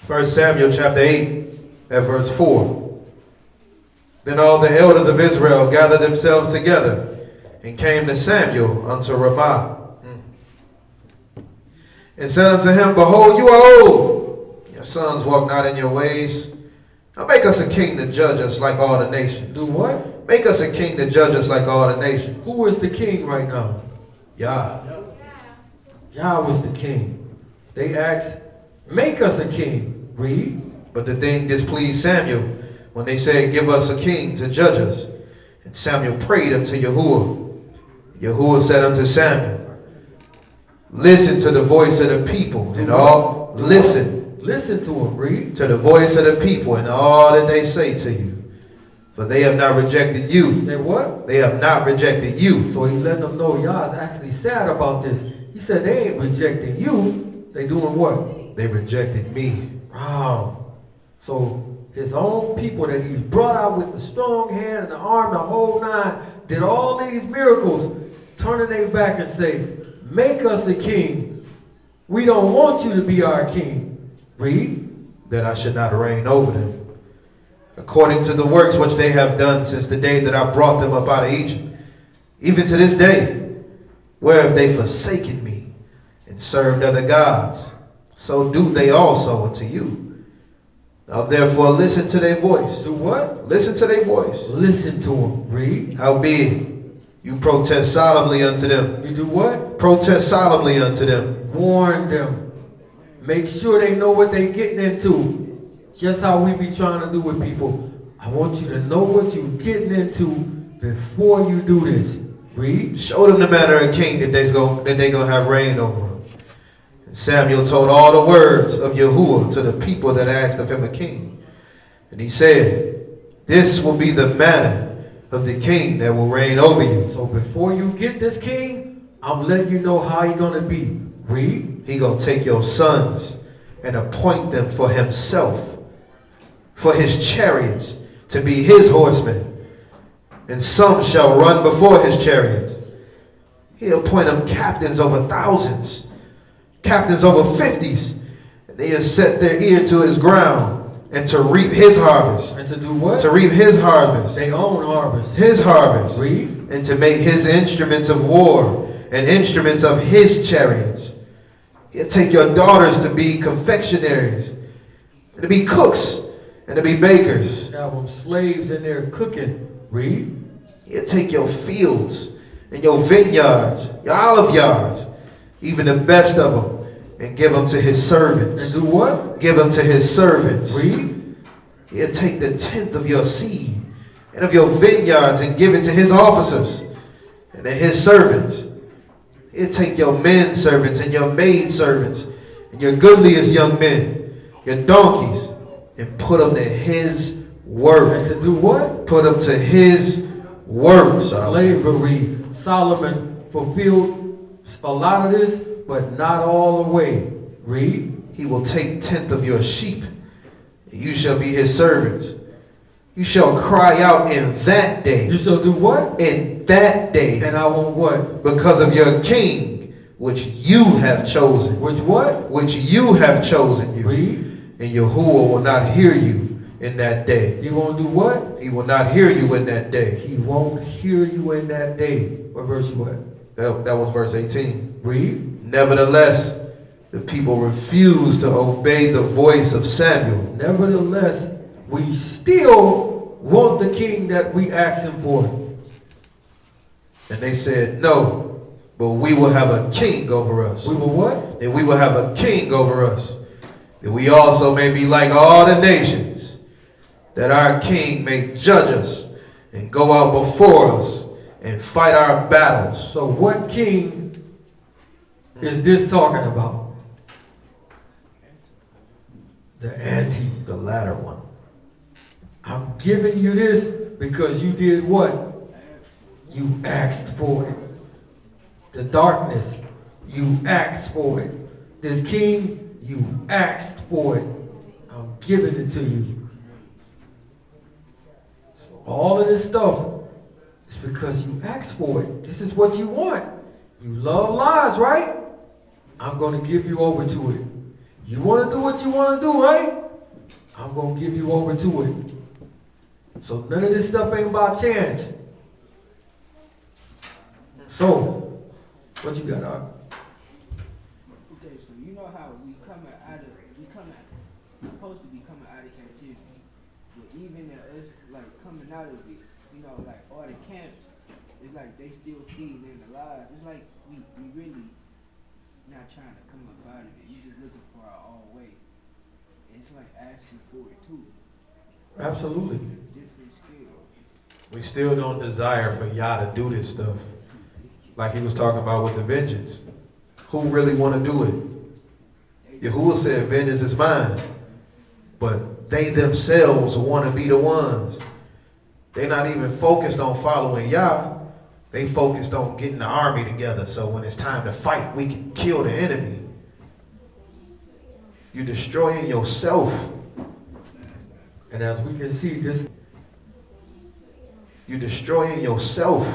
First Samuel chapter 8 at verse 4. Then all the elders of Israel gathered themselves together and came to Samuel unto Ramah and said unto him, Behold, you are old. Your sons walk not in your ways. Now make us a king to judge us like all the nations. Do what? Make us a king to judge us like all the nations. Who is the king right now? Yah. Yah was the king. They asked, make us a king. Read. But the thing displeased Samuel when they said, Give us a king to judge us. And Samuel prayed unto Yahuwah. Yahuwah said unto Samuel, Listen to the voice of the people and all. Listen. Listen to him. Read. To the voice of the people and all that they say to you. For they have not rejected you. They what? They have not rejected you. So he let them know Yah is actually sad about this. He said they ain't rejecting you. They doing what? They rejected me. Wow. So his own people that he's brought out with the strong hand and the arm, the whole nine, did all these miracles, turning their back and say, make us a king. We don't want you to be our king. Read. That I should not reign over them, according to the works which they have done since the day that I brought them up out of Egypt, even to this day, where have they forsaken me and served other gods. So do they also unto you. Now therefore listen to their voice. Do what? Listen to their voice. Listen to them. Read. Howbeit, you protest solemnly unto them. You do what? Protest solemnly unto them. Warn them. Make sure they know what they're getting into. Just how we be trying to do with people. I want you to know what you're getting into before you do this. Read. Show them the manner of king that they're gonna have reign over them. And Samuel told all the words of Yahuwah to the people that asked of him a king. And he said, This will be the manner of the king that will reign over you. So before you get this king, I'm letting you know how he's gonna be. Read. He gonna take your sons and appoint them for himself, for his chariots, to be his horsemen. And some shall run before his chariots. He'll appoint them captains over thousands, captains over 50s. And they have set their ear to his ground and to reap his harvest. And to do what? To reap his harvest. They own harvest. His harvest. Read. And to make his instruments of war and instruments of his chariots. He'll take your daughters to be confectionaries, and to be cooks, and to be bakers. Have them slaves in there cooking. Read. He'll take your fields and your vineyards, your olive yards, even the best of them, and give them to his servants. And do what? Give them to his servants. Read. He'll take the tenth of your seed and of your vineyards and give it to his officers and to his servants. He'll take your men servants and your maid servants and your goodliest young men, your donkeys, and put them to his work. And to do what? Put them to his work. Slavery. Solomon fulfilled a lot of this, but not all the way. Read. He will take 10th of your sheep. You shall be his servants. You shall cry out in that day. You shall do what? In that day. And I want what? Because of your king, which you have chosen. Which what? Which you have chosen you. Read. And Yahuwah will not hear you in that day. He won't do what? He will not hear you in that day. He won't hear you in that day. What verse you at? That was verse 18. Read. Nevertheless, the people refused to obey the voice of Samuel. Nevertheless, we still want the king that we asked him for. And they said, no, but we will have a king over us. We will what? And we will have a king over us, that we also may be like all the nations, that our king may judge us and go out before us and fight our battles. So what king is this talking about? The anti. The latter one. I'm giving you this because you did what? You asked for it. The darkness, you asked for it. This king, you asked for it. I'm giving it to you. So all of this stuff is because you asked for it. This is what you want. You love lies, right? I'm going to give you over to it. You want to do what you want to do, right? I'm going to give you over to it. So none of this stuff ain't about chance. So, what you got, Art? Okay, so you know how we're supposed to be coming out of captivity, but even us like coming out of it, you know, like all the camps, it's like they still feeding in the lies. It's like we really not trying to come up out of it. We just looking for our own way. It's like asking for it too. Absolutely. Different scale. We still don't desire for Yah to do this stuff. Like he was talking about with the vengeance. Who really want to do it? Yahuwah said, vengeance is mine. But they themselves want to be the ones. They're not even focused on following Yah. They focused on getting the army together. So when it's time to fight, we can kill the enemy. You're destroying yourself. And as we can see, You're destroying yourself.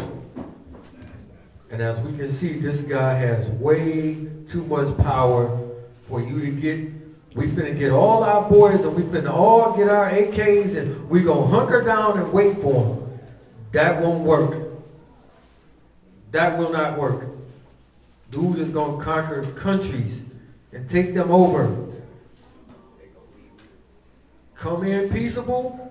And as we can see, this guy has way too much power for you to get. We finna get all our boys and we finna all get our AKs and we gonna hunker down and wait for them. That won't work. That will not work. Dude is gonna conquer countries and take them over. Come in peaceable,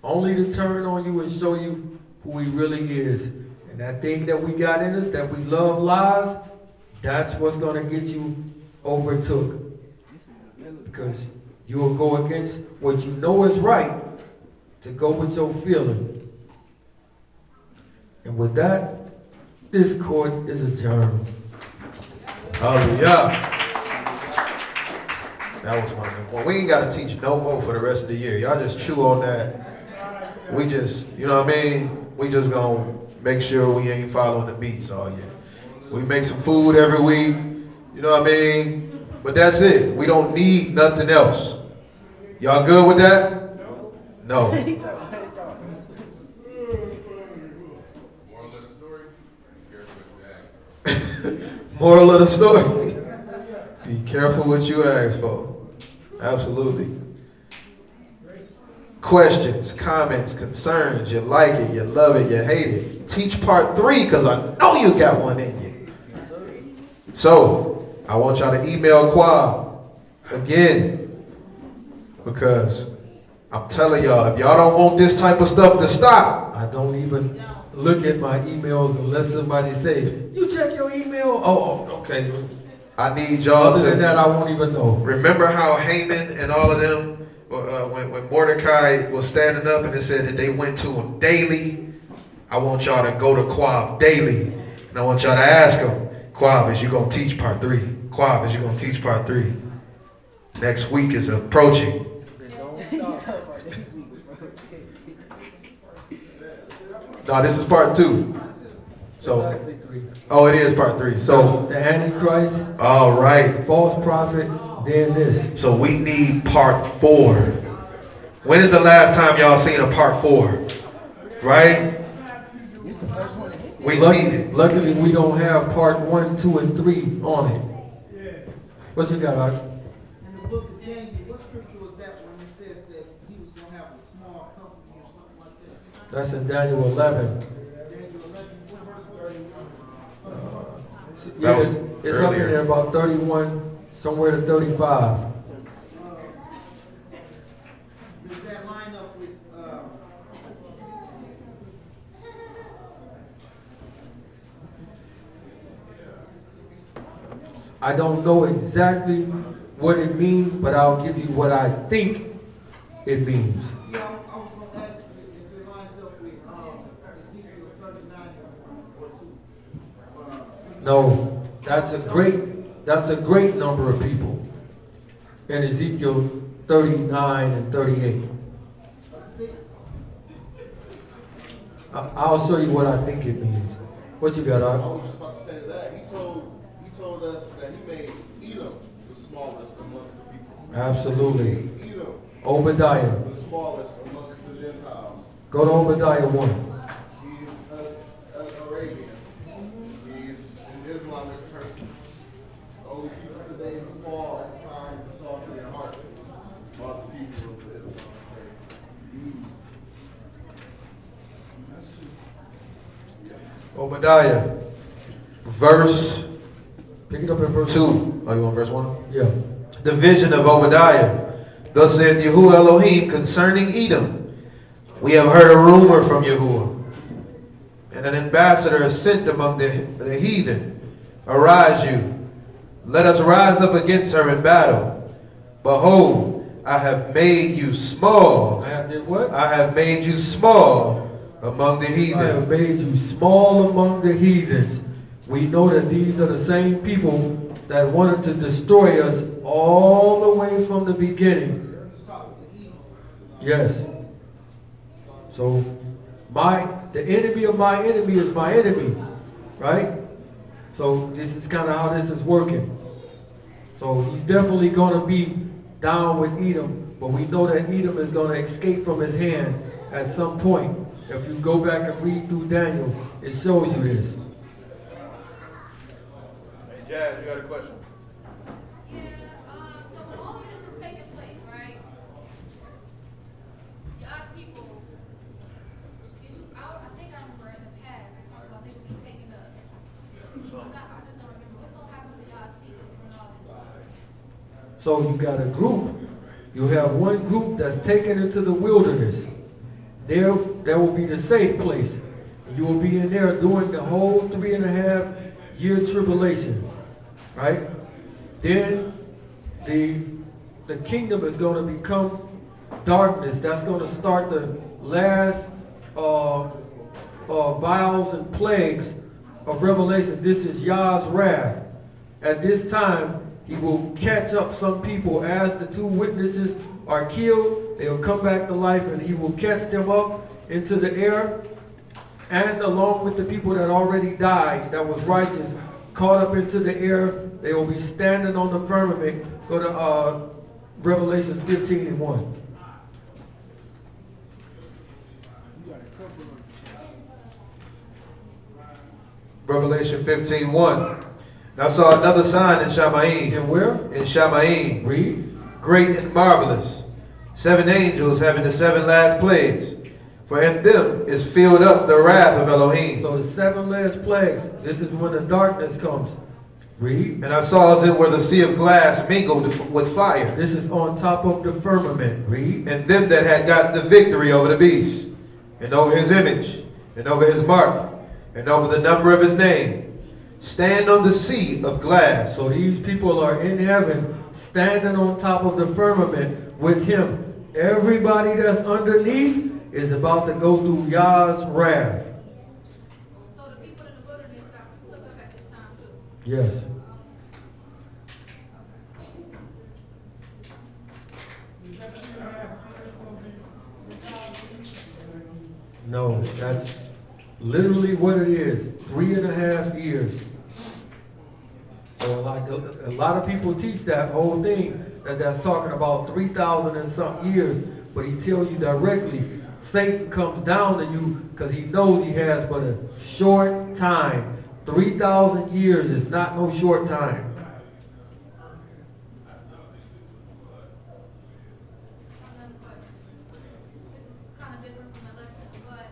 only to turn on you and show you who he really is. And that thing that we got in us, that we love lies, that's what's going to get you overtook. Because you will go against what you know is right to go with your feeling. And with that, this court is adjourned. Hallelujah. That was one of them. Well, we ain't got to teach no more for the rest of the year. Y'all just chew on that. We just, you know what I mean? We just going to make sure we ain't following the beats all year. We make some food every week. You know what I mean? But that's it. We don't need nothing else. Y'all good with that? No. Moral of the story. Be careful what you ask for. Absolutely. Questions, comments, concerns, you like it, you love it, you hate it. Teach part 3 because I know you got one in you. So, I want y'all to email Quab again because I'm telling y'all, if y'all don't want this type of stuff to stop. I don't even look at my emails unless somebody says, you check your email? Oh, okay. I need y'all Other than that, I won't even know. Remember how Haman and all of them, when Mordecai was standing up and it said that they went to him daily? I want y'all to go to Quab daily. And I want y'all to ask him, Quab, is you going to teach part 3? Quab, is you going to teach part 3? Next week is approaching. No, this is part 2. So, oh, it is part 3. So the Antichrist, all right, false prophet, then this. So we need part 4. When is the last time y'all seen a part 4? Right? We need it. Luckily, we don't have part 1, 2, and 3 on it. What you got, Art? In the book of Daniel, what scripture was that when it says that he was going That's in Daniel 11. Yeah, was it's up in earlier. there about 31, somewhere to 35. Does that line up with, I don't know exactly what it means, but I'll give you what I think it means. yeah, I was gonna ask if it lines up with, Ezekiel 39 or 2. No, that's a great number of people in Ezekiel 39 and 38. A 6. I'll show you what I think it means. What you got, I Art? was just about to say that. He told us that he made Edom the smallest amongst the people. Absolutely. He made Edom Obadiah. the smallest amongst the Gentiles. Go to Obadiah 1. He's an Arabian. He's an Islamic person. Only people today who fall at the sign of the psaltery and heart are the people of the Islamic faith. Obadiah, verse Pick it up in verse 2. Oh, you want verse 1? Yeah. The vision of Obadiah. Thus saith Yahuwah Elohim concerning Edom. We have heard a rumor from Yahuwah, and an ambassador is sent among the heathen. Arise you, let us rise up against her in battle. Behold, I have made you small. I have did what? I have made you small among the I heathen. have made you small among the heathens. We know that these are the same people that wanted to destroy us all the way from the beginning. Yes. So the enemy of my enemy is my enemy, right? So this is kind of how this is working. So he's definitely going to be down with Edom, but we know that Edom is going to escape from his hand at some point. If you go back and read through Daniel, it shows you this. Hey, Jazz, you had a question? Yeah, so when all of this is taking place, right? God's people, I think I remember in the past, we talked about they would be taken up. I just don't remember. What's going to happen to God's people during all this time? So you got a group. You have one group that's taken into the wilderness. There will be the safe place. You will be in there during the whole 3.5 year tribulation, right? Then the kingdom is going to become darkness. That's going to start the last vials and plagues of Revelation. This is Yah's wrath. At this time, he will catch up some people as the two witnesses are killed. They'll come back to life, and he will catch them up into the air, and along with the people that already died, that was righteous, caught up into the air. They will be standing on the firmament. Go to Revelation 15 and 1. Revelation 15:1. And I saw another sign in Shamayim. And where? In Shamayim. Read. Great and marvelous. 7 angels having the 7 last plagues. For in them is filled up the wrath of Elohim. So the 7 last plagues, this is when the darkness comes. Read. And I saw as it were the sea of glass mingled with fire. This is on top of the firmament. Read. And them that had gotten the victory over the beast, and over his image, and over his mark, and over the number of his name, stand on the sea of glass. So these people are in heaven, standing on top of the firmament with him. Everybody that's underneath is about to go through Yah's wrath. So the people in the wilderness got took up at this time too. Yes. No, that's literally what it is. 3.5 years. So like a lot of people teach that whole thing that's talking about 3,000 and something years, but he tells you directly, Satan comes down to you because he knows he has but a short time. 3,000 years is not no short time. Another question. This is kind of different from the lesson, but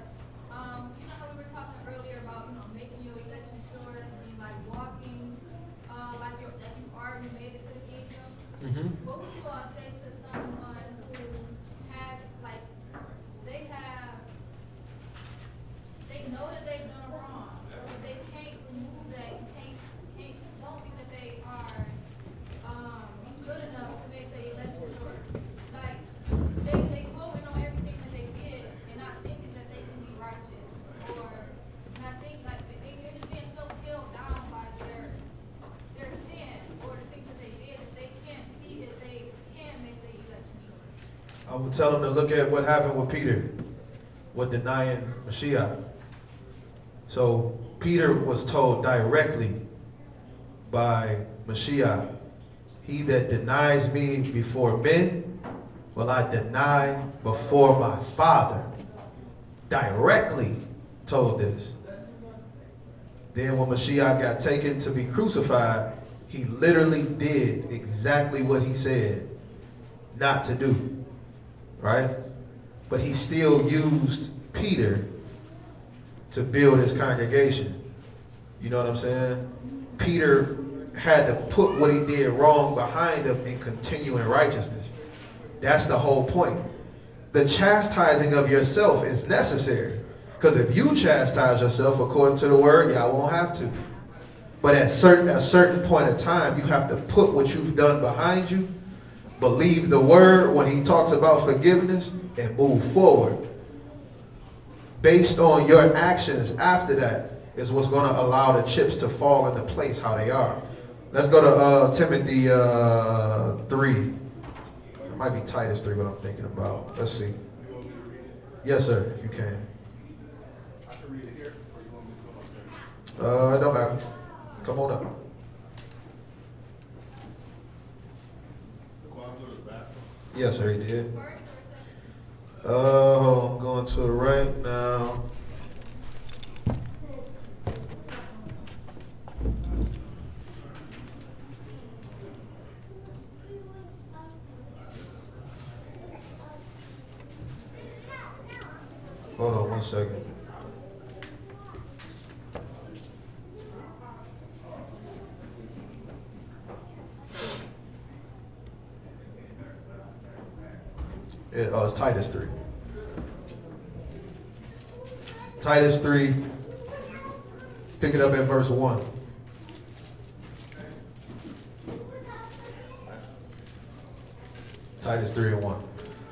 I would tell them to look at what happened with Peter, with denying Mashiach. So Peter was told directly by Mashiach, he that denies me before men, will I deny before my Father. Directly told this. Then when Mashiach got taken to be crucified, he literally did exactly what he said not to do, right? But he still used Peter to build his congregation. You know what I'm saying? Peter had to put what he did wrong behind him and continue in righteousness. That's the whole point. The chastising of yourself is necessary. Because if you chastise yourself according to the word, y'all won't have to. But at a certain point in time, you have to put what you've done behind you, believe the word when he talks about forgiveness, and move forward. Based on your actions after that is what's going to allow the chips to fall into place how they are. Let's go to Timothy 3. It might be Titus 3 what I'm thinking about. Let's see. Yes, sir, if you can. I can read it here, or you want me to come up there? It don't matter. Come on up. Go out to the back. Yes, sir, he did. Hold on, I'm going to it right now. Hold on 1 second. It's Titus 3. Titus 3, pick it up at verse 1. Titus 3 and 1.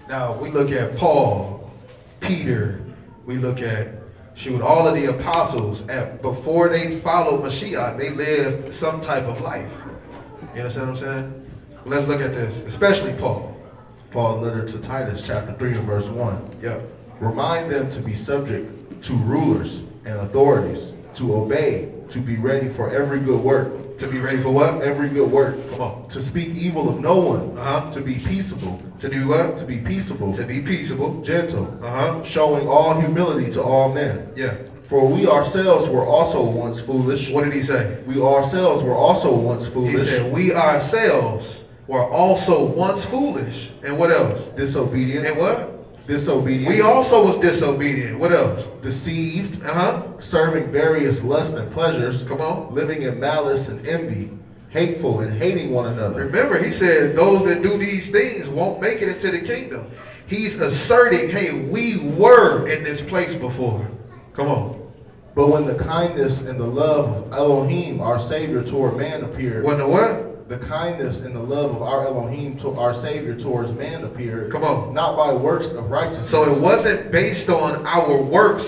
Now, we look at Paul, Peter, we look at, all of the apostles, before they followed Mashiach, they lived some type of life. You understand what I'm saying? Let's look at this, especially Paul. Paul's letter to Titus, chapter 3 and verse 1. Yep. Remind them to be subject to rulers and authorities, to obey, to be ready for every good work. To be ready for what? Every good work. Come on. To speak evil of no one. To be peaceable. To do what? To be peaceable. To be peaceable. Gentle. Showing all humility to all men. Yeah. For we ourselves were also once foolish. What did he say? We ourselves were also once foolish. He said, we ourselves were also once foolish. And what else? Disobedient. And what? Disobedient. We also was disobedient. What else? Deceived. Serving various lusts and pleasures. Come on. Living in malice and envy. Hateful and hating one another. Remember, he said those that do these things won't make it into the kingdom. He's asserting, hey, we were in this place before. Come on. But when the kindness and the love of Elohim, our Savior, toward man appeared. When the what? The kindness and the love of our Elohim, to our Savior, towards man appeared. Come on. Not by works of righteousness. So it wasn't based on our works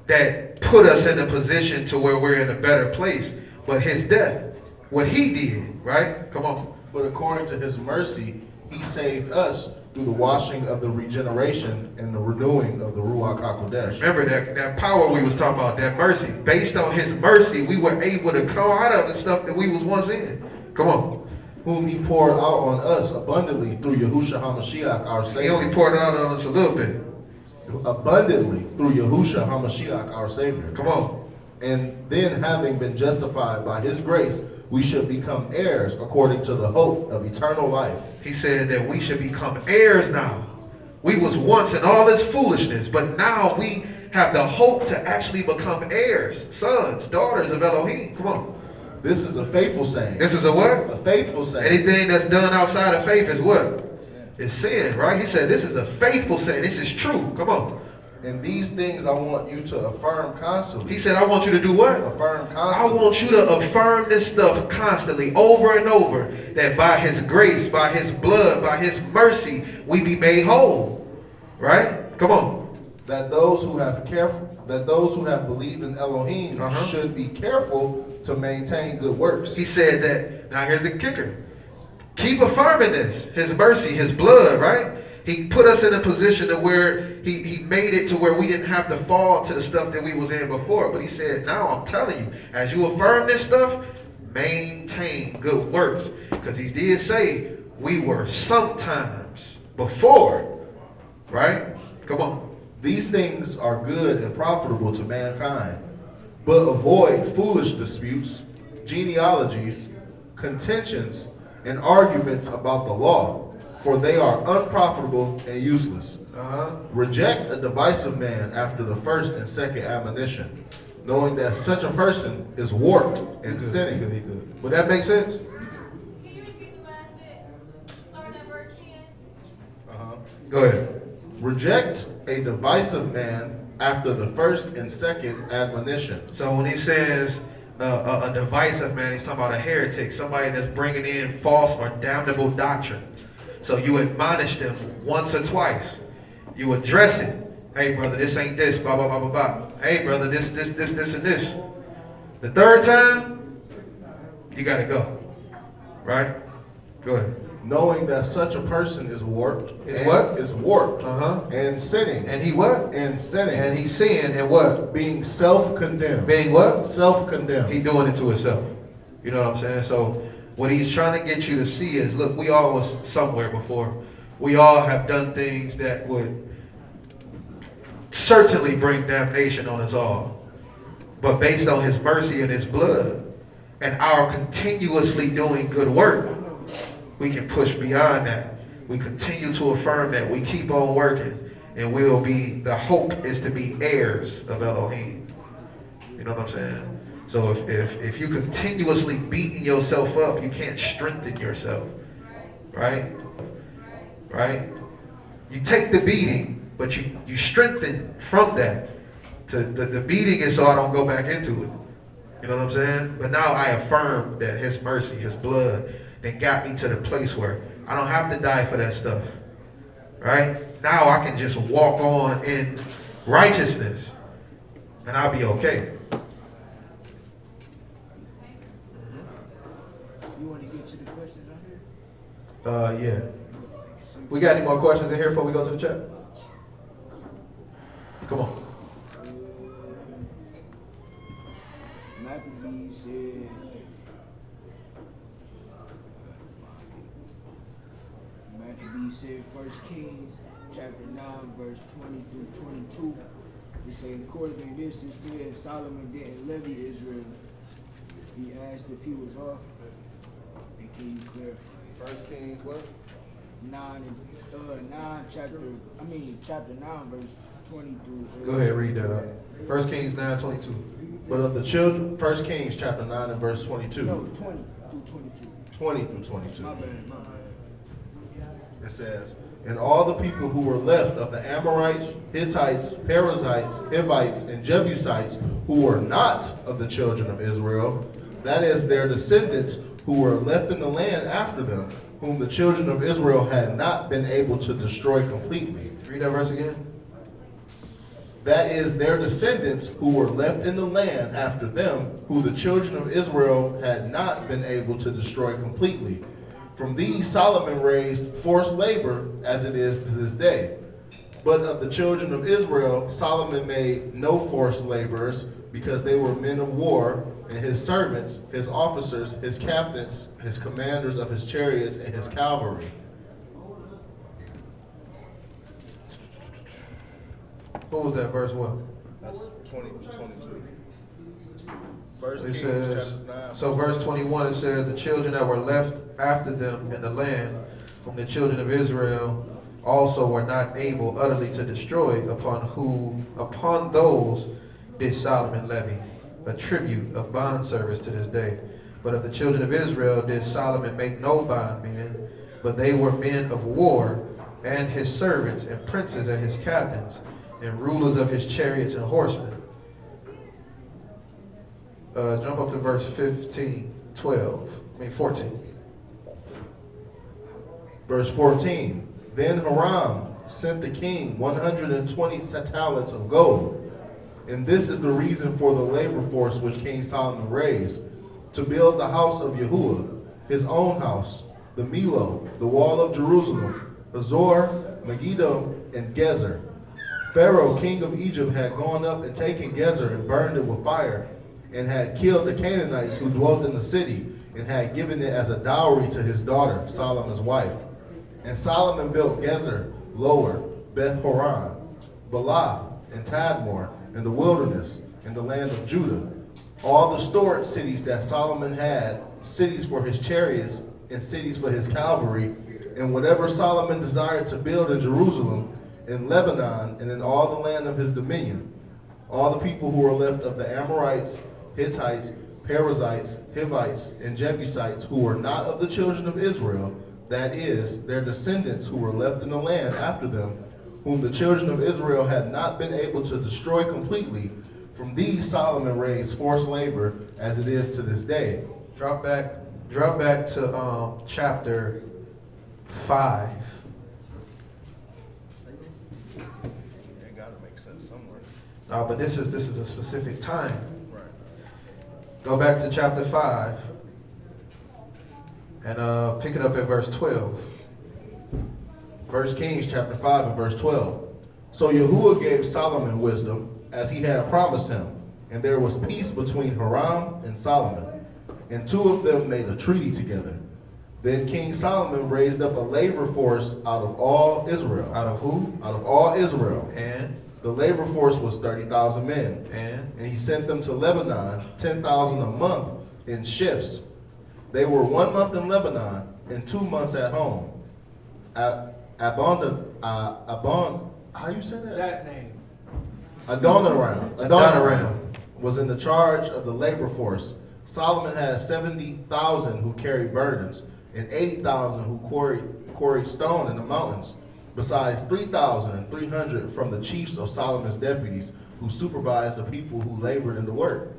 that put us in a position to where we're in a better place, but his death. What he did, right? Come on. But according to his mercy, he saved us through the washing of the regeneration and the renewing of the Ruach HaKodesh. Remember that power we was talking about, that mercy. Based on his mercy, we were able to come out of the stuff that we was once in. Come on. Whom he poured out on us abundantly through Yahushua HaMashiach, our Savior. He only poured it out on us a little bit. Abundantly through Yahushua HaMashiach, our Savior. Come on. And then having been justified by his grace, we should become heirs according to the hope of eternal life. He said that we should become heirs now. We was once in all this foolishness, but now we have the hope to actually become heirs, sons, daughters of Elohim. Come on. This is a faithful saying. This is a what? A faithful saying. Anything that's done outside of faith is what? It's sin, right? He said this is a faithful saying. This is true. Come on. And these things I want you to affirm constantly. He said, I want you to do what? Affirm constantly. I want you to affirm this stuff constantly, over and over, that by his grace, by his blood, by his mercy, we be made whole. Right? Come on. That those who have believed in Elohim should be careful to maintain good works. He said that, now here's the kicker. Keep affirming this, his mercy, his blood, right? He put us in a position to where he made it to where we didn't have to fall to the stuff that we was in before. But he said, now I'm telling you, as you affirm this stuff, maintain good works. Because he did say we were sometimes before, right? Come on. These things are good and profitable to mankind, but avoid foolish disputes, genealogies, contentions, and arguments about the law, for they are unprofitable and useless. Reject a divisive man after the first and second admonition, knowing that such a person is warped and sinning. Would that make sense? Can you repeat the last bit? Starting at verse 10. Go ahead. Reject a divisive man after the first and second admonition. So when he says a divisive man, he's talking about a heretic, somebody that's bringing in false or damnable doctrine. So you admonish them once or twice. You address it. Hey, brother, this ain't this, blah, blah, blah, blah, blah. Hey, brother, this, and this. The third time, you got to go. Right? Go ahead. Knowing that such a person is warped. Is what? Is warped. And sinning. And he what? And sinning. And he sinned and what? Being self-condemned. Being what? Self-condemned. He doing it to himself. You know what I'm saying? So what he's trying to get you to see is, look, we all was somewhere before. We all have done things that would certainly bring damnation on us all. But based on his mercy and his blood and our continuously doing good work, we can push beyond that. We continue to affirm that. We keep on working. And we'll be, the hope is to be heirs of Elohim. You know what I'm saying? So if you continuously beating yourself up, you can't strengthen yourself. Right? Right? You take the beating, but you strengthen from that. The beating is so I don't go back into it. You know what I'm saying? But now I affirm that his mercy, his blood, that got me to the place where I don't have to die for that stuff. Right? Now I can just walk on in righteousness and I'll be okay. You want to get to the questions on here? Yeah. We got any more questions in here before we go to the chat? Come on. Maccabees said, Maccabees said 1 Kings chapter 9 verse 20 through 22. It said, according to this, it said Solomon didn't levy Israel. He asked if he was off. And can you clarify? 1 Kings what? Chapter 9 verse 20 through. Go ahead, read that up. 1 Kings 9:22. But of the children, 1 Kings chapter 9 and verse 22. No, 20 through 22. 20 through 22. My bad. It says, and all the people who were left of the Amorites, Hittites, Perizzites, Hivites, and Jebusites, who were not of the children of Israel, that is, their descendants who were left in the land after them, whom the children of Israel had not been able to destroy completely. Read that verse again. That is, their descendants who were left in the land after them, who the children of Israel had not been able to destroy completely. From these Solomon raised forced labor, as it is to this day. But of the children of Israel, Solomon made no forced laborers, because they were men of war, and his servants, his officers, his captains, his commanders of his chariots, and his cavalry. What was that verse 1? That's 20 to 22. First It Kings says, chapter 9. so verse 21, it says, the children that were left after them in the land, whom the children of Israel also were not able utterly to destroy, upon those did Solomon levy a tribute of bondservice to this day. But of the children of Israel did Solomon make no bondmen, but they were men of war, and his servants, and princes, and his captains, and rulers of his chariots and horsemen. Jump up to verse 14. Verse 14. Then Hiram sent the king 120 talents of gold. And this is the reason for the labor force which King Solomon raised, to build the house of Yahuwah, his own house, the Milo, the wall of Jerusalem, Hazor, Megiddo, and Gezer. Pharaoh, king of Egypt, had gone up and taken Gezer and burned it with fire, and had killed the Canaanites who dwelt in the city, and had given it as a dowry to his daughter, Solomon's wife. And Solomon built Gezer, Lower, Beth Horon, Bala, and Tadmor, in the wilderness, in the land of Judah. All the stored cities that Solomon had, cities for his chariots, and cities for his cavalry, and whatever Solomon desired to build in Jerusalem, in Lebanon, and in all the land of his dominion. All the people who were left of the Amorites, Hittites, Perizzites, Hivites, and Jebusites, who were not of the children of Israel, that is, their descendants who were left in the land after them, whom the children of Israel had not been able to destroy completely, from these Solomon raised forced labor, as it is to this day. Drop back to chapter 5. It gotta make sense somewhere. No, but this is a specific time. Right. Go back to chapter 5 and pick it up at verse 12. 1 Kings chapter 5 and verse 12. So Yahuwah gave Solomon wisdom, as he had promised him, and there was peace between Hiram and Solomon, and two of them made a treaty together. Then King Solomon raised up a labor force out of all Israel. Out of who? Out of all Israel. And the labor force was 30,000 men. And he sent them to Lebanon, 10,000 a month in shifts. They were 1 month in Lebanon and 2 months at home. How you say that? That name. Adoniram was in the charge of the labor force. Solomon had 70,000 who carried burdens, and 80,000 who quarried stone in the mountains, besides 3,300 from the chiefs of Solomon's deputies, who supervised the people who labored in the work.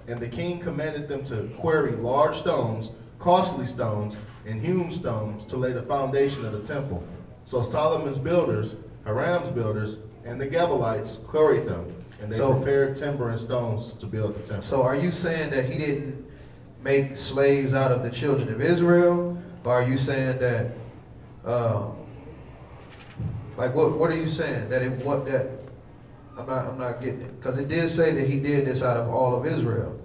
And the king commanded them to quarry large stones, costly stones, and hewn stones to lay the foundation of the temple. So Solomon's builders, Hiram's builders, and the Gebalites quarried them, and they prepared timber and stones to build the temple. so are you saying that he didn't make slaves out of the children of Israel? Or are you saying that, what are you saying? I'm not getting it. Because it did say that he did this out of all of Israel.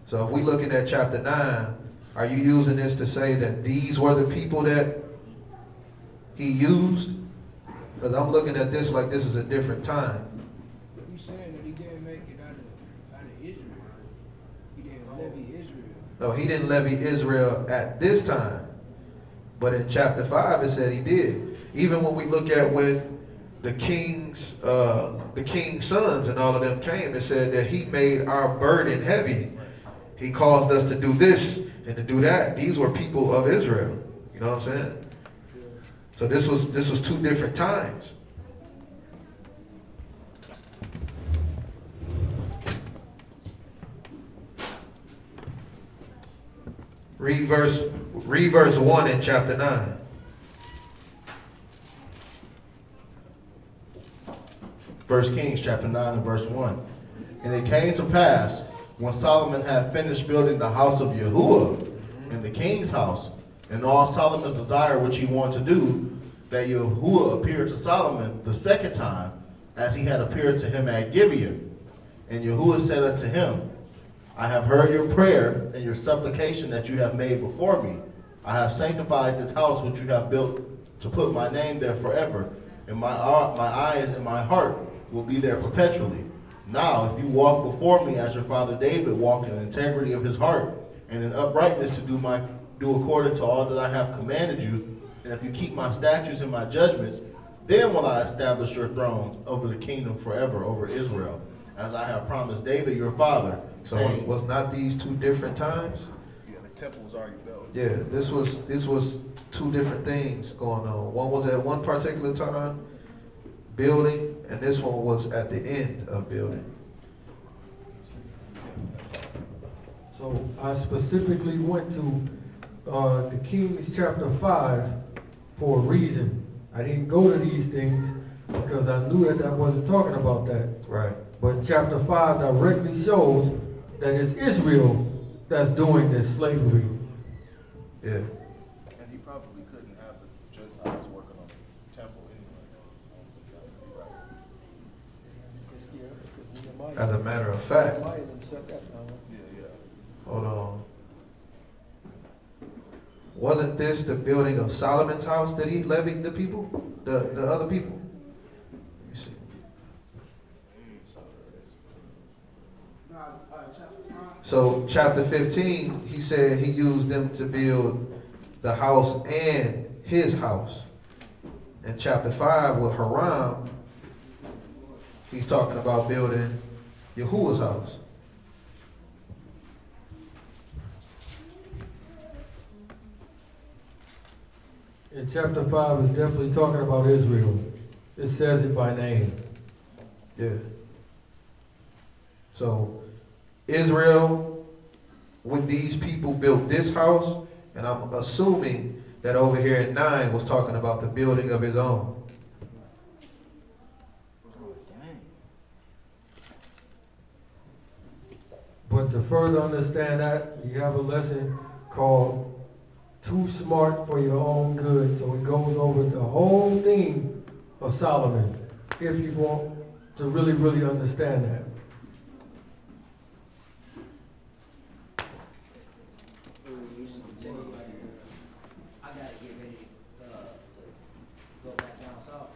So if we looking at chapter 9, are you using this to say that these were the people that he used? Because I'm looking at this like this is a different time. You saying that he didn't make it out of Israel? He didn't levy Israel. No, he didn't levy Israel at this time. But in chapter 5 it said he did. Even when we look at when the king's sons and all of them came, it said that he made our burden heavy. He caused us to do this and to do that. These were people of Israel. You know what I'm saying? So this was two different times. Read verse 1 in chapter 9. First Kings chapter 9 and verse 1. And it came to pass, when Solomon had finished building the house of Yahuwah, and the king's house, and all Solomon's desire which he wanted to do, that Yahuwah appeared to Solomon the second time, as he had appeared to him at Gibeon. And Yahuwah said unto him, I have heard your prayer and your supplication that you have made before me. I have sanctified this house which you have built to put my name there forever, and my eyes and my heart will be there perpetually. Now, if you walk before me as your father David walked in integrity of his heart, and in uprightness to do according to all that I have commanded you, and if you keep my statutes and my judgments, then will I establish your throne over the kingdom forever over Israel, as I have promised David your father. So saying, was not these two different times? Yeah, the temple was already built. Yeah, this was two different things going on. One was at one particular time building, and this one was at the end of building. So I specifically went to the Kings chapter 5 for a reason. I didn't go to these things because I knew that I wasn't talking about that. Right. But chapter 5 directly shows that it's Israel that's doing this slavery. Yeah. And he probably couldn't have the Gentiles working on the temple Jeremiah. As a matter of fact, Jeremiah didn't shut that down. hold on. Wasn't this the building of Solomon's house that he levied the people? The other people? Let me see. No, chapter 5. So chapter 15, he said he used them to build the house and his house. In chapter 5 with Haram, he's talking about building Yahuwah's house. In chapter 5, it's definitely talking about Israel. It says it by name. Yeah. So Israel, when these people built this house, and I'm assuming that over here in 9 was talking about the building of his own. But to further understand that, you have a lesson called Too Smart for Your Own Good. So it goes over the whole theme of Solomon, if you want to really, really understand that. I gotta get ready to go back down south,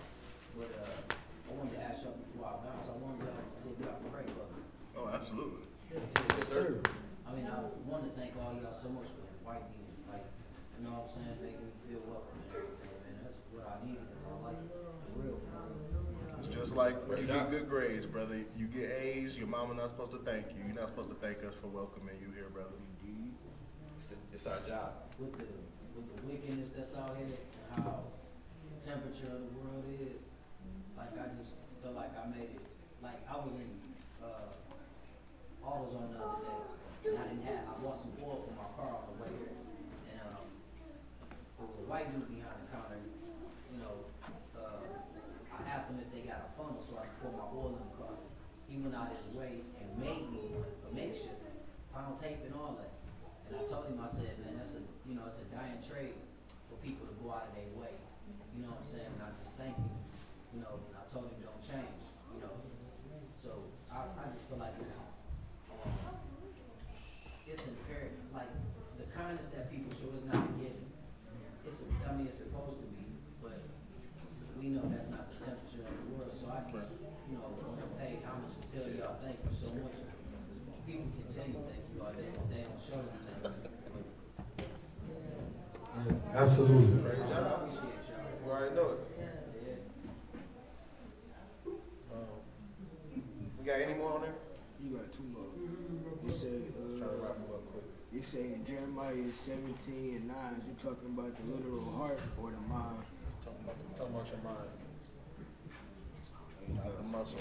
but I wanted to ask y'all before I bounce. I wanted y'all to see if y'all pray for me. Oh, absolutely. Yes, sir. I mean, I want to thank all y'all so much for inviting me. Like, you know what I'm saying, making me feel welcome and everything, man. That's what I needed in my life, for real. It's just like when you get good grades, brother. You get A's, your mama not supposed to thank you. You're not supposed to thank us for welcoming you here, brother. It's our job. With the wickedness that's out here and how the temperature of the world is, like I just feel like I made it. Like I was in AutoZone the other day, and I bought some oil for my car on the way here, and there was a white dude behind the counter. You know, I asked him if they got a funnel so I could pour my oil in the car. He went out his way and made me a makeshift, pound tape and all that. And I told him, I said, man, it's a dying trade for people to go out of their way. You know what I'm saying? And I just thank him. You know, and I told him don't change. You know, so I just feel like it's imperative. Like the kindness that people show is not a given. It's supposed to be, but we know that's not the temperature of the world. So I just, want to pay homage and tell y'all thank you so much. People can tell you thank you all day, but they don't show them thank you. Yeah, absolutely. Great job. I appreciate y'all. You already know it. Yeah. We got any more on there? You got 2 more. It say, Trying to wrap them up quick. it say in Jeremiah 17 and 9, is you talking about the literal heart or the mind? Talking about your mind. Not the muscle.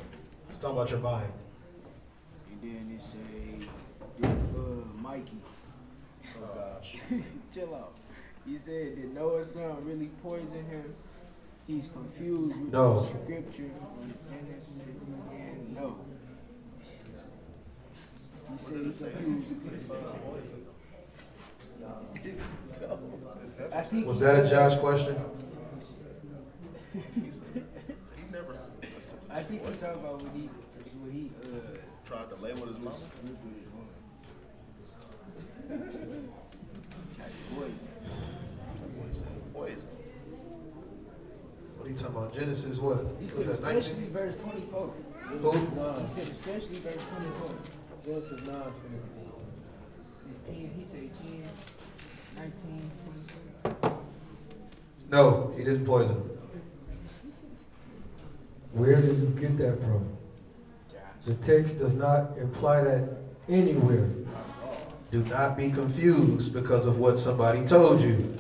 It's talking about your mind. And then it say, Mikey. Oh gosh. Chill out. He said, did Noah's son really poison him? He's confused with No. the scripture from Genesis 10. No. He said he's confused. I think Was he that a said- Josh question? He never I think we're talking about when he tried to lay with his mama. Poison. What are you talking about? Genesis what? He Was said that especially 19? verse 24. Who? He said especially verse 24. Genesis 9:24. It's 10, he said 10, 19, 27. No, he didn't poison him. Where did you get that from? The text does not imply that anywhere. Do not be confused because of what somebody told you.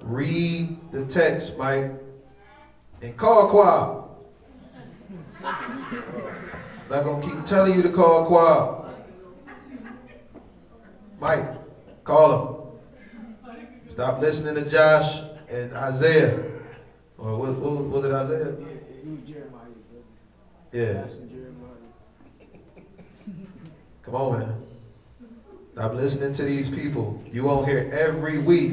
Read the text, Mike, and call Quab. Not gonna keep telling you to call Quab. Mike, call him. Stop listening to Josh and Isaiah. Or what was it, Isaiah? Yeah, it was Jeremiah, brother. Yeah. Josh and Jeremiah. Come on, man. Stop listening to these people. You won't hear every week.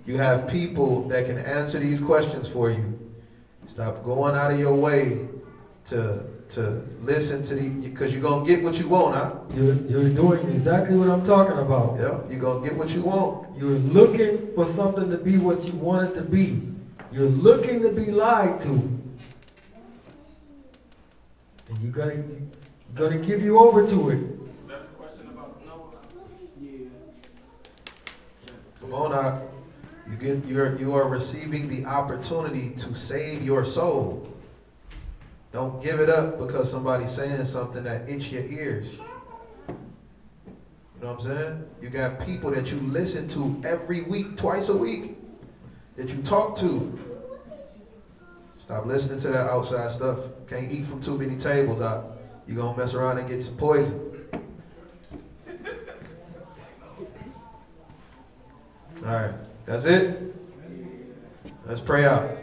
You have people that can answer these questions for you. Stop going out of your way to to listen to because you're going to get what you want, huh? You're doing exactly what I'm talking about. Yep, you're going to get what you want. You're looking for something to be what you want it to be. You're looking to be lied to. And you're gonna give you over to it. Is that the question about Noah? Yeah. Come on out. You are receiving the opportunity to save your soul. Don't give it up because somebody's saying something that itch your ears. You know what I'm saying? You got people that you listen to every week, twice a week, that you talk to. Stop listening to that outside stuff. Can't eat from too many tables out. You're going to mess around and get some poison. All right. That's it? Let's pray out.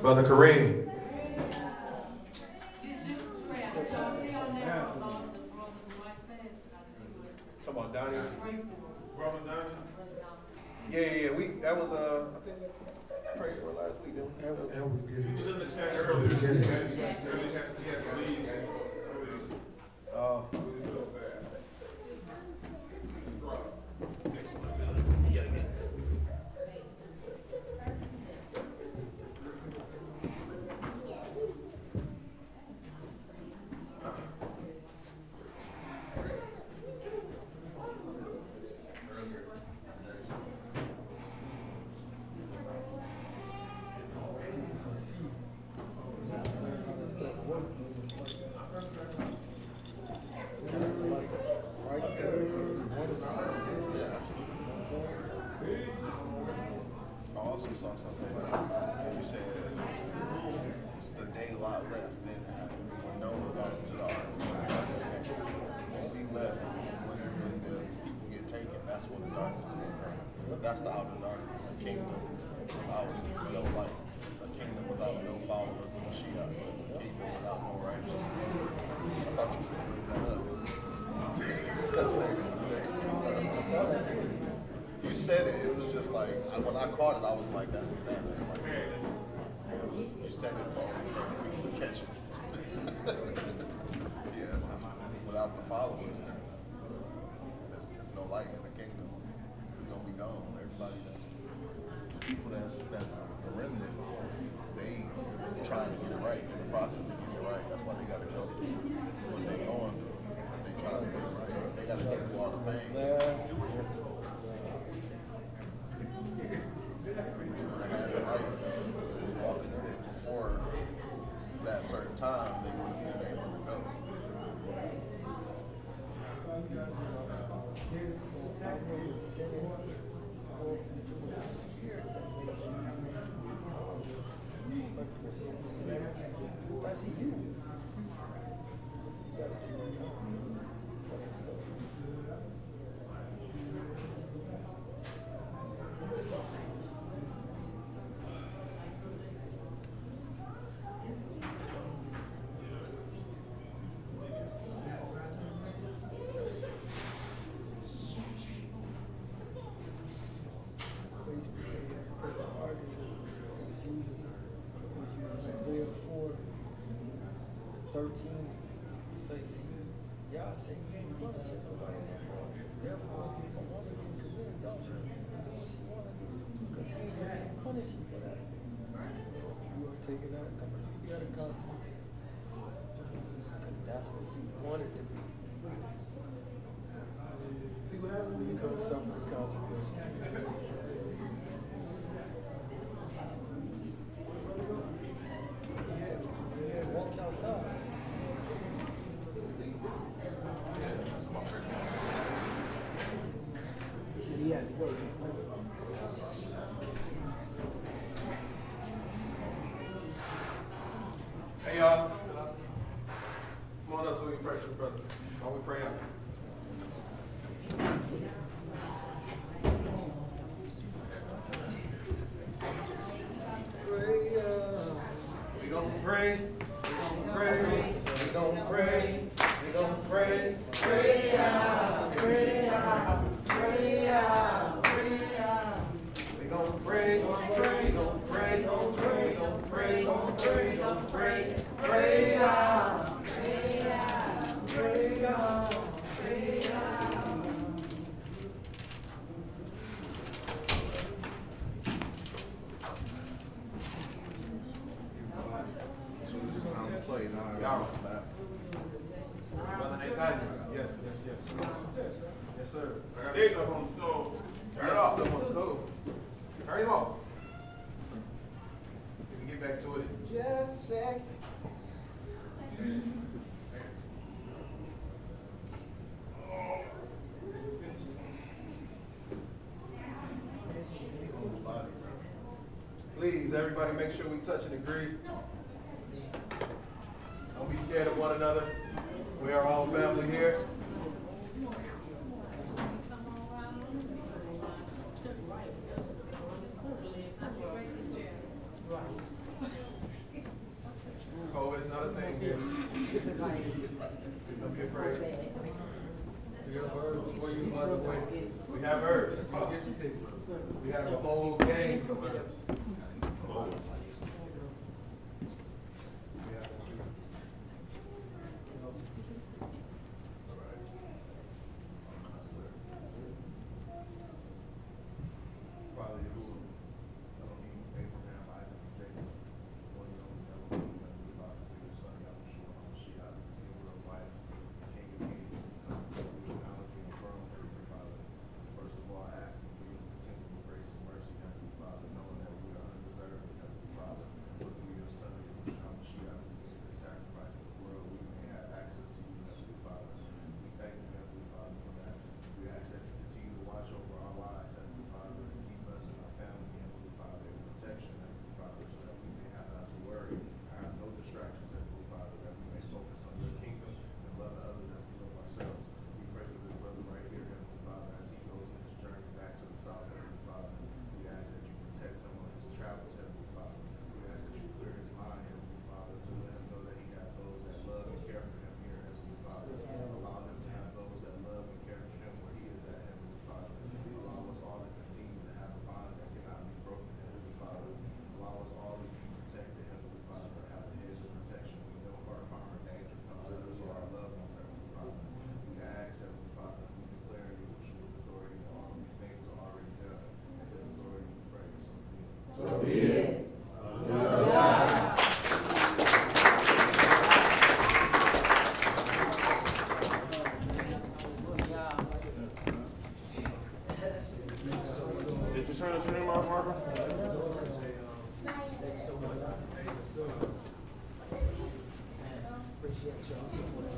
Brother Kareem. Talking about Donnie? Brother Donnie? Yeah. That was I think I prayed for it last week, didn't we? He was in the chat earlier. He had to leave. Oh. That's the outer darkness, a kingdom without no light, a kingdom without no followers of the Mashiach, a people without no righteousness. I thought you should bring that up. That's saving for the next piece. You said it, it was just like, when I caught it, I was like, that's bananas. Like, you said it for me, so we could catch it. Yeah, without the followers, then there's no light in the kingdom. We're going to be gone. Everybody people that's the remnant, they trying to get it right in the process of getting it right. That's why they got to go. What they going through, they trying to get it right. They got to go through all the pain. Walking in it before that certain time, they wouldn't have been able to go. Taking out, you gotta come to me. Because that's what you wanted to be. See what happens when you You're gonna suffer the consequences. Yeah, walk outside. He said he had to go. Hey, y'all. Come on up so we can pray for the brother. While we pray out. We gonna pray. We gonna pray. We gonna pray. We gonna pray. Pray out. Pray out. Pray out. Pray out. We gonna pray. We gonna pray. We gonna pray. We gonna pray. Pray on, pray on, pray on, pray on. So it's just time to play now. Y'all come back. Brother Nathaniel. Yes, yes, yes. Yes, sir. I got eggs up on the stove. Turn it off. Up on the stove. Turn him off. Can we get back to it? Just a second. Please, everybody, make sure we touch and agree. Don't be scared of one another. We are all family here. COVID is not a thing here. Don't be afraid. We have herbs for you, by the way. We have herbs. You get sick. We have a whole gang of herbs. Father, Yahuwah, Elohim, Abraham, Isaac, and Jacob, one and only Elohim, Heavenly Father, through your Son, Yahushua, HaMashiach, the giver of life, King of kings, come to you with knowledge and affirm, Heavenly Father. First of all, asking for your continual grace and mercy, Heavenly Father, knowing that we are undeserved, Heavenly Father, but through your Son, Yahushua, HaMashiach, who gave the sacrifice of the world, we may have access to you, Heavenly Father. We thank you, Heavenly Father, for that. We ask that you continue to watch over our lives, Heavenly Father, and keep us and our family, Heavenly Father, in protection, Heavenly Father, so that we may have not to worry, have no distractions, Heavenly Father, that we may focus on your kingdom and love others as we love ourselves. We pray for this brother right here, Heavenly Father, as he goes on his journey back to the south, Heavenly Father. We ask that you protect him on his travels, Heavenly Father. We ask that you clear his mind, Heavenly Father, to let him know that he has those that love and care for him here, Heavenly Father. Allow him to have those that love and care for him where he is at, Heavenly Father. Allow us all to continue to have a bond that cannot be broken, Heavenly Father. Allow us all to be protected, Heavenly Father, to have a hedge of protection. We know hurt, harm, or danger come to us or our loved ones, Heavenly Father. We ask, Heavenly Father, we declare Yahushua's authority that all these things are already done. And his authority we pray, so be it. Did you turn the stream off, Marco? Appreciate y'all support.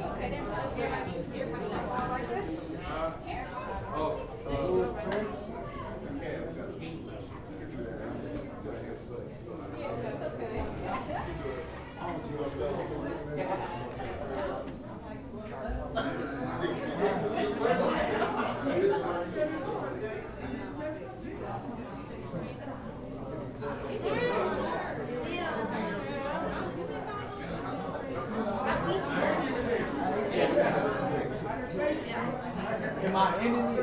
Okay, then everybody like this? Yeah, that's okay. Am I ending